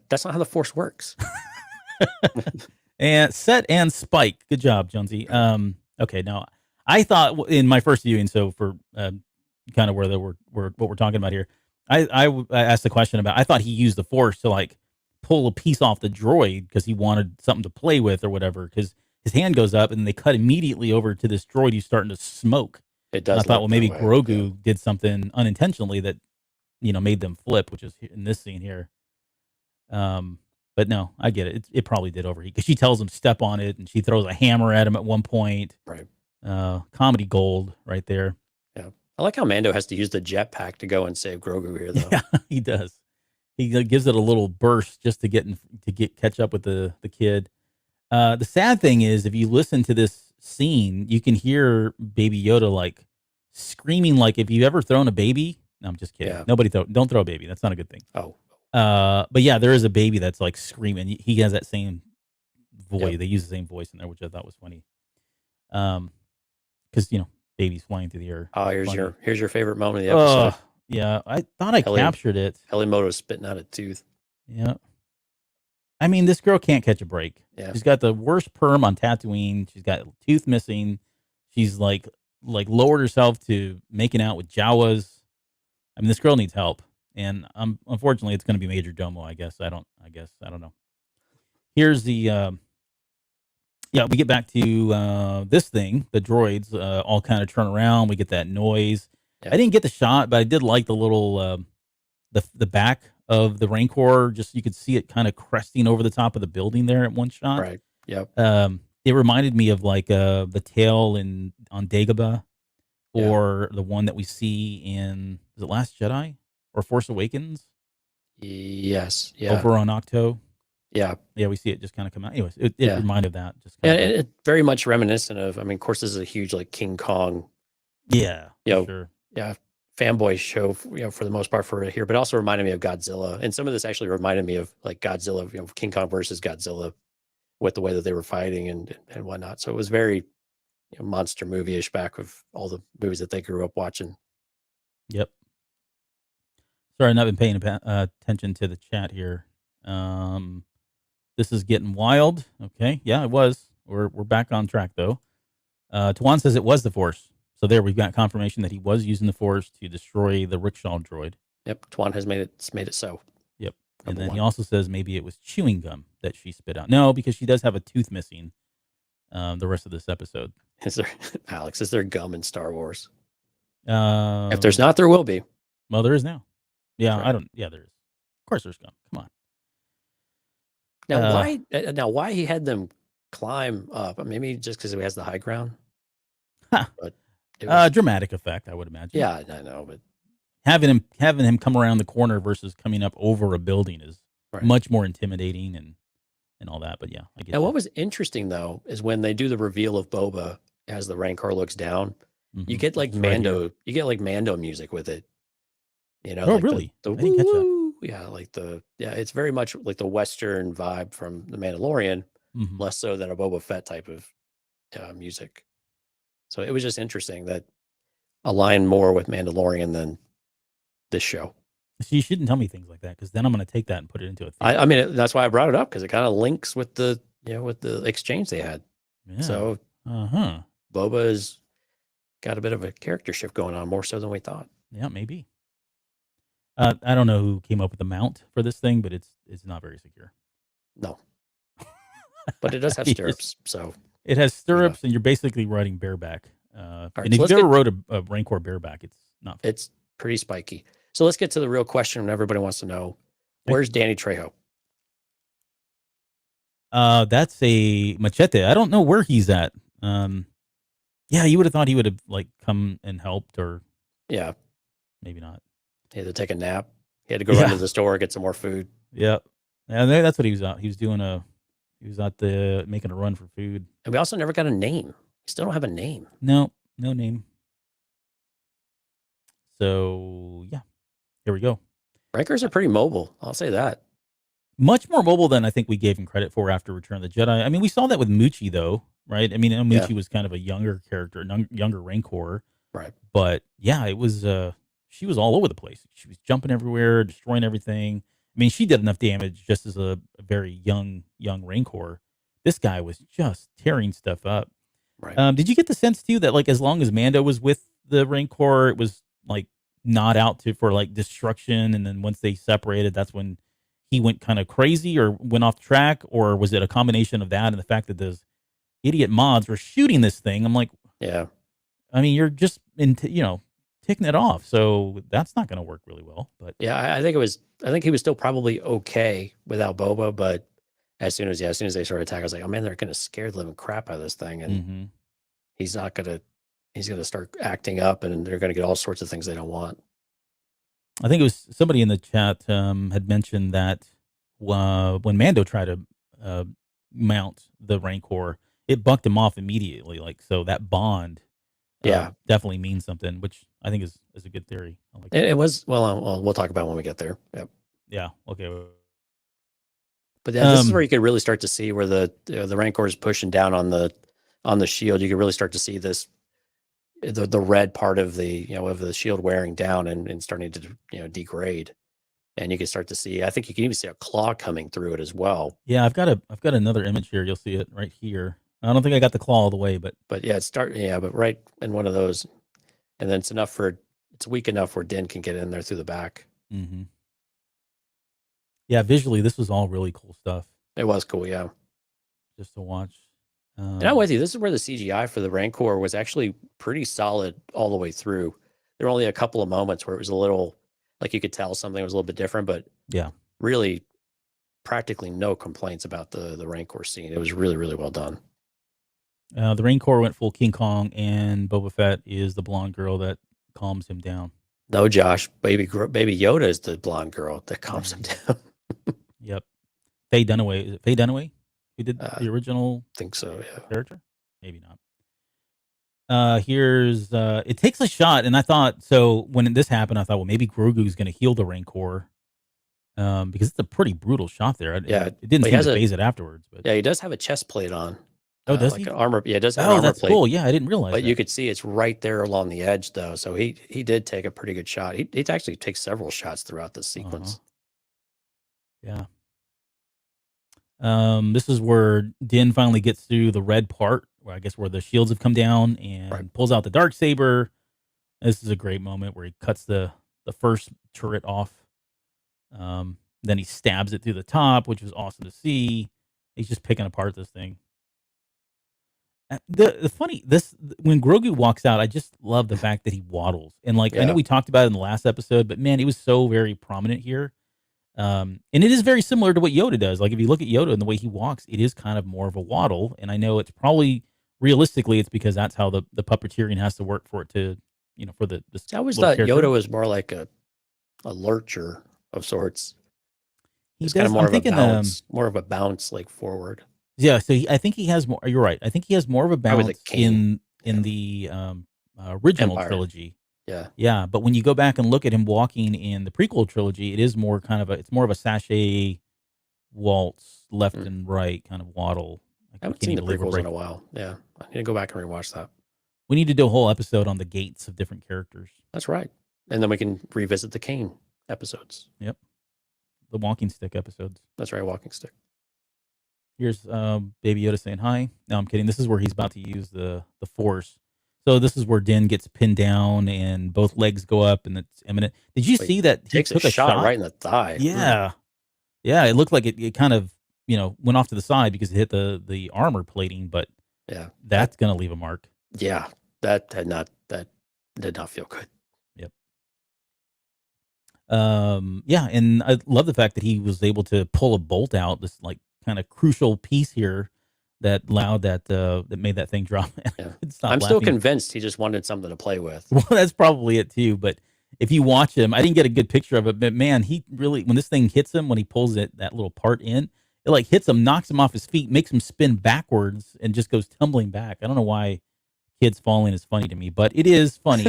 That's not how the Force works. And Set and Spike, good job, Jonesy. Okay, now I thought in my first viewing, so for kind of where what we're talking about here, I asked the question about. I thought he used the Force to like pull a piece off the droid because he wanted something to play with or whatever. Because his hand goes up and they cut immediately over to this droid who's starting to smoke. It does. And I thought, well, maybe Grogu did something unintentionally that made them flip, which is in this scene here. But no, I get it. It probably did overheat because she tells him step on it, and she throws a hammer at him at one point. Right. Comedy gold right there. Yeah. I like how Mando has to use the jetpack to go and save Grogu here, though. Yeah, he does. He gives it a little burst just to catch up with the kid. The sad thing is, if you listen to this scene, you can hear Baby Yoda like screaming, like if you've ever thrown a baby. No, I'm just kidding. Yeah. Don't throw a baby. That's not a good thing. Oh. But yeah, there is a baby that's like screaming. He has that same voice. Yep. They use the same voice in there, which I thought was funny. Because babies flying through the air. Oh, here's your favorite moment of the episode. Yeah, I thought I captured it. Helimoto's spitting out a tooth. Yeah. I mean, this girl can't catch a break. Yeah. She's got the worst perm on Tatooine. She's got a tooth missing. She's like lowered herself to making out with Jawas. I mean, this girl needs help. And unfortunately, it's going to be Major Domo, I guess. I don't know. Here's the, we get back to this thing. The droids all kind of turn around. We get that noise. Yeah. I didn't get the shot, but I did like the little, the back of the Rancor. Just you could see it kind of cresting over the top of the building there at one shot. Right. Yep. It reminded me of like the tail on Dagobah, or the one that we see in, is it Last Jedi or Force Awakens? Yes. Yeah. Over on Octo. Yeah. Yeah, we see it just kind of come out. Anyways, it reminded of that. Just it's very much reminiscent of, I mean, of course, this is a huge like King Kong. Yeah. Sure. Yeah. Fanboy show, for the most part for it here, but also reminded me of Godzilla. And some of this actually reminded me of like Godzilla, King Kong versus Godzilla, with the way that they were fighting and whatnot. So it was very monster movie-ish back with all the movies that they grew up watching. Yep. Sorry, I've not been paying attention to the chat here. This is getting wild. Okay. Yeah, it was. We're back on track though. Tuan says it was the Force. So there, we've got confirmation that he was using the Force to destroy the rickshaw droid. Yep, Tuan has made it so. Yep. And then he also says maybe it was chewing gum that she spit out. No, because she does have a tooth missing the rest of this episode. Is there gum in Star Wars? If there's not, there will be. Well, there is now. Yeah, right. There is. Of course there's gum. Come on. Now, why he had them climb up? Maybe just because he has the high ground? Huh. But it was, dramatic effect, I would imagine. Yeah, I know, but having him come around the corner versus coming up over a building is much more intimidating and all that. But yeah, I get. And what was interesting though is when they do the reveal of Boba as the Rancor looks down, you get like Mando, music with it. Oh, really? I didn't catch that. Yeah, it's very much like the Western vibe from The Mandalorian, less so than a Boba Fett type of music. So it was just interesting that aligned more with Mandalorian than this show. So you shouldn't tell me things like that because then I'm going to take that and put it into a thing. I mean, that's why I brought it up because it kind of links with the exchange they had. Yeah. So Boba's got a bit of a character shift going on, more so than we thought. Yeah, maybe. I don't know who came up with the mount for this thing, but it's not very secure. No, but it does have stirrups. So it has stirrups, and you're basically riding bareback. Right, and if you've ever rode a Rancor bareback, it's not fun. It's pretty spiky. So let's get to the real question everybody wants to know. Where's Danny Trejo? That's a machete. I don't know where he's at. Yeah, you would have thought he would have like come and helped, or maybe not. He had to take a nap. He had to go run to the store, get some more food. Yep. And that's what he was out. He was out making a run for food. And we also never got a name. We still don't have a name. No name. So yeah, here we go. Rancors are pretty mobile. I'll say that. Much more mobile than I think we gave him credit for after Return of the Jedi. I mean, we saw that with Moochie though, right? I mean, Moochie was kind of a younger character, younger Rancor. Right. But yeah, it was, she was all over the place. She was jumping everywhere, destroying everything. I mean, she did enough damage just as a very young Rancor. This guy was just tearing stuff up. Right. Did you get the sense too that like as long as Mando was with the Rancor, it was like not out for like destruction, and then once they separated, that's when he went kind of crazy or went off track? Or was it a combination of that and the fact that those idiot mods were shooting this thing? I'm like, yeah. I mean, you're just into, taking it off. So that's not going to work really well. But Yeah, I think it was. I think he was still probably okay without Boba, but as soon as they started attacking, I was like, oh man, they're going to scare the living crap out of this thing, and mhm. he's not going to. He's going to start acting up, and they're going to get all sorts of things they don't want. I think it was somebody in the chat had mentioned that when Mando tried to mount the Rancor, it bucked him off immediately. Like, so that bond Yeah, definitely means something, which I think is a good theory. I like it was. Well, we'll talk about it when we get there. Yep. Yeah. Okay. But yeah, this is where you could really start to see where the Rancor is pushing down on the shield. You could really start to see this the red part of the shield wearing down and starting to degrade. And you can start to see, I think you can even see a claw coming through it as well. Yeah, I've got another image here. You'll see it right here. I don't think I got the claw all the way, but yeah, but right in one of those, and then it's weak enough where Din can get in there through the back. mm-hmm. Yeah, visually this was all really cool stuff. It was cool, yeah. Just to watch. And I'm with you. This is where the CGI for the Rancor was actually pretty solid all the way through. There were only a couple of moments where it was a little, like you could tell something was a little bit different, but yeah, really practically no complaints about the Rancor scene. It was really, really well done. The Rancor went full King Kong, and Boba Fett is the blonde girl that calms him down. No, Josh, baby Yoda is the blonde girl that calms him down. Yep. Faye Dunaway. Is it Faye Dunaway who did the original? I think so, yeah. Character? Maybe not. Here's it takes a shot, and I thought, so when this happened, I thought, well, maybe Grogu's going to heal the Rancor, because it's a pretty brutal shot there. Yeah, it didn't seem to phase it afterwards. But yeah, he does have a chest plate on. Oh, does like he? an armor? Yeah, it does have an armor that's plate. cool. Yeah, I didn't realize. But that. you could see it's right there along the edge, though. So he did take a pretty good shot. He actually takes several shots throughout this sequence. Yeah. This is where Din finally gets through the red part, where I guess where the shields have come down, and pulls out the Darksaber. This is a great moment where he cuts the first turret off. Then he stabs it through the top, which was awesome to see. He's just picking apart this thing. The funny when Grogu walks out, I just love the fact that he waddles. And I know we talked about it in the last episode, but man, he was so very prominent here. And it is very similar to what Yoda does. Like if you look at Yoda and the way he walks, it is kind of more of a waddle. And I know it's probably realistically it's because that's how the puppeteering has to work for it to, for the. I always thought Yoda was more like a lurcher of sorts. He's kind of more of a bounce like forward. Yeah, so I think he has more. You're right. I think he has more of a bounce in the original trilogy. Yeah, yeah. But when you go back and look at him walking in the prequel trilogy, it is more kind of it's more of a sachet waltz, left and right kind of waddle. I haven't seen the prequels in a while. Yeah, I need to go back and rewatch that. We need to do a whole episode on the gates of different characters. That's right, and then we can revisit the Kane episodes. Yep, the walking stick episodes. That's right, walking stick. Here's Baby Yoda saying hi. No, I'm kidding. This is where he's about to use the Force. So this is where Din gets pinned down and both legs go up and it's imminent. Did you see that he took a shot right in the thigh? Yeah. Yeah, it looked like it kind of, went off to the side because it hit the armor plating, but yeah, that's going to leave a mark. Yeah, that did not feel good. Yep. Yeah, and I love the fact that he was able to pull a bolt out, this kind of crucial piece here that allowed that made that thing drop. Yeah. I'm still convinced he just wanted something to play with. Well, that's probably it too. But if you watch him, I didn't get a good picture of it, but man, he really, when this thing hits him, when he pulls that little part in, it hits him, knocks him off his feet, makes him spin backwards, and just goes tumbling back. I don't know why kids falling is funny to me, but it is funny.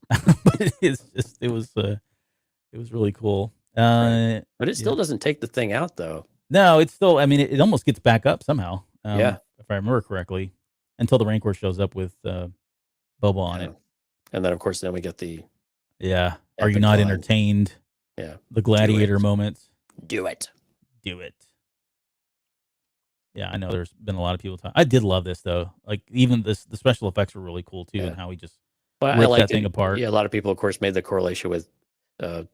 But it was really cool. But it still doesn't take the thing out though. No, it's still, it almost gets back up somehow. Yeah. If I remember correctly, until the Rancor shows up with Boba on it. And then, of course, we get the... Yeah. Are you not entertained? Yeah. The gladiator moments. Do it. Yeah, I know there's been a lot of people talking. I did love this, though. Even the special effects were really cool, too, and how he just ripped that thing apart. Yeah, a lot of people, of course, made the correlation with the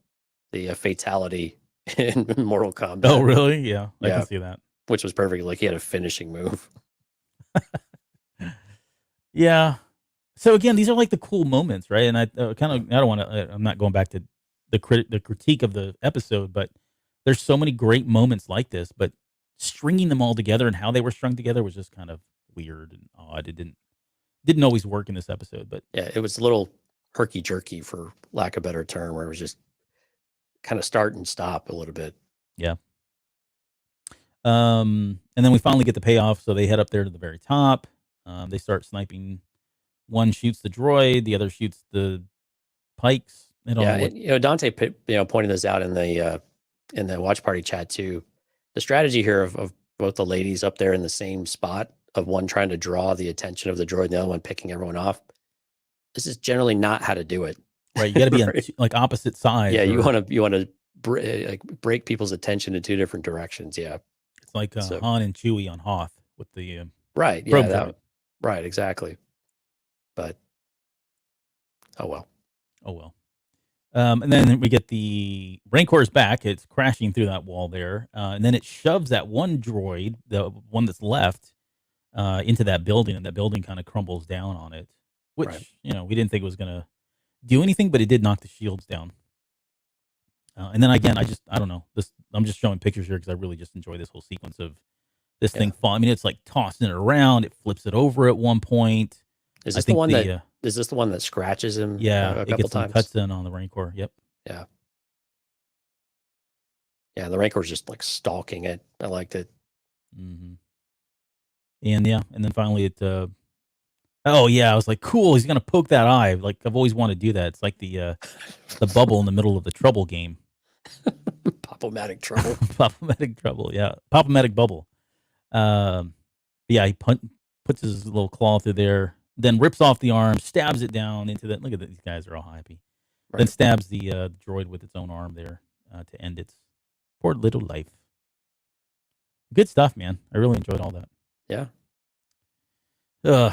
fatality in Mortal Kombat. Oh, really? Yeah, I can see that. Which was perfect. He had a finishing move. Yeah. So again, these are like the cool moments, right? And I kind of I don't want to. I'm not going back to the critique of the episode, but there's so many great moments like this. But stringing them all together and how they were strung together was just kind of weird and odd. It didn't always work in this episode, but Yeah, it was a little herky jerky, for lack of a better term, where it was just kind of start and stop a little bit. yeah. And then we finally get the payoff. So they head up there to the very top. They start sniping. One shoots the droid, the other shoots the Pykes. I don't know what, Dante, pointed this out in the watch party chat too. The strategy here of both the ladies up there in the same spot, of one trying to draw the attention of the droid, and the other one picking everyone off. This is generally not how to do it. right. You got to be Right. on like opposite sides. Yeah, you or want to break people's attention in two different directions. Yeah, It's like So- Han and Chewie on Hoth with the right. Yeah, probe droid. right. Exactly. But oh well. Oh well. And then we get the Rancor's back. It's crashing through that wall there, and then it shoves that one droid, the one that's left, into that building, and that building kind of crumbles down on it. Which Right. we didn't think it was gonna do anything, but it did knock the shields down. And then again, I don't know. I'm just showing pictures here because I really just enjoy this whole sequence of this thing falling. I mean, it's like tossing it around. It flips it over at one point. Is I this the think one that is this the one that scratches him? yeah, a it couple gets some times. cuts in on the Rancor. Yep. Yeah, the Rancor's just like stalking it. I liked it. Mm-hmm. And yeah, and then finally it. Oh yeah, I was like, cool. He's gonna poke that eye. Like I've always wanted to do that. It's like the bubble in the middle of the Trouble game. Pop-O-Matic trouble. Pop-O-Matic Trouble. Yeah, Pop-O-Matic bubble. Yeah, he puts his little claw through there, then rips off the arm, stabs it down into the. Look at these guys are all happy. Then Right. stabs the droid with its own arm there to end its poor little life. Good stuff, man. I really enjoyed all that. Yeah.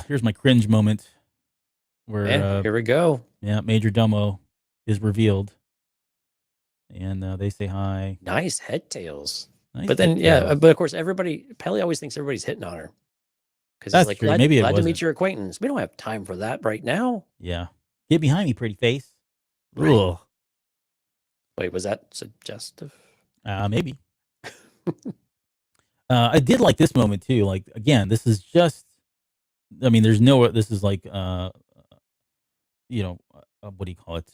Here's my cringe moment where Yeah, here we go. Major Domo is revealed, and they say hi. Nice head tails. Nice But then, detail. but of course, Pelly always thinks everybody's hitting on her. Because That's he's like, true. glad, Maybe it glad to wasn't. meet your acquaintance. We don't have time for that right now. Yeah, get behind me, pretty face. Right. Ugh. Wait, was that suggestive? Maybe. I did like this moment too. Like again, this is just. I mean, there's no. This is like, what do you call it?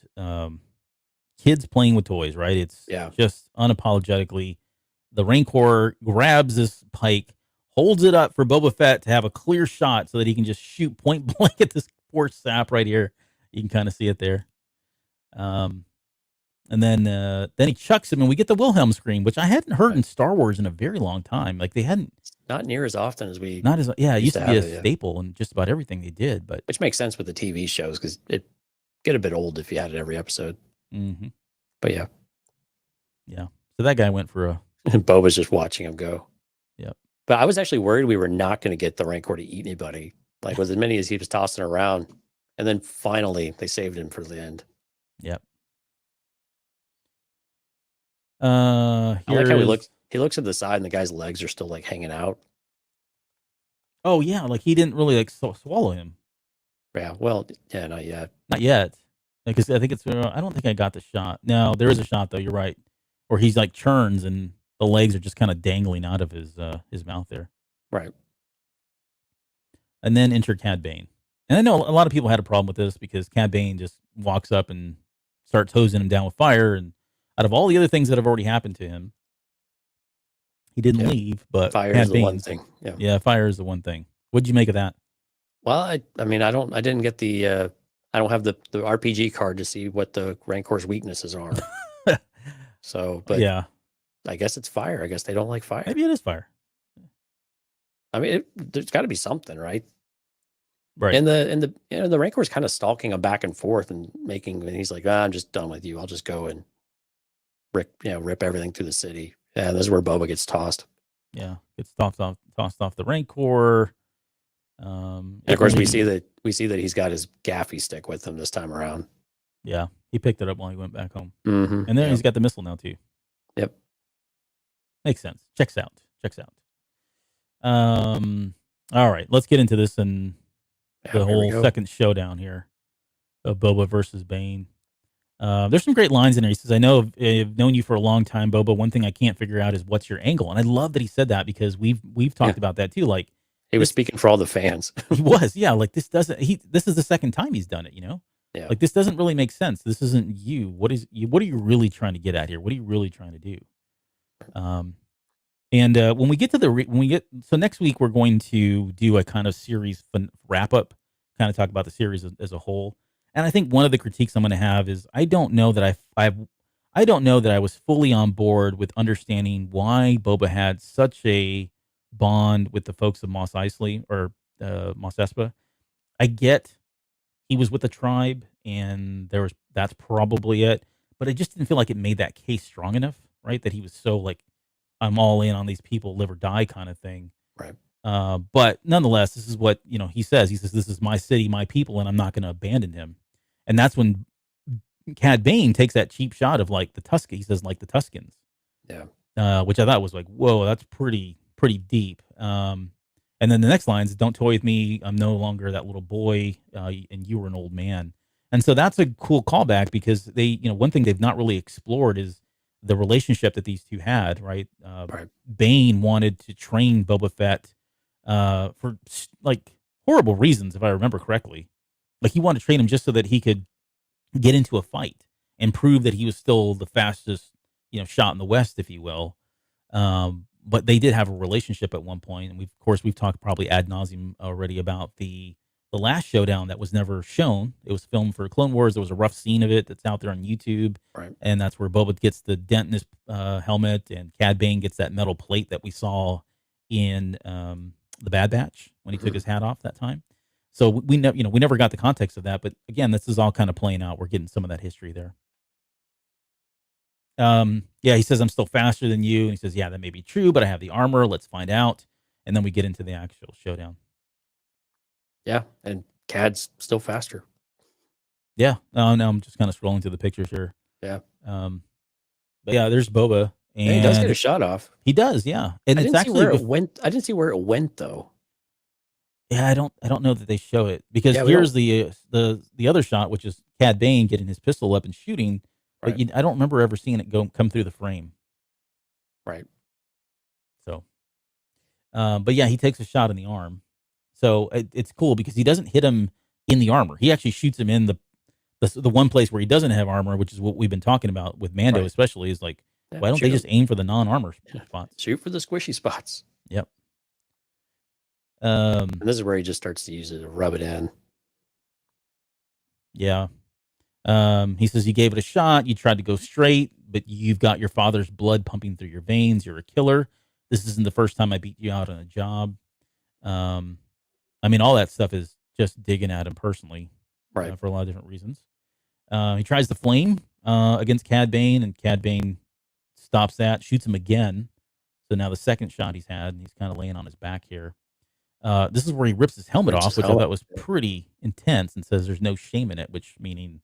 Kids playing with toys, right? It's Yeah. just unapologetically. The Rancor grabs this pike, holds it up for Boba Fett to have a clear shot so that he can just shoot point blank at this poor sap right here. You can kind of see it there. And then he chucks him, and we get the Wilhelm scream, which I hadn't heard in Star Wars in a very long time. Like they hadn't, Not near as often as we, not as it used to be have a it, yeah. staple in just about everything they did. But which makes sense with the TV shows because it get a bit old if you had it every episode. mhm. But yeah, Yeah, so that guy went for a Boba's just watching him go. Yep. But I was actually worried we were not going to get the Rancor to eat anybody. Like with as many as he was tossing around, and then finally they saved him for the end. yep. I like how he here's- looks. He looks at the side, and the guy's legs are still like hanging out. Oh yeah, like he didn't really like swallow him. Yeah. Well, yeah, not yet. Not yet, because I think it's. I don't think I got the shot. No, there is a shot though. You're right, where he's like churns and the legs are just kind of dangling out of his mouth there. Right. And then enter Cad Bane, and I know a lot of people had a problem with this because Cad Bane just walks up and starts hosing him down with fire, and out of all the other things that have already happened to him, he didn't Yeah. leave. But Fire Cad is the one Bane's- thing. Yeah. Yeah, fire is the one thing. What'd you make of that? Well, I mean, I didn't get the. I don't have the RPG card to see what the Rancor's weaknesses are. So, but yeah, I guess it's fire. I guess they don't like fire. maybe it is fire. I mean, there's got to be something, right? Right. And the Rancor's kind of stalking him back and forth and and he's like, I'm just done with you. I'll just go and rip everything through the city. And this is where Boba gets tossed. Yeah, gets tossed off the Rancor. And of course, we see that he's got his gaffy stick with him this time around. Yeah, he picked it up while he went back home, Mm-hmm. and then he's got the missile now too. Yep. Makes sense. Checks out. All right, let's get into this and Yeah, the here we whole go. second showdown here of Boba versus Bane. There's some great lines in there. He says, I've known you for a long time, Boba. One thing I can't figure out is what's your angle." And I love that he said that because we've Yeah. talked about that too. Like He was this, speaking for all the fans. he was, yeah. Like this is the second time he's done it. Yeah. Like this doesn't really make sense. This isn't you. What are you really trying to get at here? What are you really trying to do? And when we get to so next week we're going to do a kind of series wrap up, kind of talk about the series as a whole. And I think one of the critiques I'm going to have is I don't know that I don't know that I was fully on board with understanding why Boba had such a bond with the folks of Mos Eisley or Mos Espa. I get he was with the tribe, and that's probably it. But I just didn't feel like it made that case strong enough, right? That he was so like, I'm all in on these people, live or die kind of thing. Right. But nonetheless, this is what he says. He says, "This is my city, my people, and I'm not going to abandon him." And that's when Cad Bane takes that cheap shot of like the Tusken. He says like the Tuskens, which I thought was like, whoa, that's pretty deep. And then the next line is, "Don't toy with me. I'm no longer that little boy, and you were an old man." And so that's a cool callback because one thing they've not really explored is the relationship that these two had, right? Right. Bane wanted to train Boba Fett for like horrible reasons, if I remember correctly. Like he wanted to train him just so that he could get into a fight and prove that he was still the fastest, shot in the West, if you will. But they did have a relationship at one point, and we've talked probably ad nauseum already about the last showdown that was never shown. It was filmed for Clone Wars. There was a rough scene of it that's out there on YouTube, Right. and that's where Boba gets the dent in his helmet, and Cad Bane gets that metal plate that we saw in the Bad Batch when he took his hat off that time. So we never got the context of that, but again, this is all kind of playing out. We're getting some of that history there. Yeah, he says, "I'm still faster than you," and he says, "Yeah, that may be true, but I have the armor. Let's find out." And then we get into the actual showdown. Yeah, and Cad's still faster. Yeah. Now I'm just kind of scrolling through the pictures here. Yeah. But yeah, there's Boba, and he does get a shot off. He does, yeah. And I it's didn't see actually where it went. I didn't see where it went though. Yeah, I don't know that they show it because Yeah, here's the other shot, which is Cad Bane getting his pistol up and shooting. But Right. I don't remember ever seeing it come through the frame. Right. So, but yeah, he takes a shot in the arm. So it's cool because he doesn't hit him in the armor. He actually shoots him in the one place where he doesn't have armor, which is what we've been talking about with Mando, Right. especially. Is like, Yeah, why don't shoot they him. just aim for the non-armor spots? Shoot for the squishy spots. Yep. And this is where he just starts to use it to rub it in. Yeah. He says, "You gave it a shot. You tried to go straight, but you've got your father's blood pumping through your veins. You're a killer. This isn't the first time I beat you out on a job." I mean, all that stuff is just digging at him personally, Right. for a lot of different reasons. He tries the flame against Cad Bane, and Cad Bane stops that, shoots him again. So now the second shot he's had, and he's kind of laying on his back here. This is where he rips his helmet off, which I thought was pretty intense, and says there's no shame in it, which meaning,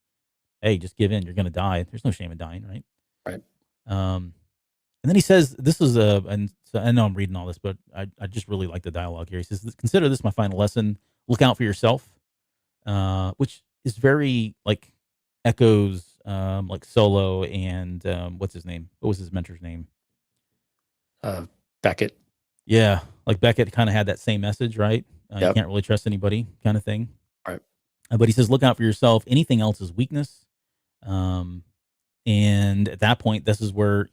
hey, just give in. You're going to die. There's no shame in dying, right? Right. And then he says, this is and so I know I'm reading all this, but I just really like the dialogue here. He says, "Consider this my final lesson. Look out for yourself," which is very like echoes like Solo and what's his name? What was his mentor's name? Beckett. Yeah, like Beckett kind of had that same message, right? You Yep. can't really trust anybody, kind of thing. Right. But he says, "Look out for yourself. Anything else is weakness." And at that point, this is where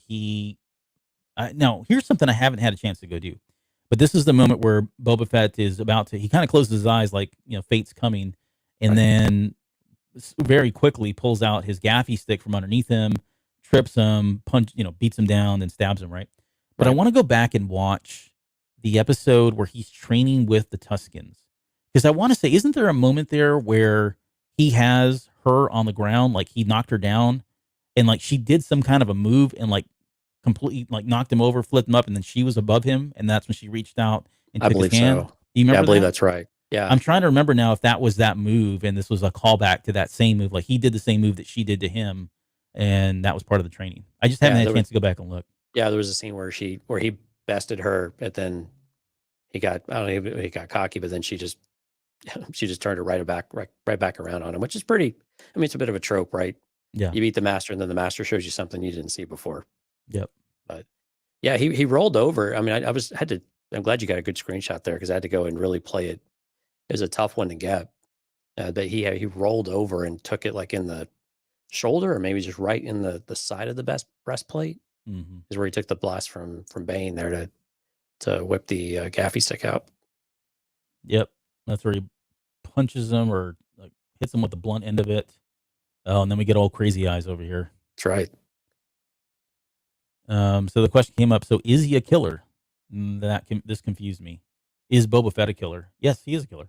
now, here's something I haven't had a chance to go do. But this is the moment where Boba Fett is he kind of closes his eyes like, fate's coming. And Right. then very quickly pulls out his gaffy stick from underneath him, trips him, beats him down, and stabs him, right? But I Right. want to go back and watch the episode where he's training with the Tuskens. Because I want to say, isn't there a moment there where he has her on the ground, like he knocked her down, and like she did some kind of a move and like completely like knocked him over, flipped him up, and then she was above him, and that's when she reached out and I took his believe hand. so. Do you remember Yeah, I believe that? that's right. Yeah. I'm trying to remember now if that was that move, and this was a callback to that same move. Like he did the same move that she did to him, and that was part of the training. I just haven't had a chance to go back and look. Yeah, there was a scene where he bested her, but then he got, I don't know, he got cocky, but then she just she just turned it right back around on him, which is pretty. I mean, it's a bit of a trope, right? Yeah. You beat the master, and then the master shows you something you didn't see before. Yep. But yeah, he rolled over. I mean, I'm glad you got a good screenshot there because I had to go and really play it. It was a tough one to get. But he rolled over and took it like in the shoulder, or maybe just right in the side of the breastplate. Mm-hmm. Is where he took the blast from Bane there to whip the gaffy stick out. Yep. That's where he punches him or like hits him with the blunt end of it. Oh, and then we get all crazy eyes over here. That's right. So the question came up. So is he a killer? This confused me. Is Boba Fett a killer? Yes, he is a killer.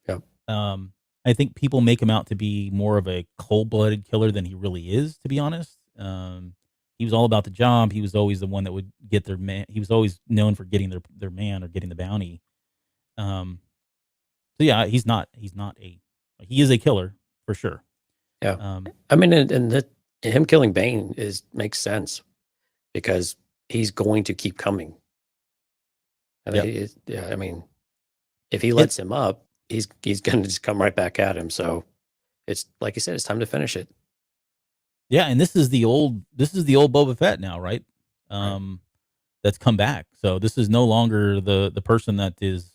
Yep. I think people make him out to be more of a cold-blooded killer than he really is, to be honest. He was all about the job. He was always the one that would get their man. He was always known for getting their man or getting the bounty. So yeah, he is a killer for sure. Yeah. I mean, and him killing Bane makes sense because he's going to keep coming. I mean, I mean, if he lets him up, he's going to just come right back at him. So it's like you said, it's time to finish it. Yeah, and this is the old Boba Fett now, right? That's come back. So this is no longer the person that is,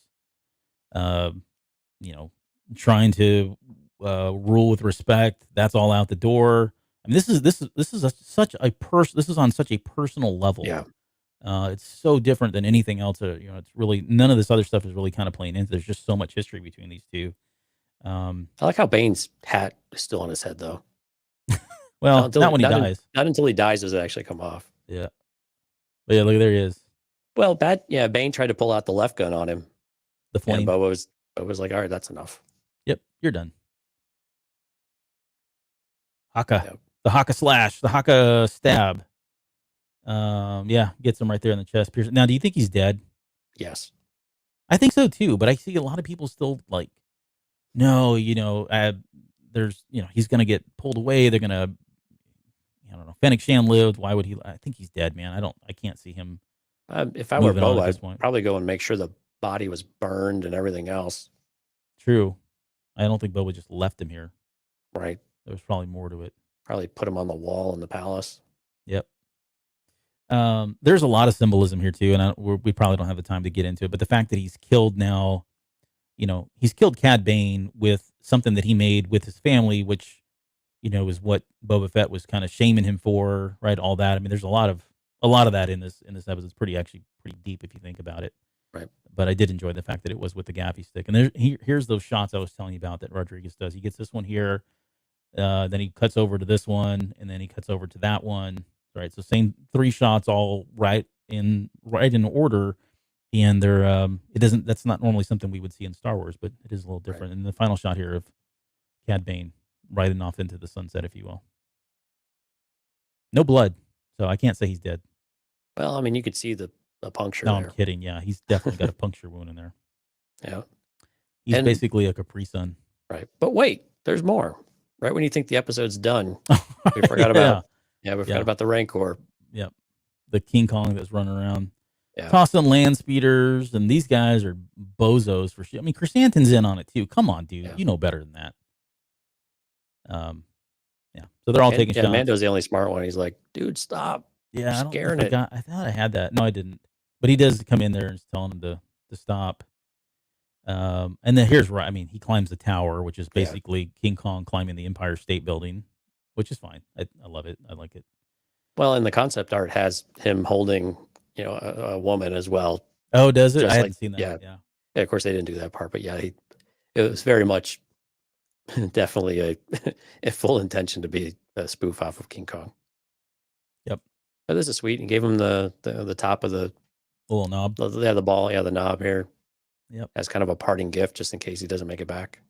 trying to rule with respect. That's all out the door. I mean, this is on such a personal level. Yeah. It's so different than anything else. It's really none of this other stuff is really kind of playing into. There's just so much history between these two. I like how Bane's hat is still on his head, though. Well, not when he dies. Not until he dies does it actually come off. Yeah. But yeah, look, there he is. Well, Bane tried to pull out the left gun on him. The flame. And Boba was like, all right, that's enough. Yep, you're done. Haka. Yep. The Haka slash. The Haka stab. Yeah, gets him right there in the chest. Now, do you think he's dead? Yes. I think so too, but I see a lot of people still like, no, there's, he's going to get pulled away. They're going to, I don't know. Fennec Shan lived. Why would he? I think he's dead, man. I can't see him. If I were Boba, I'd probably go and make sure the body was burned and everything else. True. I don't think Boba just left him here. Right. There was probably more to it. Probably put him on the wall in the palace. Yep. There's a lot of symbolism here too, and we probably don't have the time to get into it. But the fact that he's killed now, he's killed Cad Bane with something that he made with his family, which, is what Boba Fett was kind of shaming him for, right? All that. I mean, there's a lot of that in this episode. It's pretty deep if you think about it. Right. But I did enjoy the fact that it was with the gaffy stick. And here's those shots I was telling you about that Rodriguez does. He gets this one here, then he cuts over to this one, and then he cuts over to that one. Right. So same 3 shots, all right in order. And they're that's not normally something we would see in Star Wars, but it is a little different. Right. And the final shot here of Cad Bane riding off into the sunset, if you will. No blood, so I can't say he's dead. Well, I mean, you could see the puncture. No, there. I'm kidding. Yeah, he's definitely got a puncture wound in there. Yeah. He's basically a Capri Sun. Right. But wait, there's more. Right when you think the episode's done, we forgot about about the Rancor. Yep. The King Kong that's running around. Yeah. Tossing land speeders, and these guys are bozos for shit. I mean, Chrysanthemum's in on it too. Come on, dude. Yeah. You know better than that. Yeah. So they're all taking shots. Mando's the only smart one. He's like, dude, stop. Yeah, I'm scaring it. I thought I had that. No, I didn't. But he does come in there and is telling him to stop. And then he climbs the tower, which is basically King Kong climbing the Empire State Building, which is fine. I love it. I like it. Well, and the concept art has him holding, a woman as well. Oh, does it? I hadn't seen that. Yeah. Of course, they didn't do that part, but yeah, it was very much definitely a full intention to be a spoof off of King Kong. Yep. But this is sweet. He gave him the top of the little knob. Yeah, the ball. Yeah, the knob here. Yep. As kind of a parting gift, just in case he doesn't make it back.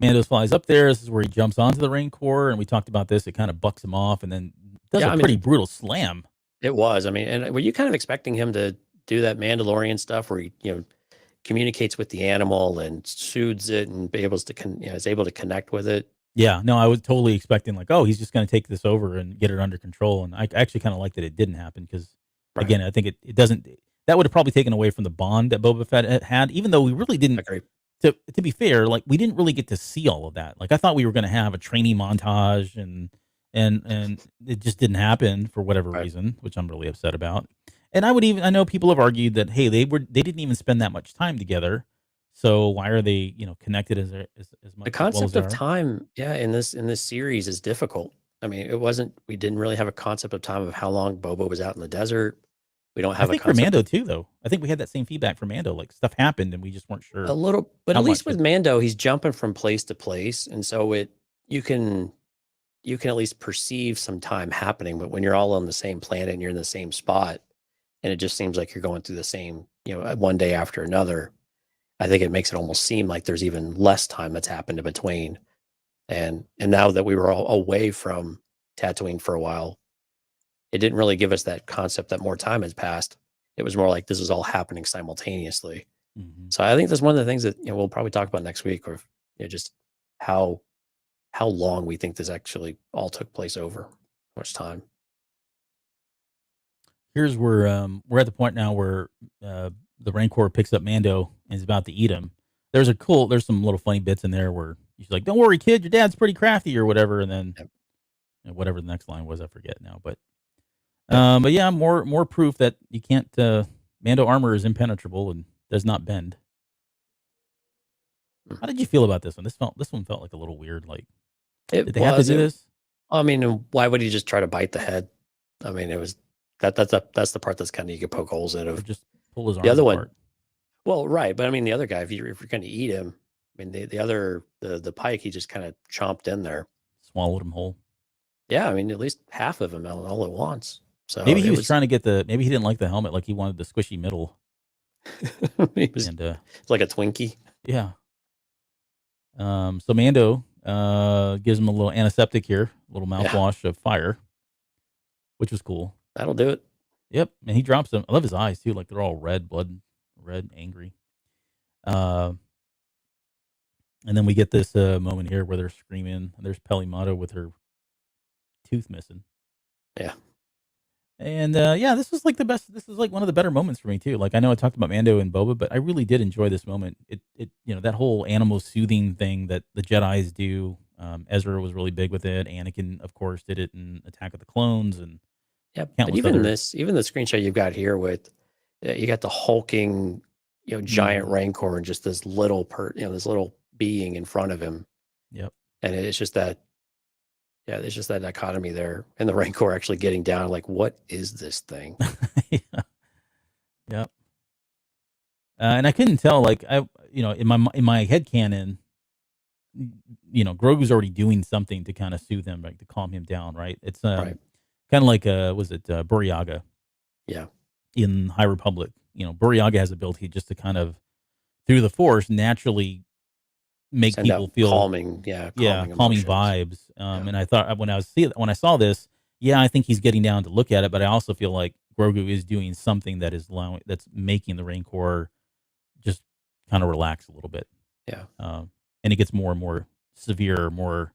Mandos flies up there. This is where he jumps onto the Rancor, and we talked about this. It kind of bucks him off, and then does a pretty brutal slam. It was. I mean, and were you kind of expecting him to do that Mandalorian stuff where he, communicates with the animal and soothes it and is able to connect with it? Yeah, no, I was totally expecting he's just going to take this over and get it under control. And I actually kind of like that it didn't happen because, again, I think it doesn't. that would have probably taken away from the bond that Boba Fett had, even though we really didn't. Agree. To be fair, like we didn't really get to see all of that. Like I thought we were going to have a training montage, and it just didn't happen for whatever Right. reason, which I'm really upset about. And I know people have argued that hey, they didn't even spend that much time together, so why are they connected as much The as well as concept they of are? time, yeah, in this series is difficult. I mean, we didn't really have a concept of time of how long Boba was out in the desert. We don't I have a think for concept Mando of too, though. I think we had that same feedback for Mando. Like stuff happened, and we just weren't a sure little, but how at least much. with Mando, he's jumping from place to place, and so you can you can at least perceive some time happening. But when you're all on the same planet and you're in the same spot, and it just seems like you're going through the same, one day after another, I think it makes it almost seem like there's even less time that's happened in between. And now that we were all away from Tatooine for a while, it didn't really give us that concept that more time has passed. It was more like this is all happening simultaneously. Mhm. So I think that's one of the things that we'll probably talk about next week, or just how long we think this actually all took place over how much time. Here's where we're at the point now where the Rancor picks up Mando and is about to eat him. There's some little funny bits in there where he's like, "Don't worry, kid, your dad's pretty crafty" or whatever, and then Yep. whatever the next line was, I forget now. But Yeah. but yeah, more proof that you can't. Mando armor is impenetrable and does not bend. Mm. How did you feel about this one? This one felt like a little weird. Like, did It they have to was. do this? I mean, and why would he just try to bite the head? I mean, it was that's the part that's kind of you could poke holes in. Or Of just pull his the arms other one, apart? well, right, but I mean, the other guy, if you're going to eat him, I mean, the Pike, he just kind of chomped in there. Swallowed him whole. Yeah, I mean, at least half of him all at once. So Maybe he it was was, trying to get maybe he didn't like the helmet, like he wanted the squishy middle. it's And like a Twinkie. yeah. So Mando gives him a little antiseptic here, a little Yeah, mouthwash of fire, which was cool. that'll do it. Yep, and he drops him. I love his eyes too, like they're all red, red, angry. Uh, and then we get this moment here where they're screaming. There's Pelimato with her tooth missing. Yeah. And yeah, this was like the best. This is like one of the better moments for me too. Like I know I talked about Mando and Boba, but I really did enjoy this moment. It that whole animal soothing thing that the Jedi's do. Ezra was really big with it. Anakin, of course, did it in Attack of the Clones and Yeah, but countless other. even the screenshot you've got here with, you got the hulking, giant Mhm. Rancor and just this little this little being in front of him, Yep. and it's just that, yeah, there's just that dichotomy there, and the Rancor actually getting down, like, what is this thing? Yeah. Yep. And I couldn't tell, like in my head canon, Grogu's already doing something to kind of soothe him, like to calm him down, right? It's Right? kind of like was it Buryaga Yeah, in High Republic? Buryaga has ability just to kind of through the Force naturally make send people out feel calming, calming emotions. vibes. Yeah. And I thought when I saw this, yeah, I think he's getting down to look at it, but I also feel like Grogu is doing something that's making the Rancor just kind of relax a little bit. Yeah. And it gets more and more severe, more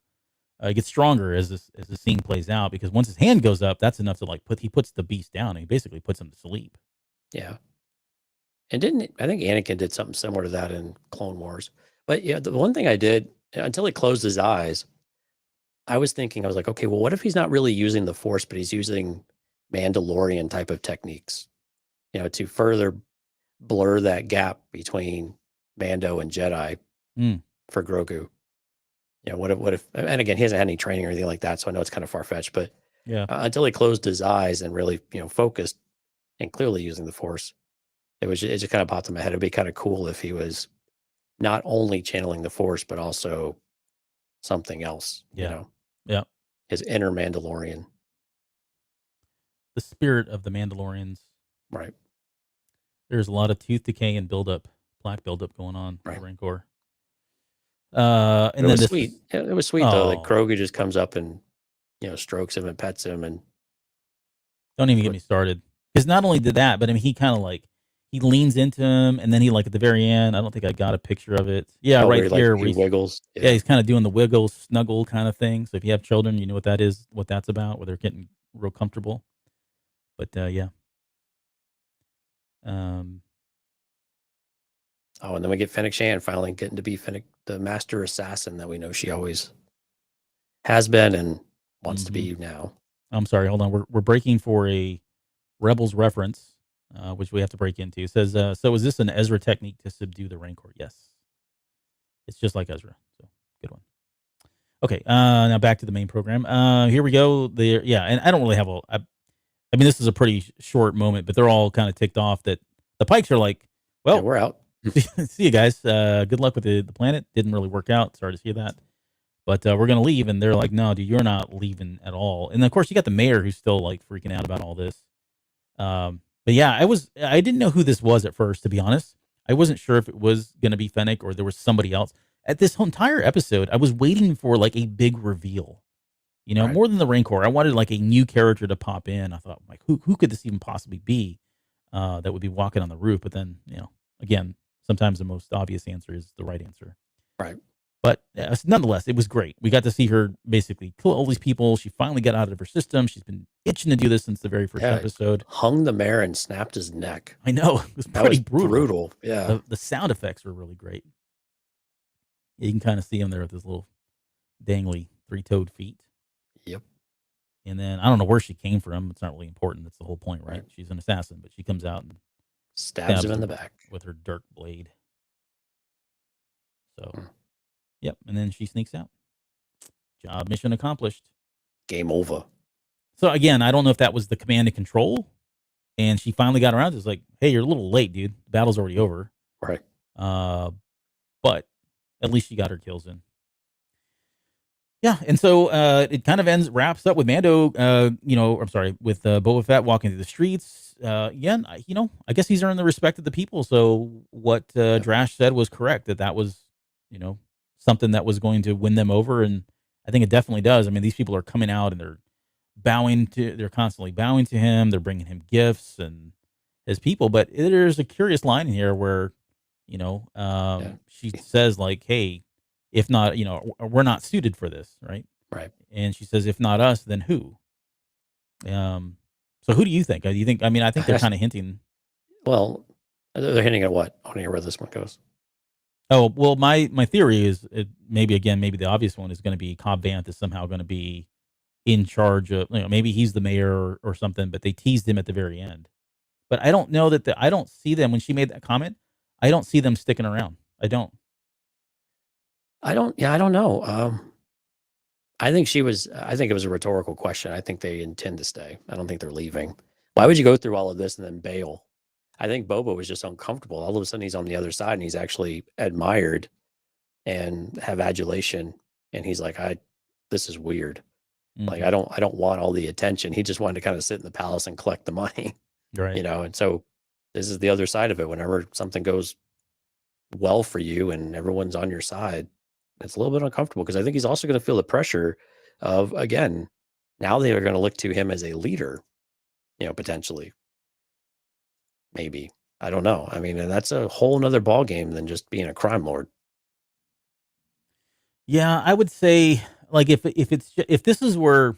it gets stronger as the scene plays out because once his hand goes up, that's enough to he puts the beast down and he basically puts him to sleep. Yeah. And I think Anakin did something similar to that in Clone Wars. But yeah, the one thing I did until he closed his eyes, I was like, okay, well, what if he's not really using the Force, but he's using Mandalorian type of techniques, to further blur that gap between Mando and Jedi Mm. for Grogu. What if, and again, he hasn't had any training or anything like that, so I know it's kind of far fetched, but Yeah. until he closed his eyes and really, focused and clearly using the Force, it just kind of popped in my head. It'd be kind of cool if he was not only channeling the Force, but also something else, Yeah. Yeah. his inner Mandalorian. The spirit of the Mandalorians. Right. There's a lot of tooth decay and plaque buildup going on Right. in the Rancor. It And then was this sweet. is, It was sweet though. Like oh, Grogu just comes up and, strokes him and pets him. And don't even get me started. Because not only did that, but I mean, he kind of he leans into him, and then he at the very end. I don't think I got a picture of it. Yeah, where right here. he wiggles. Yeah, he's kind of doing the wiggle, snuggle kind of thing. So if you have children, you know what that is, what that's about, where they're getting real comfortable. But yeah. Oh, and then we get Fennec Shan finally getting to be Fennec, the master assassin that we know she always has been and wants to be now. I'm sorry, hold on. We're breaking for a Rebels reference, which we have to break into. It says, so is this an Ezra technique to subdue the Rancor? Yes. It's just like Ezra. So good one. Okay, now back to the main program. Here we go. And I don't really have I mean, this is a pretty short moment, but they're all kind of ticked off that the Pykes are like, well, Yeah, we're out. see you guys. Good luck with the planet. Didn't really work out. Sorry to see that. But we're going to leave. And they're like, no, dude, you're not leaving at all. And of course, you got the mayor who's still like freaking out about all this. But yeah, I didn't know who this was at first, to be honest. I wasn't sure if it was going to be Fennec or there was somebody else. At this whole entire episode, I was waiting for like a big reveal. You know, Right. more than the Rancor. I wanted like a new character to pop in. I thought, like, who could this even possibly be that would be walking on the roof? But then, you know, again, sometimes the most obvious answer is the right answer. Right. But nonetheless, it was great. We got to see her basically kill all these people. She finally got out of her system. She's been itching to do this since the very first episode. Hung the mayor and snapped his neck. I know. It was pretty brutal. Yeah. The sound effects were really great. You can kind of see him there with his little dangly 3-toed feet. Yep. And then I don't know where she came from. It's not really important. That's the whole point, right? She's an assassin, but she comes out and stabs him in the back with her dirk blade. So, yep. And then she sneaks out. Job mission accomplished. Game over. So again, I don't know if that was the command and control, and she finally got around. It's like, hey, you're a little late, dude. The battle's already over. Right. But at least she got her kills in. Yeah, and so it kind of wraps up with Mando, with Boba Fett walking through the streets. Again, I guess he's earned the respect of the people. So what Drash said was correct, that was, something that was going to win them over. And I think it definitely does. I mean, these people are coming out and they're constantly bowing to him. They're bringing him gifts and his people. But there's a curious line in here where, she says like, hey, if not, we're not suited for this, right? Right. And she says, if not us, then who? So who do you think? I think they're kind of hinting. Well, they're hinting at what? I don't know where this one goes. Oh, well, my theory is maybe the obvious one is going to be Cobb Vanth is somehow going to be in charge of, maybe he's the mayor or something, but they teased him at the very end. But I don't know I don't see them when she made that comment. I don't see them sticking around. I don't. I don't know. I think it was a rhetorical question. I think they intend to stay. I don't think they're leaving. Why would you go through all of this and then bail? I think Boba was just uncomfortable. All of a sudden he's on the other side and he's actually admired and have adulation. And he's like, this is weird. Mm-hmm. Like, I don't want all the attention. He just wanted to kind of sit in the palace and collect the money. Right. And so this is the other side of it. Whenever something goes well for you and everyone's on your side, it's a little bit uncomfortable because I think he's also going to feel the pressure of, again, now they are going to look to him as a leader, potentially. Maybe. I don't know. I mean, and that's a whole nother ball game than just being a crime lord. Yeah, I would say like if this is where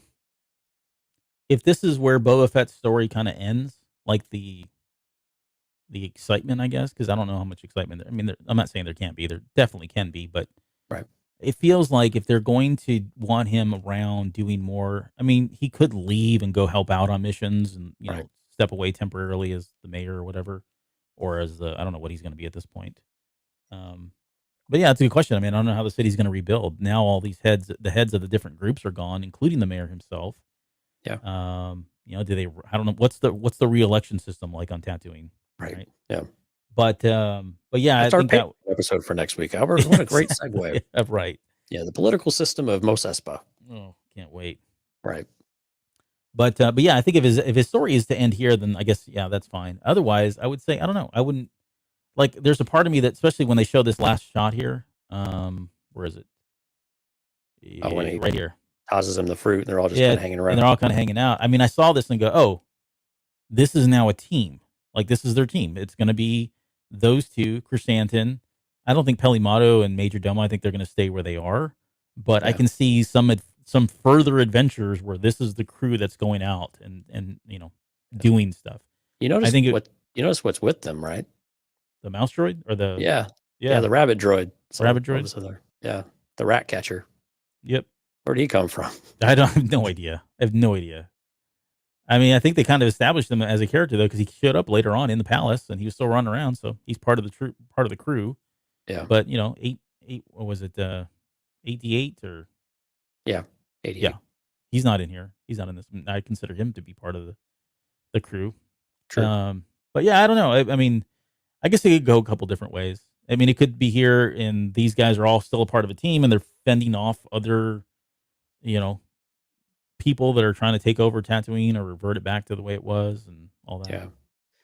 Boba Fett's story kind of ends, like the excitement, I guess, because I don't know how much excitement there. I mean, I'm not saying there can't be. There definitely can be, but right. It feels like if they're going to want him around doing more, I mean, he could leave and go help out on missions and right. step away temporarily as the mayor or whatever, or as I don't know what he's going to be at this point. But yeah, it's a good question. I mean, I don't know how the city's going to rebuild now. All these the heads of the different groups are gone, including the mayor himself. Yeah. Do they? I don't know. What's the re-election system like on Tatooine? Right. Yeah. But yeah, that's I think that episode for next week. Albert, what a great segue. Yeah, right. Yeah, the political system of Mos Espa. Oh, can't wait. Right. But yeah, I think if his story is to end here, then I guess that's fine. Otherwise, I would say I don't know. I wouldn't like. There's a part of me that, especially when they show this last shot here. Where is it? When he right here tosses them the fruit, and they're all just kind of hanging around. And they're all kind of hanging out. I mean, I saw this and go, oh, this is now a team. Like this is their team. It's going to be those two, Chrysanthemum. I don't think Pelimato and Major Domo. I think they're going to stay where they are. But I can see some further adventures where this is the crew that's going out and doing stuff. You notice You notice what's with them, right? The mouse droid or the Yeah, the rabbit droid. Rabbit droid? Yeah, the rat catcher. Yep. Where'd he come from? I have no idea. I have no idea. I mean, I think they kind of established him as a character though, because he showed up later on in the palace and he was still running around, so he's part of the crew. Yeah. But what was it? 88 or Yeah, 88. yeah, he's not in here. He's not in this. I consider him to be part of the crew. True. But yeah, I don't know. I mean, I guess it could go a couple different ways. I mean, it could be here, and these guys are all still a part of a team, and they're fending off other, people that are trying to take over Tatooine or revert it back to the way it was, and all that. Yeah.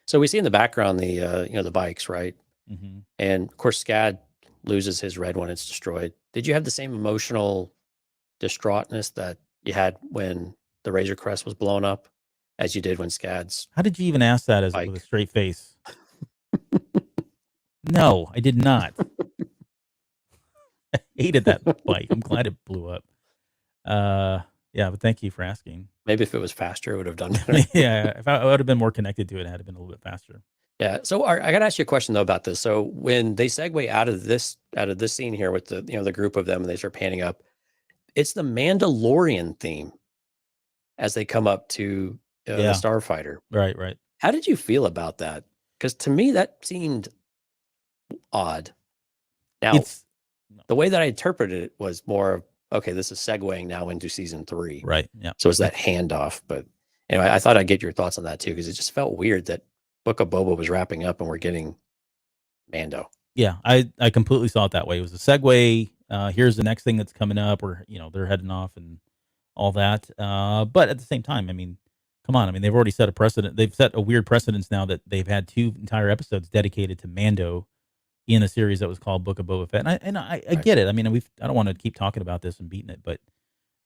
So we see in the background the the bikes, right? Mm-hmm. And of course, Scad loses his red when it's destroyed. Did you have the same emotional distraughtness that you had when the Razor Crest was blown up, as you did when Scad's? How did you even ask that with a straight face? No, I did not. I hated that bike. I'm glad it blew up. Yeah, but thank you for asking. Maybe if it was faster, it would have done better. Yeah, if I would have been more connected to it, had it been a little bit faster. Yeah. So I got to ask you a question though about this. So when they segue out of this scene here with the the group of them and they start panning up, it's the Mandalorian theme as they come up to the Starfighter. Right. How did you feel about that? Because to me that seemed odd. Now, the way that I interpreted it was more of, okay, this is segueing now into season 3. Right. Yeah. So it's that handoff. But anyway, I thought I'd get your thoughts on that too, because it just felt weird that Book of Boba was wrapping up and we're getting Mando. Yeah, I completely saw it that way. It was a segue. Here's the next thing that's coming up, or they're heading off and all that. But at the same time, I mean, come on. I mean, they've already set a precedent. They've set a weird precedence now that they've had 2 entire episodes dedicated to Mando in a series that was called Book of Boba Fett. And I get it. I mean, I don't want to keep talking about this and beating it, but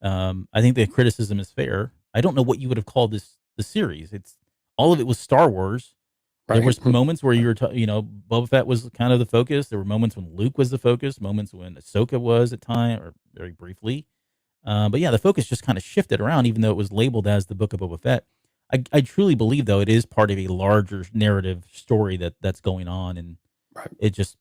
I think the criticism is fair. I don't know what you would have called the series. It's all of it was Star Wars. Right. There was moments where you were, Boba Fett was kind of the focus. There were moments when Luke was the focus, moments when Ahsoka was at time, or very briefly. But yeah, the focus just kind of shifted around, even though it was labeled as the Book of Boba Fett. I truly believe, though, it is part of a larger narrative story that's going on, and it just,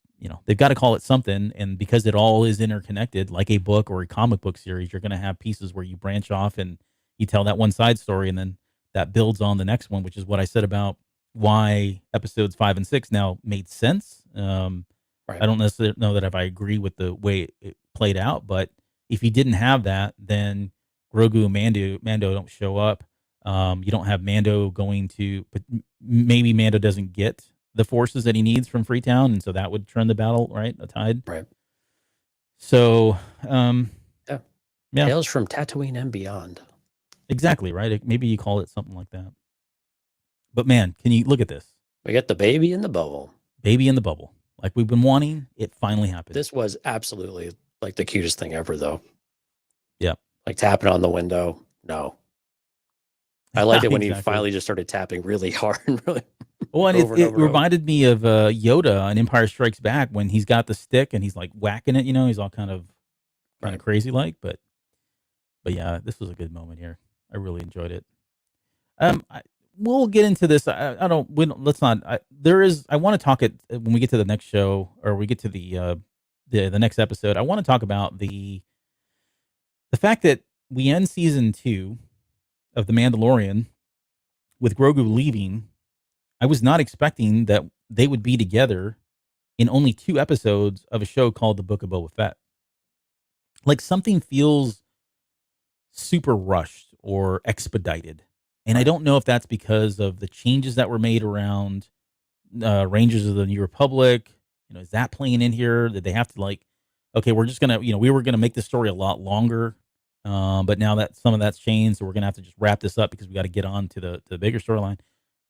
they've got to call it something. And because it all is interconnected, like a book or a comic book series, you're going to have pieces where you branch off and you tell that one side story, and then that builds on the next one, which is what I said about why episodes 5 and 6 now made sense. I don't necessarily know that if I agree with the way it played out, but if you didn't have that, then Grogu and Mando don't show up. You don't have Mando going to, but maybe Mando doesn't get the forces that he needs from Freetown, and so that would turn the battle, right? A tide. Right. So, yeah. Tales from Tatooine and beyond. Exactly, right? Maybe you call it something like that. But man, can you look at this? We got the baby in the bubble. Baby in the bubble. Like we've been wanting, it finally happened. This was absolutely like the cutest thing ever, though. Yep. Like tapping on the window. No. I liked it when he finally just started tapping really hard and really. Well, and it reminded me of Yoda on Empire Strikes Back when he's got the stick and he's like whacking it. He's all kind of crazy like. But yeah, this was a good moment here. I really enjoyed it. We'll get into this. Let's not. I want to talk it when we get to the next show, or we get to the next episode. I want to talk about the fact that we end season 2 of The Mandalorian with Grogu leaving. I was not expecting that they would be together in only 2 episodes of a show called The Book of Boba Fett. Like something feels super rushed or expedited. And I don't know if that's because of the changes that were made around Rangers of the New Republic. Is that playing in here? That they have to okay, we're just going to, we were going to make this story a lot longer. But now that some of that's changed, so we're going to have to just wrap this up because we got to get on to the bigger storyline.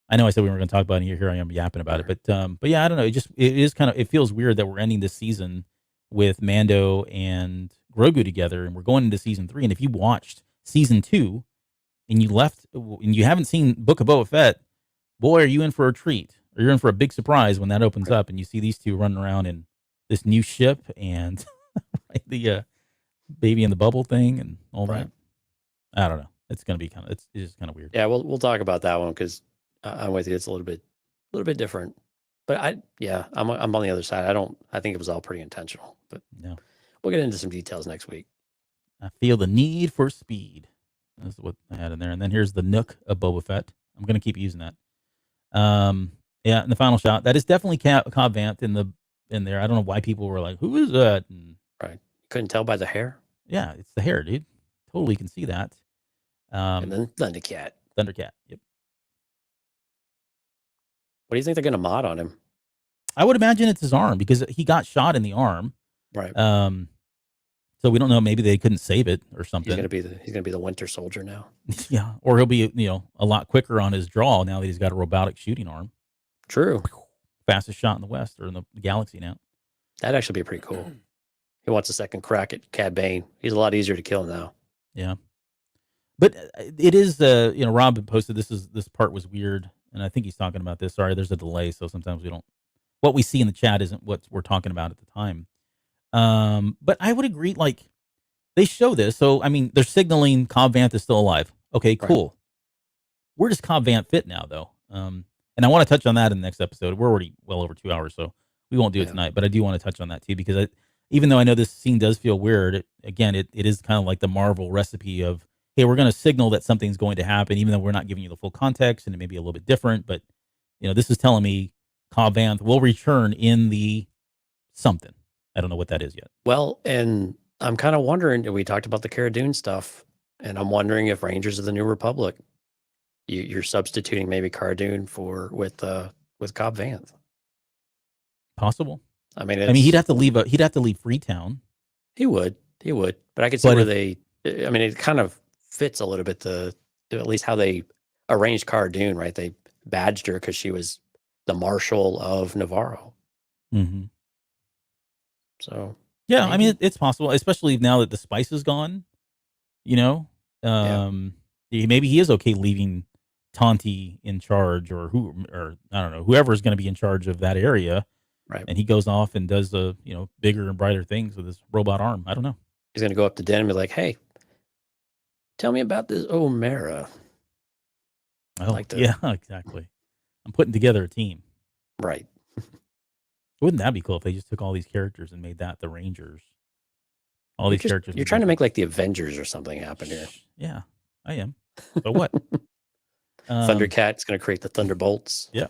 I know I said we were going to talk about it here. I am yapping about it. But yeah, I don't know. It feels weird that we're ending this season with Mando and Grogu together, and we're going into season 3. And if you watched season 2, and you haven't seen Book of Boba Fett, boy, are you in for a treat. Or you're in for a big surprise when that opens up and you see these 2 running around in this new ship and the baby in the bubble thing and all that. I don't know. It's going to be it's just kind of weird. Yeah, we'll talk about that one because I'm with you. It's a little bit little bit different. But I'm on the other side. I think it was all pretty intentional. But No, we'll get into some details next week. I feel the need for speed. That's what I had in there. And then here's the Nook of Boba Fett. I'm going to keep using that. Yeah, and the final shot, that is definitely Cobb Vanth in there. I don't know why people were like, "Who is that?" And, Right. Couldn't tell by the hair. yeah, it's the hair, dude. Totally can see that. And then Thundercat. Thundercat. Yep. What do you think they're going to mod on him? I would imagine it's his arm because he got shot in the arm. Right. So we don't know. Maybe they couldn't save it or something. He's gonna be the Winter Soldier now. Yeah, or he'll be a lot quicker on his draw now that he's got a robotic shooting arm. True. Fastest shot in the West or in the galaxy now. That'd actually be pretty cool. He wants a second crack at Cad Bane. He's a lot easier to kill now. Yeah, but it is. Rob had posted this part was weird, and I think he's talking about this. Sorry, there's a delay, so sometimes we don't. What we see in the chat isn't what we're talking about at the time. But I would agree. Like they show this, so I mean, they're signaling Cobb Vanth is still alive. Okay, cool. Right. Where does Cobb Vanth fit now, though? And I want to touch on that in the next episode. We're already well over 2 hours, so we won't do it tonight. But I do want to touch on that too, because even though I know this scene does feel weird, it is kind of like the Marvel recipe of, hey, we're going to signal that something's going to happen, even though we're not giving you the full context, and it may be a little bit different. But this is telling me Cobb Vanth will return in the something. I don't know what that is yet. Well, and I'm kind of wondering. We talked about the Cara Dune stuff, and I'm wondering if Rangers of the New Republic. You're substituting maybe Cara Dune with Cobb Vanth. Possible. I mean, he'd have to leave Freetown. He would, but I could see where it kind of fits a little bit to at least how they arranged Cara Dune, right? They badged her because she was the Marshal of Navarro. Mm-hmm. So yeah, maybe. I mean, it's possible, especially now that the spice is gone. Maybe he is okay leaving Tonti in charge, or I don't know, whoever is going to be in charge of that area. Right. And he goes off and does the, bigger and brighter things with his robot arm. I don't know. He's going to go up to Den and be like, "Hey, tell me about this O'Mara." Yeah, exactly. I'm putting together a team. Right. Wouldn't that be cool if they just took all these characters and made that the Rangers? Characters. You're trying to make like the Avengers or something happen here. Yeah, I am. But what? Thundercat's going to create the Thunderbolts. Yeah.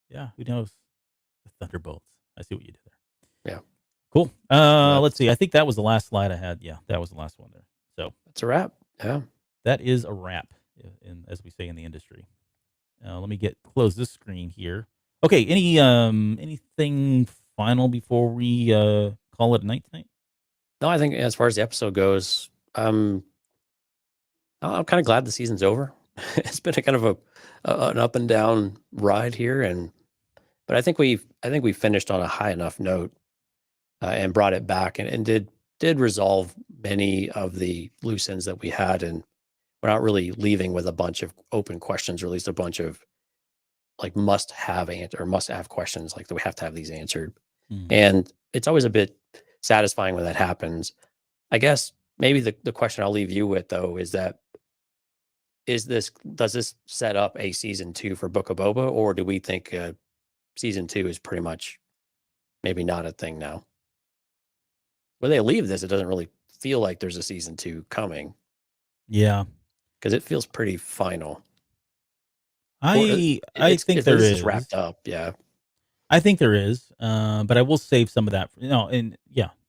Yeah, who knows? The Thunderbolts. I see what you did there. Yeah. Cool. Let's see. I think that was the last slide I had. Yeah, that was the last one there. So that's a wrap. Yeah. That is a wrap, as we say in the industry. Let me close this screen here. Okay, anything final before we call it a night tonight? No, I think as far as the episode goes, I'm kind of glad the season's over. It's been a kind of an up and down ride here, but I think we finished on a high enough note and brought it back and did resolve many of the loose ends that we had, and we're not really leaving with a bunch of open questions, or at least a bunch of like must have questions, like that we have to have these answered. And it's always a bit satisfying when that happens. I guess maybe the question I'll leave you with, though, is that does this set up a season 2 for Book of Boba, or do we think season 2 is pretty much maybe not a thing now? When they leave this, it doesn't really feel like there's a season 2 coming. Yeah, because it feels pretty final. I think there is wrapped up. Yeah, I think there is, but I will save some of that. I want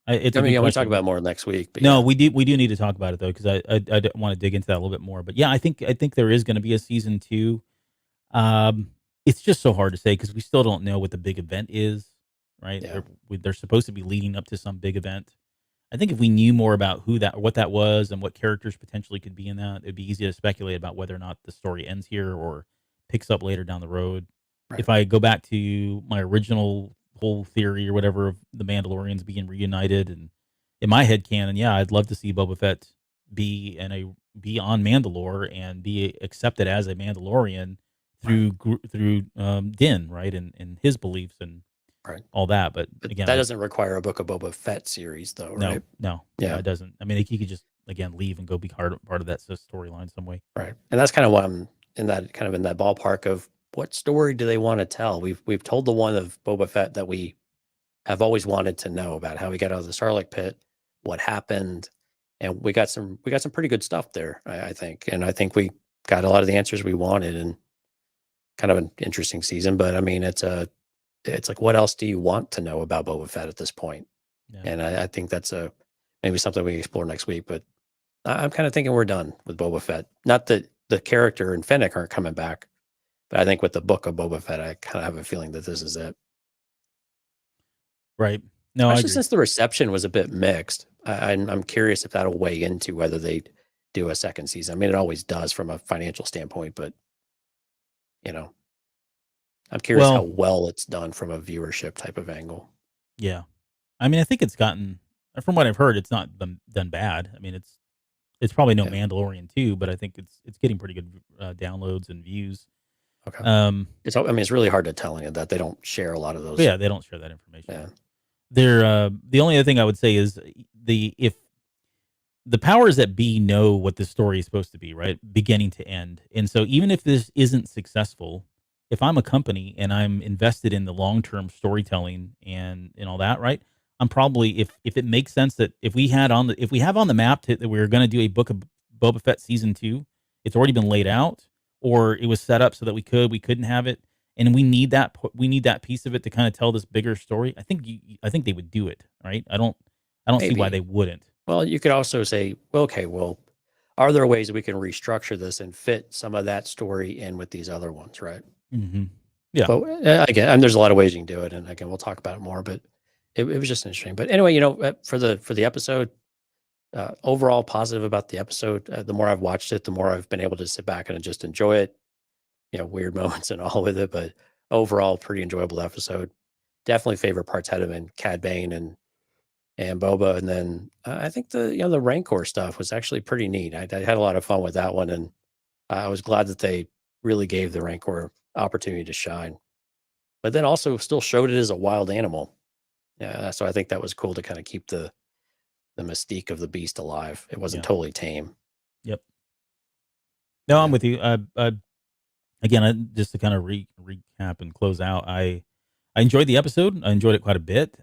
to talk about more next week. But no, we do need to talk about it though, because I want to dig into that a little bit more. But yeah, I think there is going to be a season 2. It's just so hard to say because we still don't know what the big event is, right? Yeah. They're supposed to be leading up to some big event. I think if we knew more about what that was and what characters potentially could be in that, it'd be easy to speculate about whether or not the story ends here or picks up later down the road. Right. If I go back to my original whole theory or whatever of the Mandalorians being reunited, and in my head canon, yeah, I'd love to see Boba Fett be on Mandalore and be accepted as a Mandalorian through Din, right, and his beliefs and all that. But again, that doesn't require a Book of Boba Fett series, though, right? No, yeah, it doesn't. I mean, he could just again leave and go be part of that storyline some way, right? And that's kind of why I'm in that ballpark of what story do they want to tell? We've told the one of Boba Fett that we have always wanted to know about, how he got out of the Sarlacc pit, what happened, and we got some pretty good stuff there, I think, and I think we got a lot of the answers we wanted, and kind of an interesting season. But I mean, it's like, what else do you want to know about Boba Fett at this point? Yeah. And I think that's maybe something we explore next week. But I'm kind of thinking we're done with Boba Fett. Not that the character and Fennec aren't coming back, but I think with the Book of Boba Fett, I kind of have a feeling that this is it. Right. No, I Especially agree. since the reception was a bit mixed. I'm curious if that'll weigh into whether they do a second season. I mean, it always does from a financial standpoint, but I'm curious how well it's done from a viewership type of angle. Yeah. I mean, I think it's gotten, from what I've heard, it's not done bad. I mean, it's probably no Mandalorian 2, but I think it's getting pretty good downloads and views. Okay. It's really hard to tell any of that. They don't share a lot of those. Yeah, they don't share that information. Yeah. The only other thing I would say is if the powers that be know what the story is supposed to be, right, beginning to end, and so even if this isn't successful, if I'm a company and I'm invested in the long-term storytelling and all that, right, I'm probably, if it makes sense that if we have on the map that we're going to do a Book of Boba Fett season 2, it's already been laid out, or it was set up so that we couldn't have it, and we need that piece of it to kind of tell this bigger story. I think they would do it, right? I don't see why they wouldn't. Well, you could also say, okay, well, are there ways that we can restructure this and fit some of that story in with these other ones, right? Mm-hmm. Yeah. But again, there's a lot of ways you can do it, and again, we'll talk about it more. But it was just interesting. But anyway, for the episode, overall positive about the episode. The more I've watched it, the more I've been able to sit back and just enjoy it. Weird moments and all with it, but overall, pretty enjoyable episode. Definitely favorite parts had been Cad Bane and Boba, and then I think the Rancor stuff was actually pretty neat. I had a lot of fun with that one, and I was glad that they really gave the Rancor opportunity to shine, but then also still showed it as a wild animal. Yeah, so I think that was cool to kind of keep the mystique of the beast alive. It wasn't totally tame. Yep. No, I'm with you. Again, just to kind of recap and close out, I enjoyed the episode. I enjoyed it quite a bit.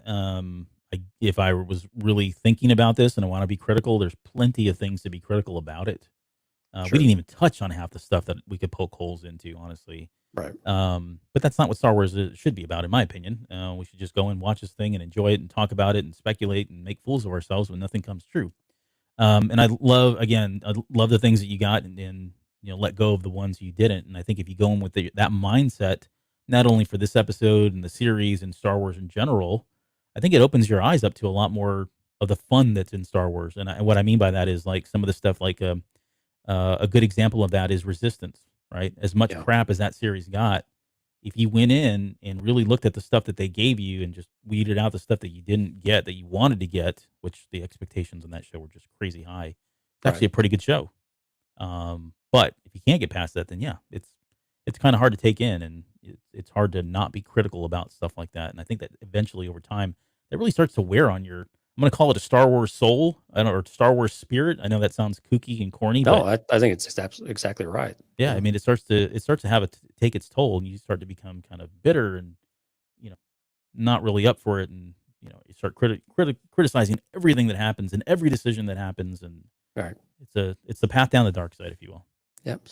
If I was really thinking about this and I want to be critical, there's plenty of things to be critical about it. Sure. We didn't even touch on half the stuff that we could poke holes into, honestly. Right. But that's not what Star Wars should be about, in my opinion. We should just go and watch this thing and enjoy it and talk about it and speculate and make fools of ourselves when nothing comes true. And I love the things that you got and let go of the ones you didn't. And I think if you go in with that mindset, not only for this episode and the series and Star Wars in general, I think it opens your eyes up to a lot more of the fun that's in Star Wars. And what I mean by that is like some of the stuff, like a good example of that is Resistance, right? As much crap as that series got, if you went in and really looked at the stuff that they gave you and just weeded out the stuff that you didn't get, that you wanted to get, which the expectations on that show were just crazy high, it's actually a pretty good show. But if you can't get past that, then it's kind of hard to take in, and it's hard to not be critical about stuff like that. And I think that eventually over time, that really starts to wear on your, I'm going to call it a Star Wars soul, or Star Wars spirit. I know that sounds kooky and corny. No, but I think it's exactly right. Yeah, I mean, it starts to have take its toll, and you start to become kind of bitter and not really up for it, and you start criticizing everything that happens and every decision that happens, and it's the path down the dark side, if you will. Yep.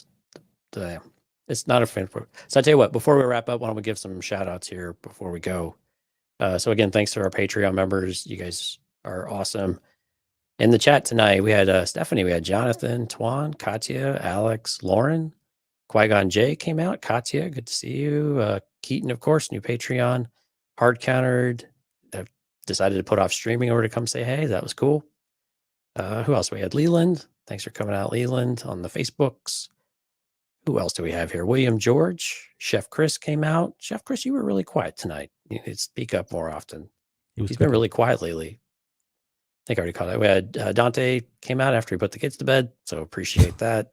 It's not a fan for. So I tell you what, before we wrap up, why don't we give some shout outs here before we go? So again, thanks to our Patreon members. You guys are awesome. In the chat tonight, we had Stephanie, we had Jonathan, Twan, Katya, Alex, Lauren, Qui-Gon J came out. Katya, good to see you. Keaton, of course, new Patreon. Hard countered. Decided to put off streaming over to come say hey. That was cool. Who else? We had Leland. Thanks for coming out, Leland, on the Facebooks. Who else do we have here? William George. Chef Chris came out. Chef Chris, you were really quiet tonight. You need to speak up more often. He's been really quiet lately. I think I already caught it. We had Dante came out after he put the kids to bed, so appreciate that.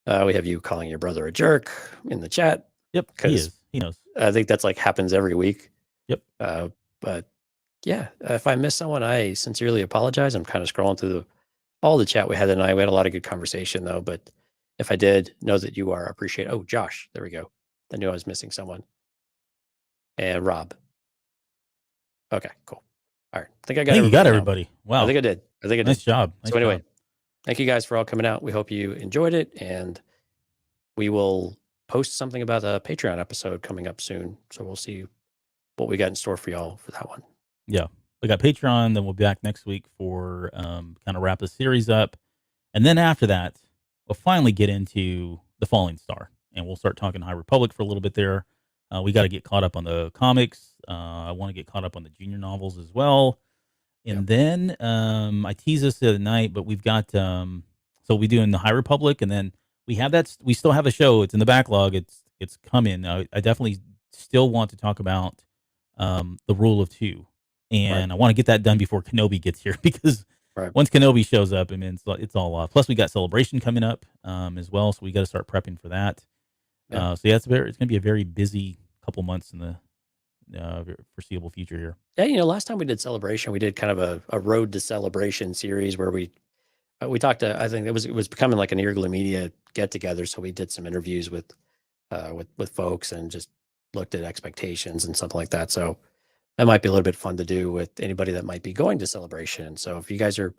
We have you calling your brother a jerk in the chat. Yep, he is. He knows. I think that's like happens every week. Yep. But yeah, if I miss someone, I sincerely apologize. I'm kind of scrolling through all the chat we had tonight. We had a lot of good conversation though, but If I did, know that you are appreciated. Oh, Josh, there we go. I knew I was missing someone. And Rob. Okay, cool. All right. I think I got You got now. everybody. Wow. I think I did. Nice job. So anyway, thank you guys for all coming out. We hope you enjoyed it, and we will post something about a Patreon episode coming up soon. So we'll see what we got in store for y'all for that one. Yeah. We got Patreon, then we'll be back next week for kind of wrap the series up. And then after that, we'll finally get into The Falling Star, and we'll start talking High Republic for a little bit there. We got to get caught up on the comics. I want to get caught up on the junior novels as well. And then I teased this the other night, but we've got so we doing the High Republic, and then we have that. We still have a show. It's in the backlog. It's coming. I definitely still want to talk about the Rule of Two, and I want to get that done before Kenobi gets here, because once Kenobi shows up, I mean, it's all off. Plus, we got Celebration coming up as well, so we got to start prepping for that. So it's going to be a very busy couple months in the foreseeable future here. Yeah, last time we did Celebration, we did kind of a Road to Celebration series where we talked to, I think it was becoming like an Earglue Media get together. So we did some interviews with folks and just looked at expectations and something like that. So that might be a little bit fun to do with anybody that might be going to Celebration. So if you guys are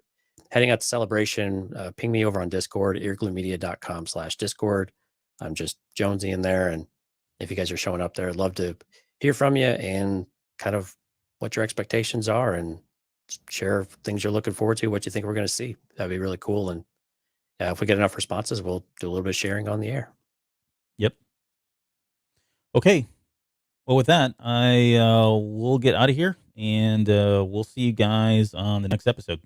heading out to Celebration, ping me over on Discord, eargluemedia.com/Discord. I'm just Jonesy in there. And if you guys are showing up there, I'd love to hear from you and kind of what your expectations are, and share things you're looking forward to, what you think we're going to see. That'd be really cool. And if we get enough responses, we'll do a little bit of sharing on the air. Yep. Okay. Well, with that, I will get out of here, and we'll see you guys on the next episode.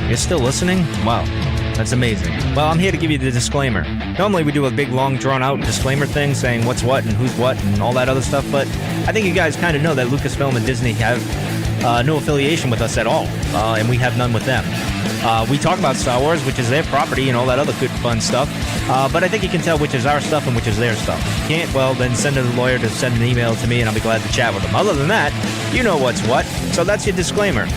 You're still listening? Wow, that's amazing. Well, I'm here to give you the disclaimer. Normally we do a big, long, drawn-out disclaimer thing saying what's what and who's what and all that other stuff, but I think you guys kind of know that Lucasfilm and Disney have no affiliation with us at all, and we have none with them. We talk about Star Wars, which is their property, and all that other good, fun stuff, but I think you can tell which is our stuff and which is their stuff. If you can't, well, then send a lawyer to send an email to me, and I'll be glad to chat with them. Other than that, you know what's what, so that's your disclaimer.